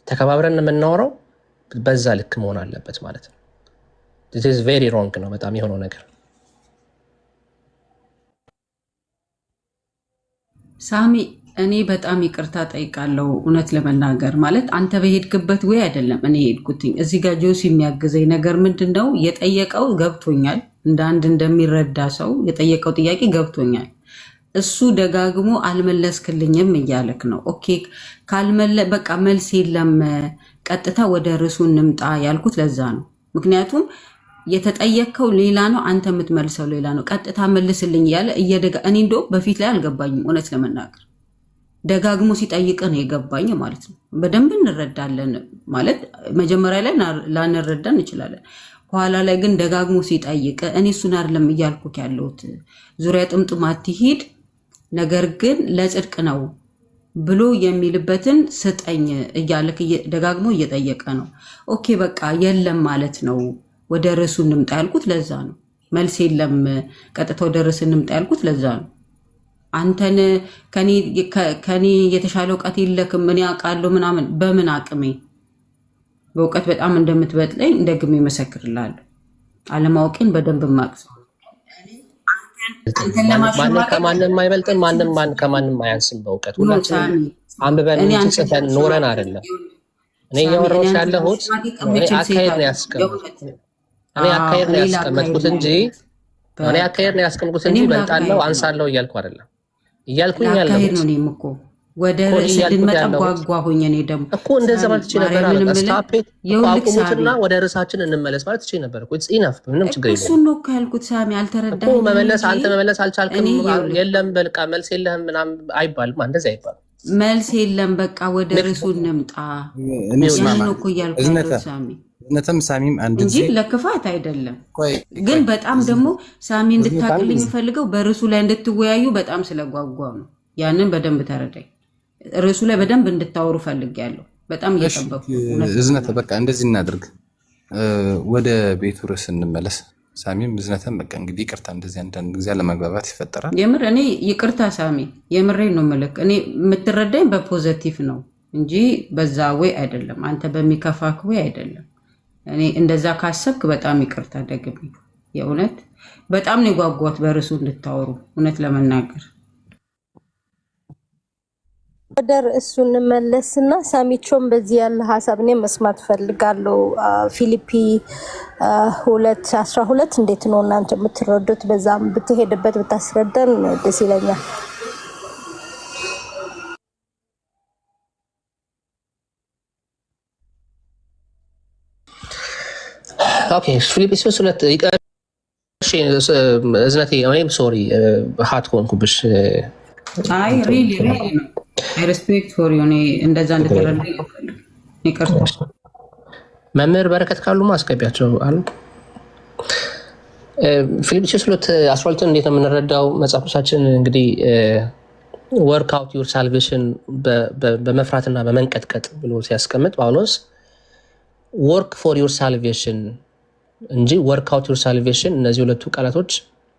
ተከባብረን የምናወራው በዛ ልክ መሆን አለበት ማለት ነው። this is very wrong ነው በጣም የሆነው ነገር። ሳሚ እኔ በጣም ይቅርታ ጠይቃለሁ። እውነት ለመናገር ማለት አንተ በሄድክበት ወይ አይደለም እኔ ሄድኩትኝ። እዚህ ጋር ጆሲ የሚያግዘኝ ነገር ምንድን ነው? የጠየቀው ገብቶኛል። እንደ አንድ እንደሚረዳ ሰው የጠየቀው ጥያቄ ገብቶኛል። እሱ ደጋግሞ አልመለስክልኝም እያለክ ነው። ኦኬ በቃ መልስ የለም፣ ቀጥታ ወደ ርዕሱ እንምጣ ያልኩት ለዛ ነው። ምክንያቱም የተጠየቀው ሌላ ነው፣ አንተ የምትመልሰው ሌላ ነው። ቀጥታ መልስልኝ እያለ እኔ እንደው በፊት ላይ አልገባኝም እውነት ለመናገር ደጋግሞ ሲጠይቅ ነው የገባኝ ማለት ነው። በደንብ እንረዳለን ማለት መጀመሪያ ላይ ላንረዳ እንችላለን። በኋላ ላይ ግን ደጋግሞ ሲጠይቅ እኔ እሱን አይደለም እያልኩክ ያለሁት ዙሪያ ጥምጥም አትሂድ፣ ነገር ግን ለጽድቅ ነው ብሎ የሚልበትን ስጠኝ እያለክ ደጋግሞ እየጠየቀ ነው። ኦኬ በቃ የለም ማለት ነው፣ ወደ ርዕሱ እንምጣ ያልኩት ለዛ ነው። መልስ የለም ቀጥታ ወደ ርዕሱ እንምጣ ያልኩት ለዛ ነው። አንተን ከኔ የተሻለ እውቀት የለክም እኔ አውቃለሁ ምናምን፣ በምን አቅሜ? በእውቀት በጣም እንደምትበልጠኝ ደግሜ እመሰክርልሃለሁ። አለማወቄን በደንብ ማቅስ ማንም ከማንም አይበልጥም፣ ማንም ከማንም አያንስም በእውቀት። አንብበን እኔ እንጂ አንተ ጽፈን ኖረን አይደለም። እኔ እያወራሁሽ ያለሁት እኔ አካሄድ ነው ያስቀመጥኩት። እኔ አካሄድ ነው ያስቀመጥኩት እንጂ እኔ አካሄድ ነው ያስቀመጥኩት እንጂ በልጣለሁ አንሳለሁ እያልኩ አይደለም። እያልኩኝ ያለሁት አካሄድ ነው። እኔም እኮ ወደ ርዕስ እንድንመጣ ጓጓሁኝ። እኔ ደግሞ እኮ እንደዛ ማለት ትችይ ነበር አለ ስታፔት አቁሙትና ወደ ርዕሳችን እንመለስ ማለት ትችይ ነበር እኮ። ኢትስ ኢናፍ ምንም ችግር የለም። እሱን ነው እኮ ያልኩት ሳሚ። አልተረዳኸኝም እኮ መመለስ አንተ መመለስ አልቻልክም። የለም በቃ መልስ የለህም ምናምን አይባልም። እንደዛ አይባልም። መልስ የለም። በቃ ወደ ርዕሱ እንምጣ። ያን ነው እኮ እያልኩ ያለሁት ሳሚ። እነተም ሳሚም አንድ እንጂ ለክፋት አይደለም። ግን በጣም ደግሞ ሳሚ እንድታቅልኝ የምፈልገው በርዕሱ ላይ እንድትወያዩ በጣም ስለጓጓው ነው። ያንን በደንብ ተረዳኝ። ርዕሱ ላይ በደንብ እንድታወሩ ፈልጌያለሁ። በጣም እየጠበቁ እዝነተ በቃ እንደዚህ እናድርግ። ወደ ቤቱ ርዕስ እንመለስ። ሳሚም እዝነተም በቃ እንግዲህ ይቅርታ፣ እንደዚህ አንዳንድ ጊዜ አለመግባባት ይፈጠራል። የምር እኔ ይቅርታ ሳሚ፣ የምሬን ነው የምልህ። እኔ የምትረዳኝ በፖዘቲቭ ነው እንጂ በዛ ወይ አይደለም፣ አንተ በሚከፋክ ወይ አይደለም። እኔ እንደዛ ካሰብክ በጣም ይቅርታ ደግሜ። የእውነት በጣም ነው የጓጓት በርዕሱ እንድታወሩ እውነት ለመናገር። ወደ ርዕሱ እንመለስና ሳሚቾም በዚህ ያለ ሀሳብ እኔ መስማት ፈልጋለሁ። ፊልጵ 2:12 እንዴት ነው እናንተ የምትረዱት? በዛም ብትሄድበት ብታስረዳን ደስ ይለኛል። ኦኬ ፊልጵስዩስ 2 ይቀርሽ እዝነቴ ወይም ሶሪ ሃት ኮንኩብሽ። አይ ሪሊ ነው። አይ ሪስፔክት ፎር ዩ። እንደዛ እንድትረዳ ይቅርታ። መምህር በረከት ካሉ ማስገቢያቸው አሉ። ፊልጵስዩስ 2:12 እንዴት ነው የምንረዳው? መጽሐፍ ቅዱሳችን እንግዲህ ወርክ አውት ዩር ሳልቬሽን በመፍራትና በመንቀጥቀጥ ብሎ ሲያስቀምጥ ጳውሎስ ወርክ ፎር ዩር ሳልቬሽን እንጂ ወርክ አውት ዩር ሳልቬሽን፣ እነዚህ ሁለቱ ቃላቶች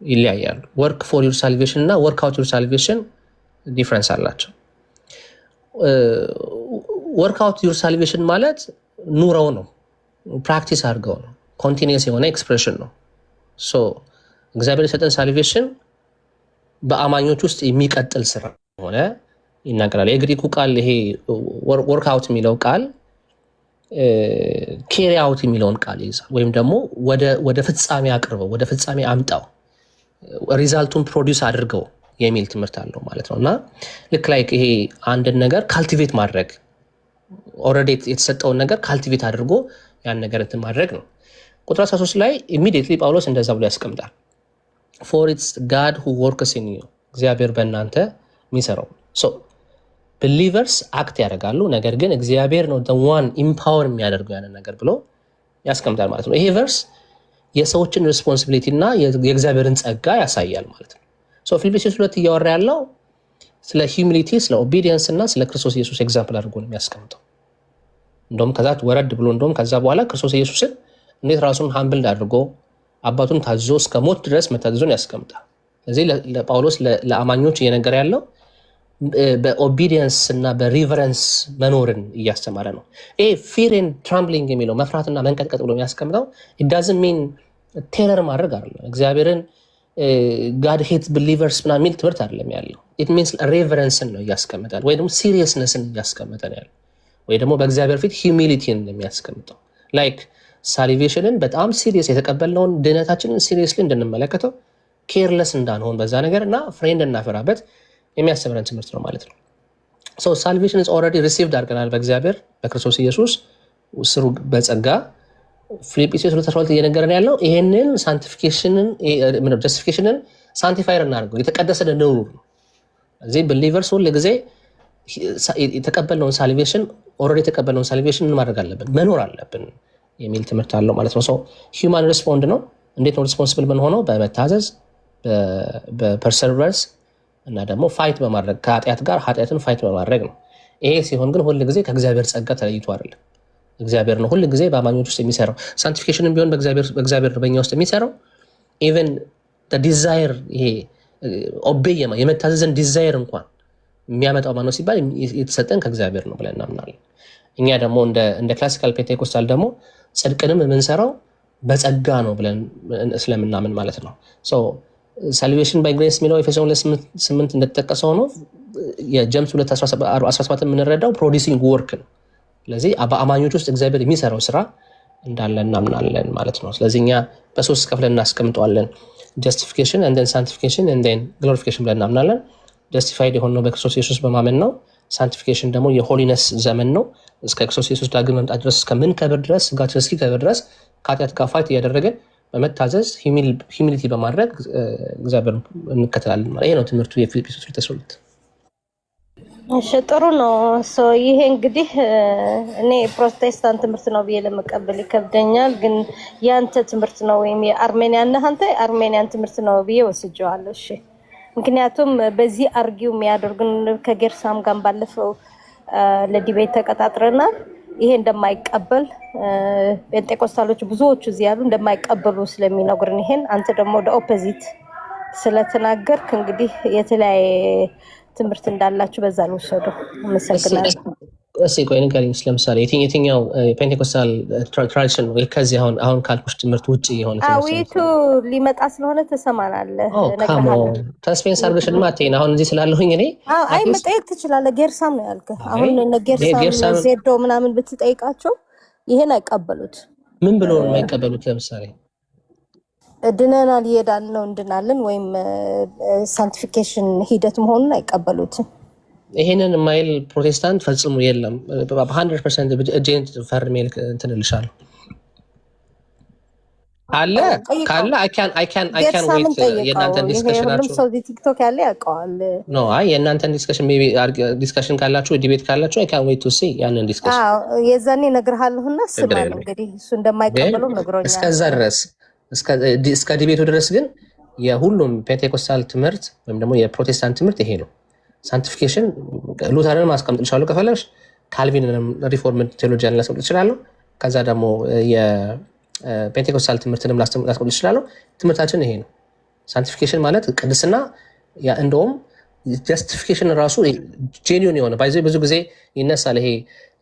ይለያያሉ። ወርክ ፎር ዩር ሳልቬሽን እና ወርክ አውት ዩር ሳልቬሽን ዲፍረንስ አላቸው። ወርክ አውት ዩር ሳልቬሽን ማለት ኑረው ነው፣ ፕራክቲስ አድርገው ነው፣ ኮንቲኒየስ የሆነ ኤክስፕሬሽን ነው። ሶ እግዚአብሔር የሰጠን ሳልቬሽን በአማኞች ውስጥ የሚቀጥል ስራ ሆነ ይናገራል። የግሪኩ ቃል ይሄ ወርክ አውት የሚለው ቃል ኬሪ አውት የሚለውን ቃል ይይዛል። ወይም ደግሞ ወደ ፍጻሜ አቅርበው፣ ወደ ፍጻሜ አምጣው፣ ሪዛልቱን ፕሮዲውስ አድርገው የሚል ትምህርት አለው ማለት ነው። እና ልክ ላይ ይሄ አንድን ነገር ካልቲቬት ማድረግ፣ ኦልሬዲ የተሰጠውን ነገር ካልቲቬት አድርጎ ያን ነገር እንትን ማድረግ ነው። ቁጥር 13 ላይ ኢሚዲየትሊ ጳውሎስ እንደዛ ብሎ ያስቀምጣል። ፎር ኢትስ ጋድ ሁ ወርክስ ኢን ዩ፣ እግዚአብሔር በእናንተ የሚሰራው። ብሊቨርስ አክት ያደርጋሉ፣ ነገር ግን እግዚአብሔር ነው ዋን ኢምፓወር የሚያደርገው ያንን ነገር ብሎ ያስቀምጣል ማለት ነው። ይሄ ቨርስ የሰዎችን ሪስፖንሲቢሊቲ እና የእግዚአብሔርን ጸጋ ያሳያል ማለት ነው። ፊልጵስዩስ 2 እያወራ ያለው ስለ ሂዩሚሊቲ፣ ስለ ኦቢዲየንስ እና ስለ ክርስቶስ ኢየሱስ ኤግዛምፕል አድርጎ ነው የሚያስቀምጠው። እንደውም ከዛ ወረድ ብሎ እንደውም ከዛ በኋላ ክርስቶስ ኢየሱስን እንዴት ራሱን ሃምብል አድርጎ አባቱን ታዞ እስከ ሞት ድረስ መታዘዙን ያስቀምጣል። ስለዚህ ለጳውሎስ ለአማኞች እየነገረ ያለው በኦቢዲየንስ እና በሪቨረንስ መኖርን እያስተማረ ነው። ይሄ ፊር ኤንድ ትራምብሊንግ የሚለው መፍራትና መንቀጥቀጥ ብሎ የሚያስቀምጠው ዳዝንት ሚን ቴረር ማድረግ አይደለም። እግዚአብሔርን ጋድ ሄት ብሊቨርስ ምናምን የሚል ትምህርት አይደለም ያለው። ኢት ሚንስ ሬቨረንስን ነው እያስቀምጣል፣ ወይ ደግሞ ሲሪየስነስን እያስቀመጠ ነው ያለው፣ ወይ ደግሞ በእግዚአብሔር ፊት ሂዩሚሊቲን የሚያስቀምጠው። ላይክ ሳሊቬሽንን በጣም ሲሪየስ የተቀበልነውን ድህነታችንን ሲሪየስሊ እንድንመለከተው፣ ኬርለስ እንዳንሆን በዛ ነገር እና ፍሬ እንድናፈራበት የሚያስተምረን ትምህርት ነው ማለት ነው። ሳልቬሽን ኢዝ ኦልሬዲ ሪሲቭድ አድርገናል በእግዚአብሔር በክርስቶስ ኢየሱስ ስሩ በጸጋ። ፊልጵስዩስ 2:12 እየነገረን ያለው ይሄንን ጀስቲፊኬሽንን ሳንቲፋይር እናድርገው፣ የተቀደሰ ኑሩ ነው። እዚህ ብሊቨርስ ሁል ጊዜ የተቀበልነውን ሳልቬሽን ኦልሬዲ የተቀበልነውን ሳልቬሽን ምን ማድረግ አለብን? መኖር አለብን የሚል ትምህርት አለው ማለት ነው። ሂውማን ሪስፖንድ ነው። እንዴት ነው ሪስፖንስብል ምን ሆነው? በመታዘዝ በፐርሰቨረንስ እና ደግሞ ፋይት በማድረግ ከኃጢአት ጋር ኃጢአትን ፋይት በማድረግ ነው። ይሄ ሲሆን ግን ሁል ጊዜ ከእግዚአብሔር ጸጋ ተለይቶ አይደለም። እግዚአብሔር ነው ሁል ጊዜ በአማኞች ውስጥ የሚሰራው። ሳንቲፊኬሽንም ቢሆን በእግዚአብሔር በኛ ውስጥ የሚሰራው ኢቨን ዲዛይር ይሄ ኦቤይ የመታዘዝን ዲዛይር እንኳን የሚያመጣው ማነው ሲባል የተሰጠን ከእግዚአብሔር ነው ብለን እናምናለን። እኛ ደግሞ እንደ ክላሲካል ፔንቴኮስታል ደግሞ ጽድቅንም የምንሰራው በጸጋ ነው ብለን ስለምናምን ማለት ነው። ሳልቬሽን ባይ ግሬስ የሚለው ኤፌሶን 2:8 እንደተጠቀሰው ነው። የጀምስ 2:17 የምንረዳው ፕሮዲሲንግ ወርክ ነው። ስለዚህ በአማኞች ውስጥ እግዚአብሔር የሚሰራው ስራ እንዳለ እናምናለን ማለት ነው። ስለዚህ እኛ በሶስት ከፍለን እናስቀምጠዋለን። ጀስቲፊኬሽን ኤንድ ዜን ሳንቲፊኬሽን ኤንድ ዜን ግሎሪፊኬሽን ብለን እናምናለን። ጀስቲፋይድ የሆነው በክርስቶስ ኢየሱስ በማመን ነው። ሳንቲፊኬሽን ደግሞ የሆሊነስ ዘመን ነው። እስከ ክርስቶስ ኢየሱስ ዳግም መምጣት ድረስ እስከምንከብር ድረስ ስጋችን እስኪከብር ድረስ ከኃጢአት ጋር ፋይት እያደረግን በመታዘዝ ሂሚሊቲ በማድረግ እግዚአብሔር እንከተላለን። ይሄ ነው ትምህርቱ የፊልጵስዩስ 2:12። እሺ ጥሩ ነው። ይሄ እንግዲህ እኔ ፕሮቴስታንት ትምህርት ነው ብዬ ለመቀበል ይከብደኛል፣ ግን ያንተ ትምህርት ነው ወይም የአርሜኒያን ነህ አንተ የአርሜኒያን ትምህርት ነው ብዬ ወስጀዋለሁ። እሺ ምክንያቱም በዚህ አርጊው የሚያደርጉን ከጌርሳም ጋር ባለፈው ለዲቤት ተቀጣጥረናል። ይሄ እንደማይቀበል ጴንጤቆስታሎች ብዙዎቹ እዚህ ያሉ እንደማይቀበሉ ስለሚነግሩን ይሄን አንተ ደግሞ ወደ ኦፖዚት ስለተናገርክ እንግዲህ የተለያየ ትምህርት እንዳላችሁ በዛ ልወሰዱ። አመሰግናለሁ። እስኪ ቆይ ንገሪኝ። ለምሳሌ የትኛው ፔንቴኮስታል ትራዲሽን ነው ከዚህ አሁን ካልኩሽ ትምህርት ውጭ የሆነ አዊቱ ሊመጣ ስለሆነ ተሰማናለህ? ተስፔንስ አድርገሽን ማቴን አሁን እዚህ ስላለሁኝ እኔ አይ መጠየቅ ትችላለህ። ጌርሳም ነው ያልከህ። አሁን ጌርሳም ዜዶ ምናምን ብትጠይቃቸው ይሄን አይቀበሉት። ምን ብሎ ነው የማይቀበሉት? ለምሳሌ ድነናል ይሄዳል ነው እንድናለን ወይም ሳንቲፊኬሽን ሂደት መሆኑን አይቀበሉትም። ይሄንን ማይል ፕሮቴስታንት ፈጽሞ የለም። በ100% እጄን ፈርሜ እንትን እልሻለሁ አለ ካለ አይ ካን ዌት የእናንተን ዲስከሽናችሁ ሰው ቲክቶክ ያለ ያውቀዋል። ኖ አይ የእናንተን ዲስከሽን ሜቢ ዲስከሽን ካላችሁ ዲቤት ካላችሁ አይ ካን ዌት ቱ ሲ ያንን ዲስከሽን የዛኔ እነግርሃለሁና ስማል እንግዲህ እሱ እንደማይቀበለው ነግሮኛል። እስከዛ ድረስ እስከ ዲቤቱ ድረስ ግን የሁሉም ፔንቴኮስታል ትምህርት ወይም ደግሞ የፕሮቴስታንት ትምህርት ይሄ ነው። ሳንቲፊኬሽን ሉተርን ማስቀምጥልሻለሁ ከፈለግሽ፣ ካልቪንን ሪፎርምድ ቴዎሎጂያን ላስቀምጥ እችላለሁ። ከዛ ደግሞ የፔንቴኮስታል ትምህርትንም ላስቀምጥ እችላለሁ። ትምህርታችን ይሄ ነው። ሳንቲፊኬሽን ማለት ቅድስና፣ እንደውም ጀስቲፊኬሽን ራሱ ጄኒዩን የሆነ ብዙ ጊዜ ይነሳል። ይሄ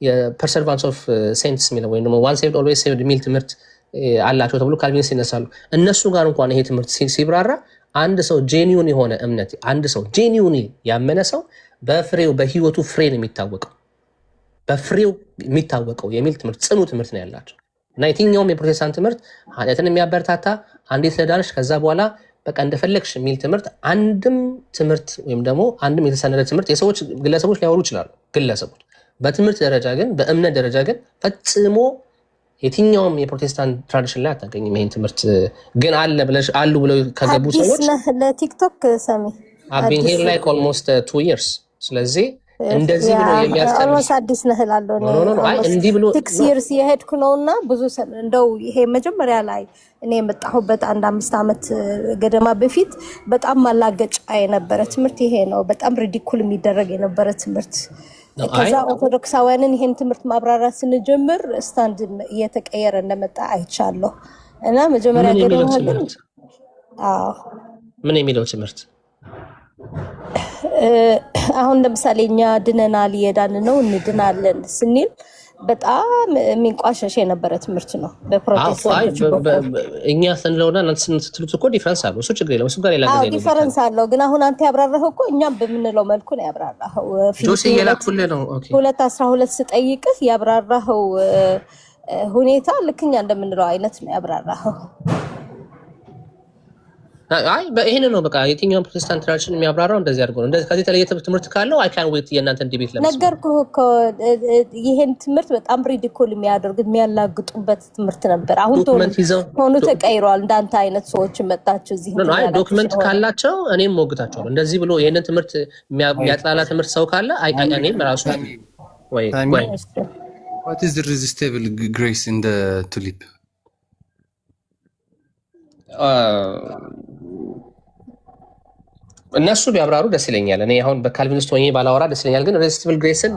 የፐርሰርቫንስ ኦፍ ሴንትስ የሚለው ወይም ደግሞ ዋን ሴቭድ ኦልዌይስ ሴቭድ የሚል ትምህርት አላቸው ተብሎ ካልቪኒስት ይነሳሉ። እነሱ ጋር እንኳን ይሄ ትምህርት ሲብራራ አንድ ሰው ጄኒዩን የሆነ እምነት አንድ ሰው ጄኒዩን ያመነ ሰው በፍሬው በህይወቱ ፍሬ ነው የሚታወቀው፣ በፍሬው የሚታወቀው የሚል ትምህርት ጽኑ ትምህርት ነው ያላቸው። እና የትኛውም የፕሮቴስታንት ትምህርት ኃጢአትን የሚያበረታታ አንዲት ለዳንሽ ከዛ በኋላ በቃ እንደፈለግሽ የሚል ትምህርት አንድም ትምህርት ወይም ደግሞ አንድም የተሰነደ ትምህርት ግለሰቦች ሊያወሩ ይችላሉ። ግለሰቦች በትምህርት ደረጃ ግን በእምነት ደረጃ ግን ፈጽሞ የትኛውም የፕሮቴስታንት ትራዲሽን ላይ አታገኝም። ይሄን ትምህርት ግን አሉ ብለው ከገቡ ሰዎች ለቲክቶክ ሰሚ አቢን ሄር ላይ ኦልሞስት 2 years። ስለዚህ እንደዚህ ብሎ የሚያስተምር አዲስ ነህ እላለሁ ነው። አይ እንዲህ ብሎ 6 years የሄድኩ ነውና ብዙ እንደው ይሄ መጀመሪያ ላይ እኔ የመጣሁበት 5 ዓመት ገደማ በፊት በጣም ማላገጫ የነበረ ትምህርት ይሄ ነው። በጣም ሪዲኩል የሚደረግ የነበረ ትምህርት። ከዛ ኦርቶዶክሳውያንን ይሄን ትምህርት ማብራራት ስንጀምር ስታንድ እየተቀየረ እንደመጣ አይቻለሁ። እና መጀመሪያ ገደማ ግን ምን የሚለው ትምህርት አሁን ለምሳሌ እኛ ድነናል እየዳን ነው እንድናለን ስንል በጣም የሚንቋሸሽ የነበረ ትምህርት ነው። በፕሮቴስታንት እኛ ስንለውና እናንተ ስትሉት እኮ ዲፈረንስ አለው። እሱ ችግር የለም። እሱ ጋር ሌላ ጊዜ ዲፈረንስ አለው። ግን አሁን አንተ ያብራራኸው እኮ እኛም በምንለው መልኩ ነው ያብራራኸው። ጆሲ የላኩልህ ነው። ኦኬ 2:12 ስጠይቅህ ያብራራኸው ሁኔታ ልክኛ እንደምንለው አይነት ነው ያብራራኸው። አይ ይሄን ነው በቃ የትኛው ፕሮቴስታንት ትራዲሽን የሚያብራራው እንደዚህ አድርጎ ነው። እንደዚህ ከዚህ የተለየ ትምህርት ካለው አይ ካን ዌት የእናንተን ዲቤት ለመስማት ነገርኩህ እኮ። ይሄን ትምህርት በጣም ሪዲኮል የሚያደርጉት የሚያላግጡበት ትምህርት ነበር። አሁን ሆኖ ተቀይሯል። እንዳንተ አይነት ሰዎች መጣችሁ እዚህ ነው። አይ ዶክመንት ካላቸው እኔም ሞግታቸዋለሁ። እንደዚህ ብሎ ይሄንን ትምህርት የሚያጥላላ ትምህርት ሰው ካለ አይ እኔም ራሱ ወይ what is the resistable grace in the tulip? እነሱ ቢያብራሩ ደስ ይለኛል። እኔ አሁን በካልቪኒስት ሆኜ ባላወራ ደስ ይለኛል። ግን ሬዚስቲብል ግሬስን